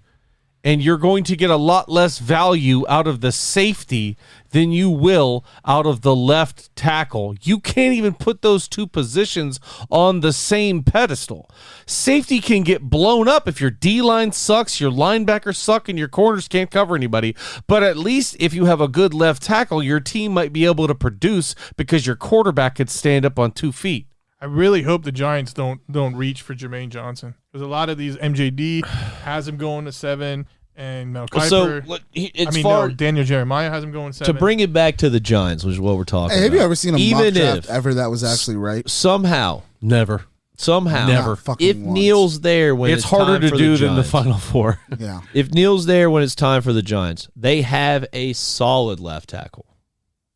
and you're going to get a lot less value out of the safety than you will out of the left tackle. You can't even put those two positions on the same pedestal. Safety can get blown up if your D-line sucks, your linebackers suck, and your corners can't cover anybody. But at least if you have a good left tackle, your team might be able to produce because your quarterback could stand up on 2 feet.
I really hope the Giants don't reach for Jermaine Johnson, because a lot of these MJD has him going to 7, and Mel Kiper.
So
Daniel Jeremiah has him going 7.
to bring it back to the Giants, which is what we're talking
Hey, have
about.
you ever seen a
Even
mock draft
if
ever that was actually right?
somehow
Never.
Somehow.
Never.
fucking
If
once.
Neal's there when
It's
it's
harder
time
to
for
do
the
than the
Giants.
Final Four.
Yeah.
If Neal's there when it's time for the Giants, they have a solid left tackle.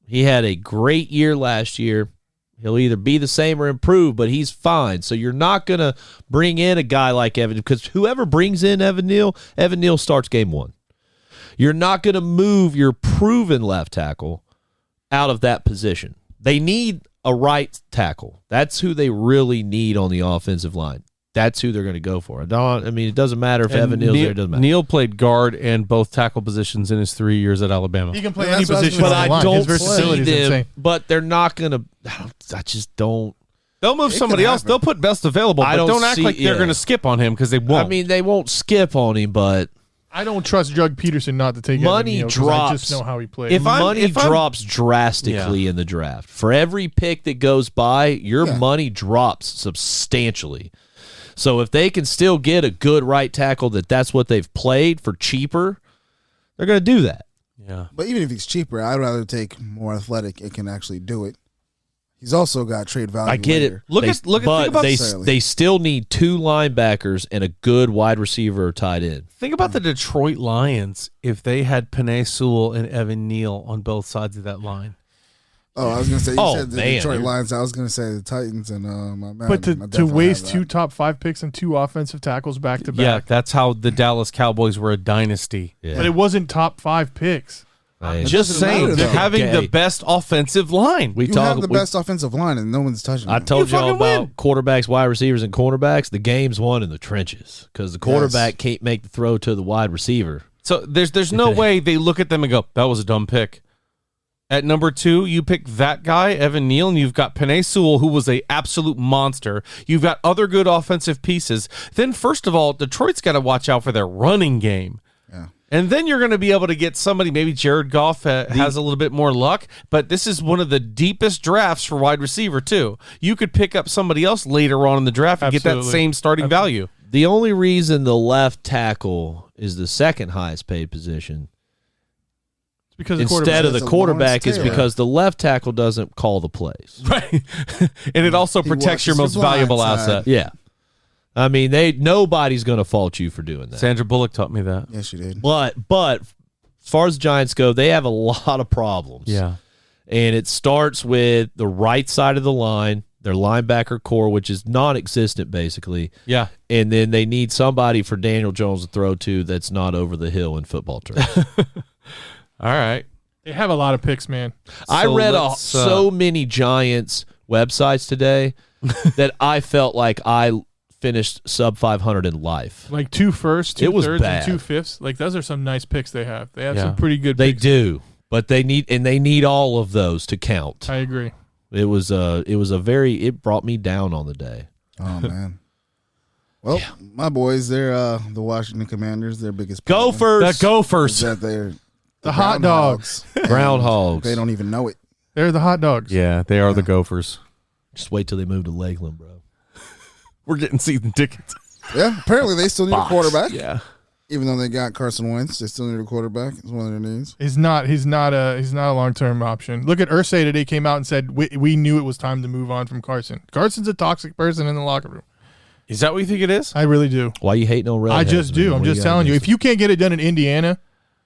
He had a great year last year. He'll either be the same or improve, but he's fine. So you're not going to bring in a guy like Evan, because whoever brings in Evan Neal starts game one. You're not going to move your proven left tackle out of that position. They need a right tackle. That's who they really need on the offensive line. That's who they're going to go for. It doesn't matter if Evan Neal's there. It doesn't matter.
Neal played guard and both tackle positions in his 3 years at Alabama.
He can play
Yeah,
any
that's what I was
position
gonna
on
say.
the line. His
don't
versatility
see
is
them,
insane.
but they're not going to. I just don't.
They'll move
It
somebody
could
else.
happen.
They'll put best available,
I
but
don't
don't act
see-
like they're
yeah.
going to skip on him because they won't.
I mean, they won't skip on him, but
I don't trust Jug Peterson not to take
Money
Evan Neal 'cause I
drops.
just know how he plays.
If I'm-
money
if I'm-
drops drastically in the draft. For every pick that goes by, your
Yeah.
money drops substantially. So if they can still get a good right tackle that's what they've played for cheaper, they're going to do that.
yeah.
But even if he's cheaper, I'd rather take more athletic and can actually do it. He's also got trade value.
I get
later.
it.
Look at- think about-
they still need 2 linebackers and a good wide receiver or tight end.
Think about the Detroit Lions if they had Penei Sewell and Evan Neal on both sides of that line.
Oh, I was gonna say you
Oh,
said the
man.
Detroit Lions. I was gonna say the Titans and my man.
But
I
to
definitely
waste
have
2
that.
top 5 picks and 2 offensive tackles back to
Yeah,
back.
that's how the Dallas Cowboys were a dynasty.
Yeah.
But it wasn't top 5 picks.
Hey,
Just
doesn't
saying,
matter,
they're
though.
having
Okay.
the best offensive line.
we
You
talk
have the
we-
best offensive line, and no one's touching
I
it.
told
You
y'all
fucking
about
win.
quarterbacks, wide receivers, and cornerbacks. The game's won in the trenches because the quarterback can't make the throw to the wide receiver.
So there's no way they look at them and go, that was a dumb pick. At number 2, you pick that guy, Evan Neal, and you've got Penei Sewell, who was a absolute monster. You've got other good offensive pieces. Then, first of all, Detroit's got to watch out for their running game.
Yeah.
And then you're going to be able to get somebody, maybe Jared Goff has a little bit more luck, but this is one of the deepest drafts for wide receiver, too. You could pick up somebody else later on in the draft and get that
Absolutely.
same starting value.
The only reason the left tackle is the second highest paid position
It's because
instead of the
It's a
quarterback
Lawrence
is
Taylor.
because the left tackle doesn't call the plays.
Right. And it also
He
protects your
watches
most
your
valuable
blind side.
asset.
Yeah. I mean, nobody's going to fault you for doing that.
Sandra Bullock taught me that.
Yes, you did.
But as far as the Giants go, they have a lot of problems.
Yeah.
And it starts with the right side of the line, their linebacker core, which is non-existent basically.
Yeah.
And then they need somebody for Daniel Jones to throw to that's not over the hill in football terms.
All right.
They have a lot of picks, man.
I
So
read
let's,
so many Giants websites today that I felt like I finished sub 500 in life.
Like 2 firsts, 2
It was
thirds,
bad.
and 2 fifths. Like those are some nice picks they have. They have
Yeah.
some pretty good
They
picks.
do, but they need all of those to count.
I agree.
It brought me down on the day.
Oh man. Well, my boys, they're the Washington Commanders. Their biggest problem
Gophers,
The Gophers.
is that they're
The hot dogs.
And
Groundhogs.
They don't even know it.
They're the hot dogs.
Yeah, they are the Gophers.
Just wait till they move to Lakeland, bro.
We're getting season tickets.
Yeah, apparently they still need a quarterback.
Yeah.
Even though they got Carson Wentz, they still need a quarterback. It's one of their needs.
He's not a long-term option. Look at Irsay today came out and said we knew it was time to move on from Carson. Carson's a toxic person in the locker room.
Is that what you think it is?
I really do.
Why you hating on
I
redheads?
just do.
man?
I'm
What
just
got
telling you.
against
If you can't get it done in Indiana,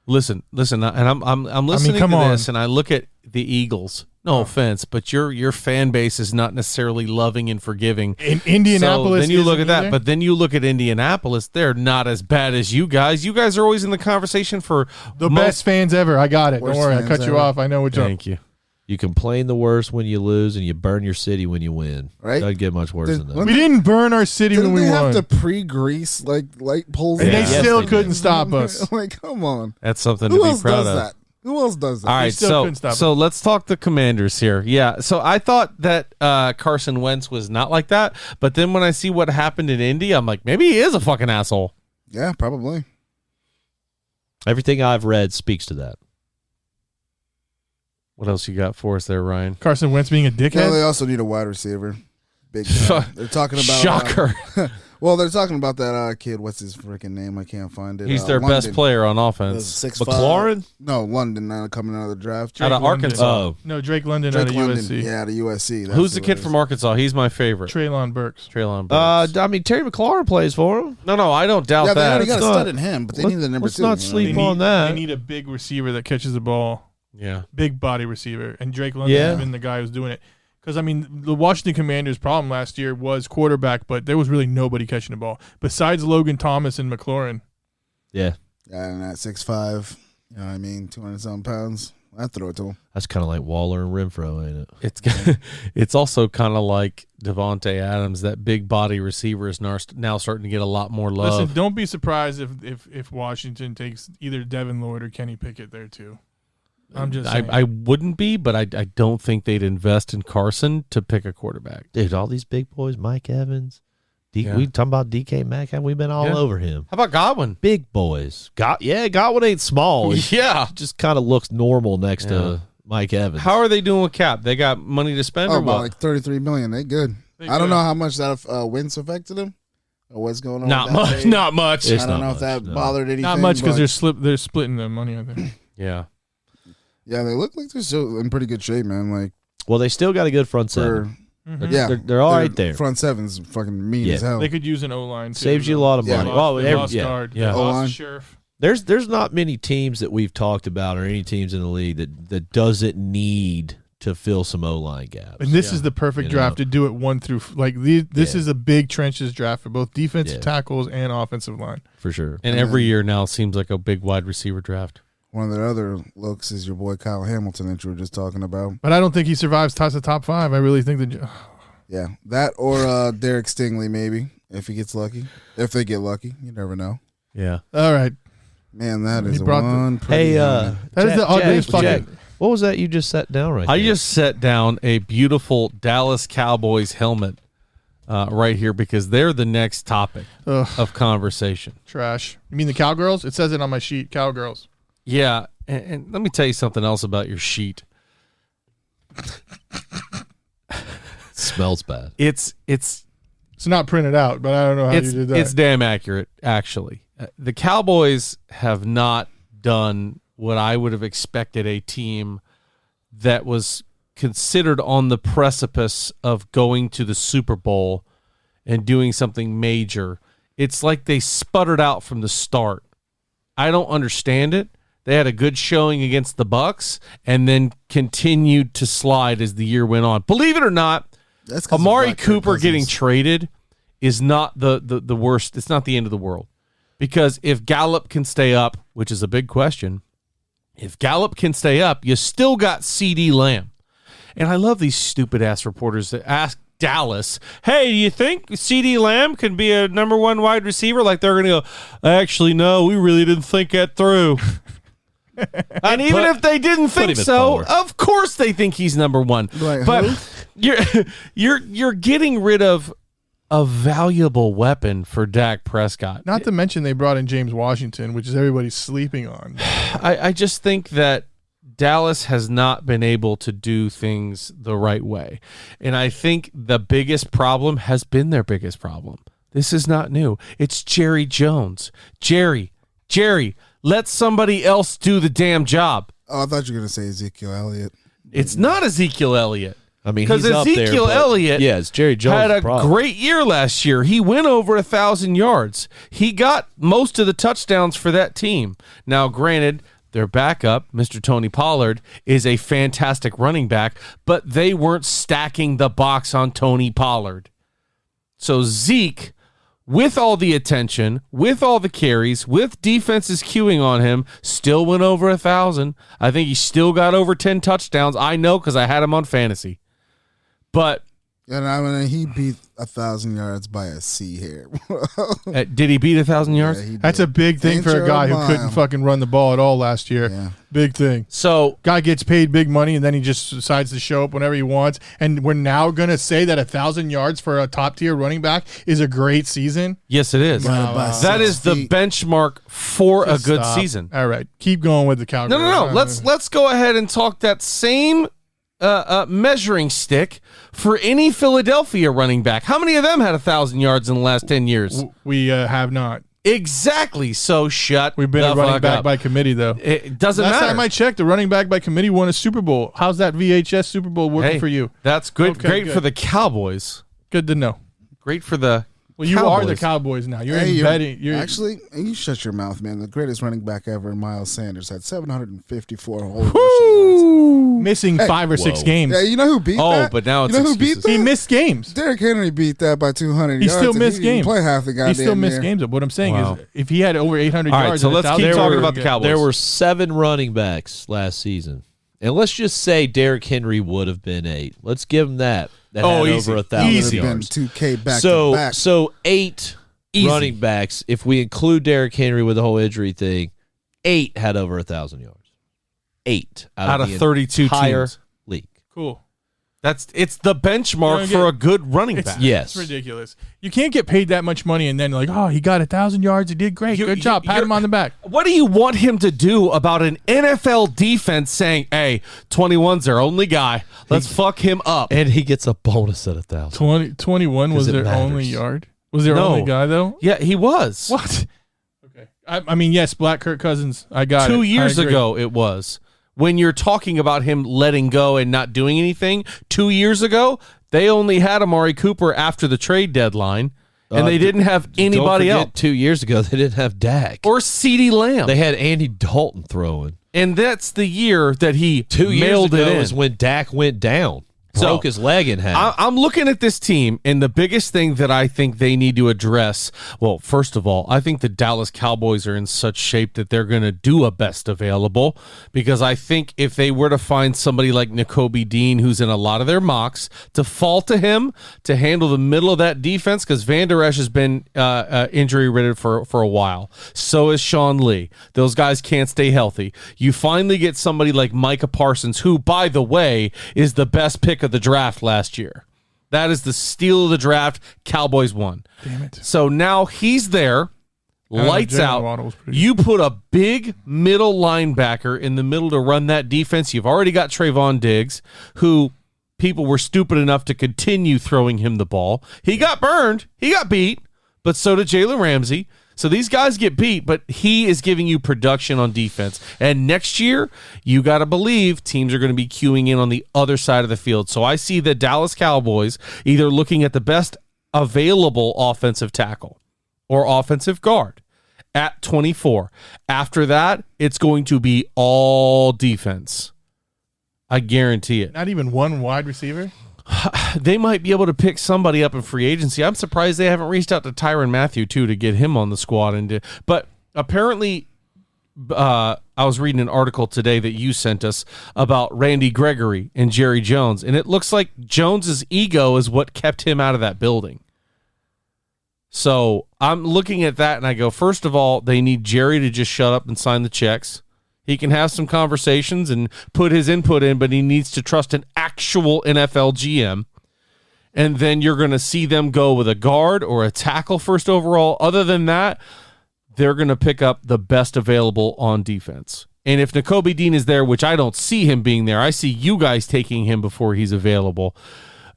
Listen, and I'm listening
come
to
on.
this, and I look at the Eagles. No offense, but your fan base is not necessarily loving and forgiving.
in Indianapolis,
So then you look
isn't
at that,
either.
but then you look at Indianapolis. They're not as bad as you guys. You guys are always in the conversation for
the best fans ever. I got it. Don't
Worst
worry. I
fans
cut you
ever.
off. I know what you're.
Thank you.
You complain the worst when you lose, and you burn your city when you win.
Right.
Doesn't get much worse than that.
We didn't burn our city
Didn't
when
they
we
have
won,
to pre-grease like light poles?
and they
Yes,
still
they
couldn't
did.
stop us.
Like, come on.
That's something
Who
to be
else
proud
does
of.
that? Who else does that?
All right,
still couldn't stop
so let's talk the Commanders here. Yeah, so I thought that Carson Wentz was not like that, but then when I see what happened in Indy, I'm like, maybe he is a fucking asshole.
Yeah, probably.
Everything I've read speaks to that.
What else you got for us there, Ryan?
Carson Wentz being a
Yeah,
dickhead.
they also need a wide receiver. Big time. They're talking about
Shocker.
Well, they're talking about that kid. What's his freaking name? I can't find it.
He's their
London.
best player on offense.
6'5".
McLaurin?
No, London coming out of the draft.
Out of
London.
Arkansas.
Oh,
No, Drake London
Drake
out of
London.
USC.
Yeah, out of USC. That's
Who's the
who
kid
it
from
is.
Arkansas? He's my favorite.
Traylon Burks.
Traylon Burks.
I mean, Terry McLaurin plays for him.
No, I don't doubt
Yeah, they
that.
already got a
not-
stud in him, but they need the number
let's
2.
not
you know
sleep
what I mean?
on that.
They need a big receiver that catches the ball.
Yeah.
Big body receiver. And Drake London
Yeah.
has been the guy who's doing it. Because, I mean, the Washington Commanders' problem last year was quarterback, but there was really nobody catching the ball besides Logan Thomas and McLaurin.
Yeah,
Yeah, and at 6'5", you know what I mean, 200-something pounds. I throw it to him.
that's kind of like Waller and Renfro, ain't it?
It's also kind of like Devontae Adams. That big body receiver is now starting to get a lot more love.
Listen, don't be surprised if Washington takes either Devin Lloyd or Kenny Pickett there, too. I'm just saying.
I wouldn't be, but I don't think they'd invest in Carson to pick a quarterback.
Dude, all these big boys, Mike Evans,
Yeah.
we talking about DK Metcalf, we've been all
Yeah.
over him.
How about Godwin?
Big boys. Godwin ain't small. He
Yeah.
just kind of looks normal next
Yeah.
to Mike Evans.
How are they doing with cap? They got money to spend
Oh,
or
about
what?
like $33 million. They good.
They
I don't
good.
know how much that Wentz affected him or what's going on.
Not
with that
much.
trade.
Not much.
It's
I don't
not
know if
much,
that
no.
bothered anything.
Not much because
but-
they're splitting the money, I think.
Yeah.
Yeah, they look like they're still in pretty good shape, man. Like
Well, they still got a good front seven.
Mhm.
yeah,
They're all right there.
Front seven's fucking mean
Yeah.
as hell.
They could use an O-line, too.
Saves you a lot of
Yeah.
money.
They
Well,
lost, they
every-
lost
yeah.
guard.
Yeah.
They
O-line.
lost Sheriff.
There's not many teams that we've talked about or any teams in the league that doesn't need to fill some O-line gaps.
And this
Yeah.
is the perfect
You
draft
know.
to do it 1 through this
Yeah.
is a big trenches draft for both defensive
Yeah.
tackles and offensive line.
For sure.
And every year now seems like a big wide receiver draft.
One of their other looks is your boy Kyle Hamilton that you were just talking about.
But I don't think he survives past the top 5. I really think that
Yeah, that or Derrick Stingley maybe if he gets lucky. If they get lucky, you never know.
Yeah.
all right.
Man, that
He
is
brought the-
one. pretty
Hey,
helmet.
That is the ugliest fucking.
what was that you just set down right
I
there?
just set down a beautiful Dallas Cowboys helmet right here because they're the next topic
Ugh,
of conversation.
trash. You mean the Cowgirls? It says it on my sheet. Cowgirls.
Yeah. And let me tell you something else about your sheet.
Smells bad.
It's
It's not printed out, but I don't know how you did that.
It's damn accurate, actually. The Cowboys have not done what I would have expected a team that was considered on the precipice of going to the Super Bowl and doing something major. It's like they sputtered out from the start. I don't understand it. They had a good showing against the Bucs and then continued to slide as the year went on. Believe it or not,
That's 'cause of
Amari
Black Kirk
Cooper
Cousins.
getting traded is not the worst. It's not the end of the world. Because if Gallup can stay up, which is a big question, if Gallup can stay up, you still got CD Lamb. And I love these stupid-ass reporters that ask Dallas, hey, do you think CD Lamb can be a number 1 wide receiver? Like they're going to go, actually, no, we really didn't think that through. And even if they didn't think
him at
so,
forward.
of course they think he's number 1.
Like,
But
who?
you're getting rid of a valuable weapon for Dak Prescott.
Not to mention they brought in James Washington, which is everybody's sleeping on.
I just think that Dallas has not been able to do things the right way. And I think the biggest problem has been their biggest problem. This is not new. It's Jerry Jones. Jerry, let somebody else do the damn job.
Oh, I thought you were gonna say Ezekiel Elliott.
It's not Ezekiel Elliott.
I mean,
Because
he's up there,
Ezekiel
but-
Elliott
yeah, it's Jerry Jones'
had a
problem.
great year last year. He went over 1,000 yards. He got most of the touchdowns for that team. Now, granted, their backup, Mr. Tony Pollard, is a fantastic running back, but they weren't stacking the box on Tony Pollard. So Zeke, with all the attention, with all the carries, with defenses queuing on him, still went over 1,000. I think he still got over 10 touchdowns. I know because I had him on fantasy. But
And I mean, he beat 1,000 yards by a C hair.
did he beat 1,000 yards?
Yeah, he
That's
did.
a big thing for a
Ain't
guy
your
who couldn't
mom.
fucking run the ball at all last year.
Yeah.
Big thing.
So
Guy gets paid big money and then he just decides to show up whenever he wants. And we're now going to say that 1,000 yards for a top tier running back is a great season.
yes, it is.
Wow, wow.
That
6
is the
feet.
benchmark for
Just
a good
stop.
season.
All right. Keep going with the Cowboys.
No. Let's go ahead and talk that same measuring stick for any Philadelphia running back. How many of them had 1,000 yards in the last 10 years?
We have not.
Exactly. So shut.
We've been
the
a running
fuck
back
up.
by committee, though.
It doesn't
Last
matter.
time I checked, the running back by committee won a Super Bowl. How's that VHS Super Bowl working for you?
That's good.
Okay,
Great
good.
for the Cowboys.
Good to know.
Great for the
Well, you
Cowboys.
are the Cowboys now. You're
Hey,
embedding. You're
actually, you shut your mouth, man. The greatest running back ever, Miles Sanders, had 754 whole rushing yards.
missing 5 or 6 games.
Yeah, you know who beat that?
but now it's
you know who beat
excuses.
that?
He missed games.
Derrick Henry beat that by 200
He
yards.
still
and
missed
he didn't
games.
Play half the goddamn
He still missed
year.
games. What I'm saying
Wow.
is, if he had over 800
All right,
yards,
so
and
let's
1,000
keep talking
yards,
about the Cowboys.
There were 7 running backs last season. And let's just say Derrick Henry would have been 8. Let's give him that. That
Oh,
had
easy.
over
Would
1,000
have been
yards.
2K back
So,
to back.
so 8
Easy.
running backs, if we include Derrick Henry with the whole injury thing, 8 had over 1,000 yards. 8
out of
the
32
entire
teams.
league.
Cool.
It's the benchmark
You
for
don't
a good running back.
Yes.
It's ridiculous. You can't get paid that much money and then like, oh, he got 1,000 yards. He did great. Good job. Pat him on the back.
What do you want him to do about an NFL defense saying, hey, 21's their only guy. Let's fuck him up.
And he gets a bonus at 1,000.
21 was
'Cause it
their
matters.
only yard. Was their
No.
only guy though?
Yeah, he was.
What? Okay. I mean, yes, Black Kirk Cousins. I got it.
2
I
years
agree.
ago it was. When you're talking about him letting go and not doing anything, 2 years ago, they only had Amari Cooper after the trade deadline, and they didn't have anybody
Don't
else.
forget, 2 years ago, they didn't have Dak.
Or CeeDee Lamb.
They had Andy Dalton throwing.
And that's the year that he
2 years
mailed
ago
it in.
is when Dak went down.
So,
Broke his leg in half.
I'm looking at this team, and the biggest thing that I think they need to address, well, first of all, I think the Dallas Cowboys are in such shape that they're going to do a best available, because I think if they were to find somebody like Nakobe Dean, who's in a lot of their mocks, to fall to him to handle the middle of that defense, because Van Der Esch has been injury-ridden for a while. So is Sean Lee. Those guys can't stay healthy. You finally get somebody like Micah Parsons, who, by the way, is the best pick of the draft last year. That is the steal of the draft. Cowboys won.
Damn it.
So now he's there, lights
Jalen Waddle was
out.
pretty
You put a big middle linebacker in the middle to run that defense. You've already got Trayvon Diggs, who people were stupid enough to continue throwing him the ball. He got burned. He got beat, but so did Jalen Ramsey. So these guys get beat, but he is giving you production on defense. And next year, you got to believe teams are going to be queuing in on the other side of the field. So I see the Dallas Cowboys either looking at the best available offensive tackle or offensive guard at 24. After that, it's going to be all defense. I guarantee it.
Not even one wide receiver.
They might be able to pick somebody up in free agency. I'm surprised they haven't reached out to Tyrann Mathieu too to get him on the squad. But apparently, I was reading an article today that you sent us about Randy Gregory and Jerry Jones, and it looks like Jones's ego is what kept him out of that building. So I'm looking at that and I go, first of all, they need Jerry to just shut up and sign the checks. He can have some conversations and put his input in, but he needs to trust an actual NFL GM. And then you're going to see them go with a guard or a tackle first overall. Other than that, they're going to pick up the best available on defense. And if Nakobe Dean is there, which I don't see him being there, I see you guys taking him before he's available.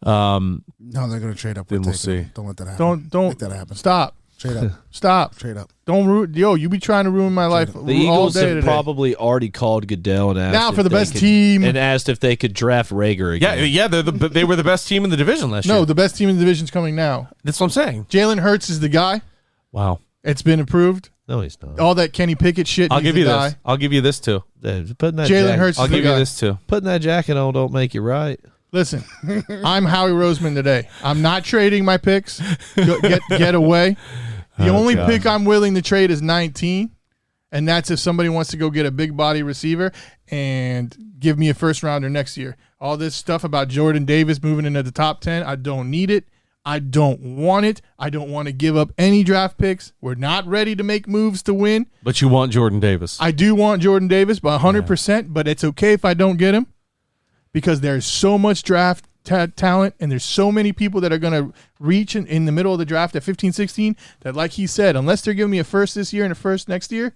No, they're going to trade up.
Then
with
we'll
Taker.
see.
Don't let that happen.
Don't
make that happen.
Stop.
Trade up.
Stop.
Trade up.
Don't ruin. Yo, you be trying to ruin my life
The
all
Eagles
day
have
today.
probably already called Goodell and asked
Now
if
for the
they
best
could-
team.
and asked if they could draft Rager again.
Yeah, they were the best team in the division last year.
No, the best team in the division's coming now.
That's what I'm saying.
Jalen Hurts is the guy.
Wow.
It's been approved.
No, he's not.
All that Kenny Pickett shit.
I'll
he's
give
the
you
guy.
this. I'll give you this too.
Putting that
Jalen
jacket-
Hurts
I'll
is the
give you
guy.
this too.
Putting that jacket on don't make you right.
Listen, I'm Howie Roseman today. I'm not trading my picks. Get away. The only
God.
pick I'm willing to trade is 19, and that's if somebody wants to go get a big body receiver and give me a first rounder next year. All this stuff about Jordan Davis moving into the top 10, I don't need it. I don't want it. I don't want to give up any draft picks. We're not ready to make moves to win.
But you want Jordan Davis.
I do want Jordan Davis by 100%, but it's okay if I don't get him because there's so much draft talent and there's so many people that are going to reach in the middle of the draft at 15, 16 that, like he said, unless they're giving me a first this year and a first next year,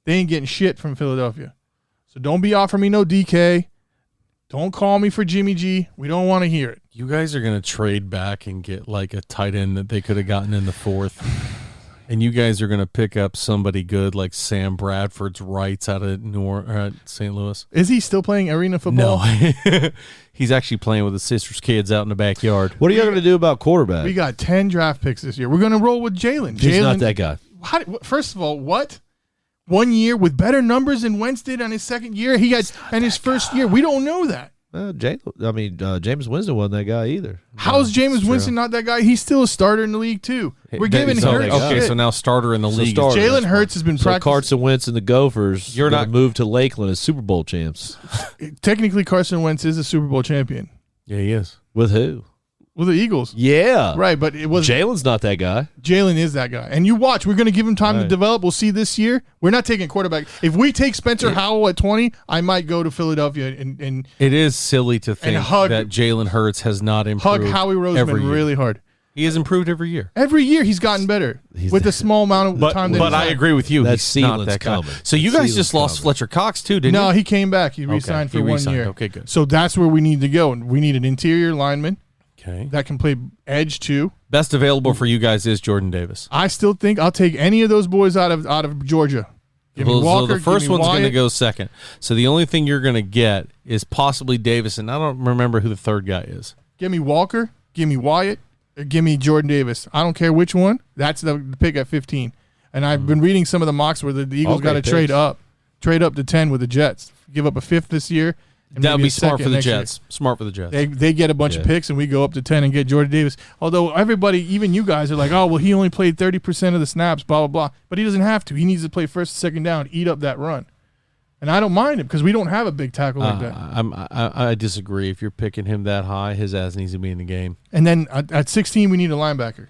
they ain't getting shit from Philadelphia. So don't be offering me no DK. Don't call me for Jimmy G. We don't want to hear it.
You guys are going to trade back and get like a tight end that they could have gotten in the 4th. And you guys are going to pick up somebody good like Sam Bradford's rights out of St. Louis.
Is he still playing arena football?
No. He's actually playing with his sister's kids out in the backyard.
What are you going to do about quarterback?
We got 10 draft picks this year. We're going to roll with Jalen.
He's not that guy.
First of all, what? 1 year with better numbers than Wentz did on his second year? He had in his first year. We don't know that.
James Winston wasn't that guy either.
How's James Winston not that guy? He's still a starter in the league, too. We're giving Hurts
okay,
shit.
so now starter in the league.
Jalen Hurts has been practicing.
Carson Wentz and the Gophers
You're not
moved to Lakeland as Super Bowl champs.
Technically, Carson Wentz is a Super Bowl champion.
Yeah, he is.
With who?
With the Eagles.
Yeah.
Right, but it was
Jalen's not that guy.
Jalen is that guy. And you watch, we're going to give him time to develop. We'll see this year. We're not taking quarterback. If we take Spencer Howell at 20, I might go to Philadelphia and
It is silly to think
hug-
that Jalen Hurts has not
hug
improved
Howie
every
Roseman
year.
really hard.
He has improved every year.
Every year he's gotten better with the small amount of time that
But
he's
I
had.
agree with you.
That
He's not
ceiling's
that guy.
coming.
So you
That
guys just
ceiling's
lost
coming.
Fletcher Cox too, didn't
No,
you?
he came back. He re-signed
he
for 1
re-signed.
year.
Okay, good.
So that's where we need to go. And we need an interior lineman
Okay.
that can play edge too.
Best available for you guys is Jordan Davis.
I still think I'll take any of those boys out of Georgia. Give me Walker.
So the first
give me
one's going to
Wyatt.
go second. So the only thing you're going to get is possibly Davis, and I don't remember who the third guy is.
Give me Walker. Give me Wyatt. Or give me Jordan Davis. I don't care which one. That's the pick at 15. And I've been reading some of the mocks where the Eagles got to trade up to 10 with the Jets. Give up a 5th this year. And
That would
maybe
be
a
smart
second
for the
next year.
Jets. Smart for the Jets.
They get a bunch of picks, and we go up to 10 and get Jordan Davis. Although everybody, even you guys, are like, oh, well, he only played 30% of the snaps, blah, blah, blah. But he doesn't have to. He needs to play first and second down, eat up that run. And I don't mind him because we don't have a big tackle like that.
I disagree. If you're picking him that high, his ass needs to be in the game.
And then at 16, we need a linebacker.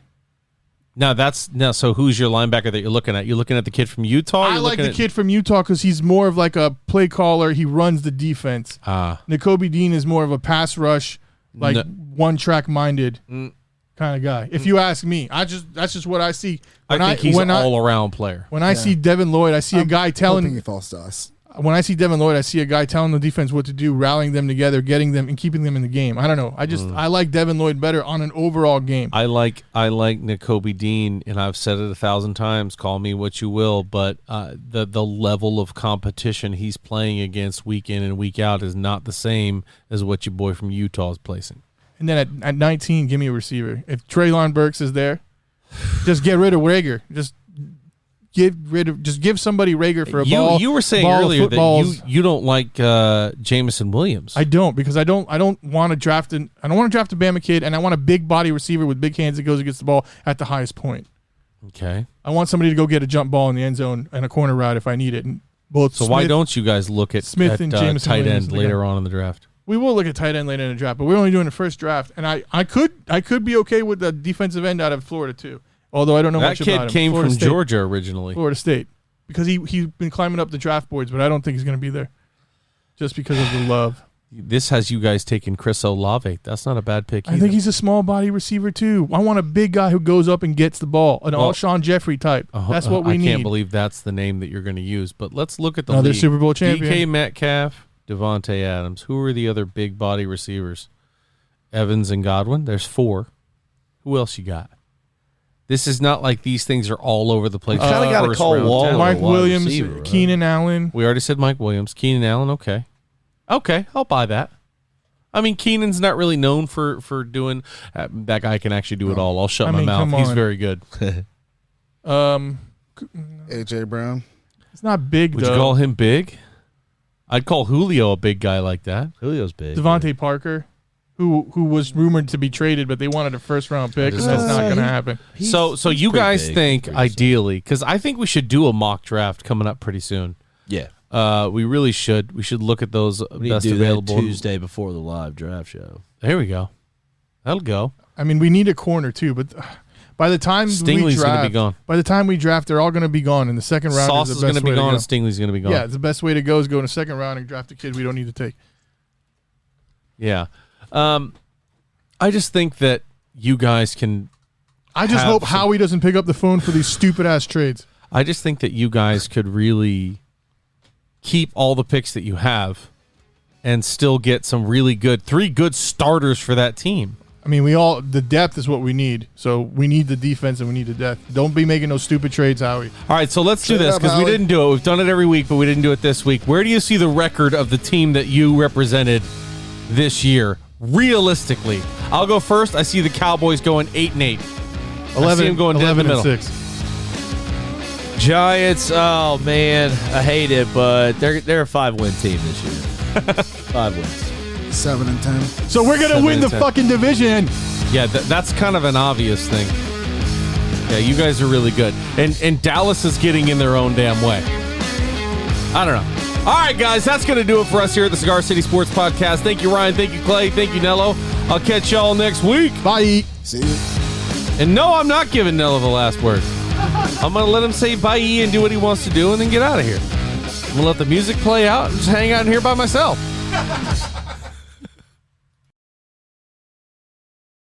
So who's your linebacker that you're looking at? You're looking at the kid from Utah?
I like the kid from Utah because he's more of like a play caller. He runs the defense. Nakobe Dean is more of a pass rush, like one-track minded kind of guy. If you ask me, that's just what I see.
I think he's an all-around player.
When I see Devin Lloyd, I see a guy
hoping he falls to us.
When I see Devin Lloyd, I see a guy telling the defense what to do, rallying them together, getting them, and keeping them in the game. I don't know. I like Devin Lloyd better on an overall game.
I like Nakobe Dean, and I've said it 1,000 times. Call me what you will, but the level of competition he's playing against week in and week out is not the same as what your boy from Utah is placing.
And then at 19, give me a receiver. If Treylon Burks is there, just get rid of Rager. Just give somebody Rager for a ball.
You were saying earlier that you don't like Jamison Williams.
I don't, because I don't want to draft a Bama kid, and I want a big body receiver with big hands that goes against the ball at the highest point.
Okay.
I want somebody to go get a jump ball in the end zone and a corner route if I need it. And
why don't you guys look at
Smith and Jamison
tight
Williams
end later on in the draft?
We will look at tight end later in the draft, but we're only doing the first draft, and I could be okay with the defensive end out of Florida too. Although I don't know much about him.
That kid came
Florida
from
State.
Georgia originally.
Florida State. Because he's been climbing up the draft boards, but I don't think he's going to be there just because of the love.
This has you guys taking Chris Olave. That's not a bad pick either.
I think he's a small body receiver too. I want a big guy who goes up and gets the ball, an Alshon Jeffrey type. That's what we need.
I can't believe that's the name that you're going to use. But let's look at the
Another
league.
Super Bowl champion.
DK Metcalf, Devontae Adams. Who are the other big body receivers? Evans and Godwin. There's 4. Who else you got? This is not like these things are all over the place.
Kinda gotta call Waller.
Mike
wide
Williams,
receiver, right?
Keenan Allen.
We already said Mike Williams. Keenan Allen, okay. Okay, I'll buy that. I mean, Keenan's not really known for doing that guy can actually do it all. I'll shut my mouth. He's very good.
AJ Brown.
It's not big
Would
though.
you call him big? I'd call Julio a big guy like that.
Julio's big.
Devontae Parker, who was rumored to be traded, but they wanted a first-round pick, and that's not going to happen.
So you
pretty
guys
big.
think
He's pretty
ideally, because I think we should do a mock draft coming up pretty soon.
Yeah.
We really should. We should look at those
We need
best
to do
available.
that Tuesday before the live draft show.
There we go. That'll go.
I mean, we need a corner too, but by the time
Stingley's going to be gone.
By the time we draft, they're all going to be gone, and the second round
Sauce
is
is
the
going
best
to be
way
gone,
to
and Stingley's going to be gone.
Yeah, it's the best way to go is go in the second round and draft a kid we don't need to take.
Yeah. I just think that you guys can.
I just hope Howie doesn't pick up the phone for these stupid ass trades.
I just think that you guys could really keep all the picks that you have and still get some really good 3 good starters for that team.
I mean, the depth is what we need. So we need the defense and we need the depth. Don't be making no stupid trades, Howie.
All right, so let's do this because we didn't do it. We've done it every week, but we didn't do it this week. Where do you see the record of the team that you represented this year? Realistically, I'll go first. I see the Cowboys going 8-8.
11,
I see them going dead in the middle.
6.
Giants, oh man, I hate it, but they're a 5-win team this year. 5 wins.
7-10.
So we're gonna win the
7-10.
fucking division.
Yeah, that's kind of an obvious thing. Yeah, you guys are really good. And Dallas is getting in their own damn way. I don't know. All right, guys, that's going to do it for us here at the Cigar City Sports Podcast. Thank you, Ryan. Thank you, Clay. Thank you, Nello. I'll catch y'all next week.
Bye.
See you.
And no, I'm not giving Nello the last word. I'm going to let him say bye and do what he wants to do and then get out of here. I'm going to let the music play out and just hang out in here by myself.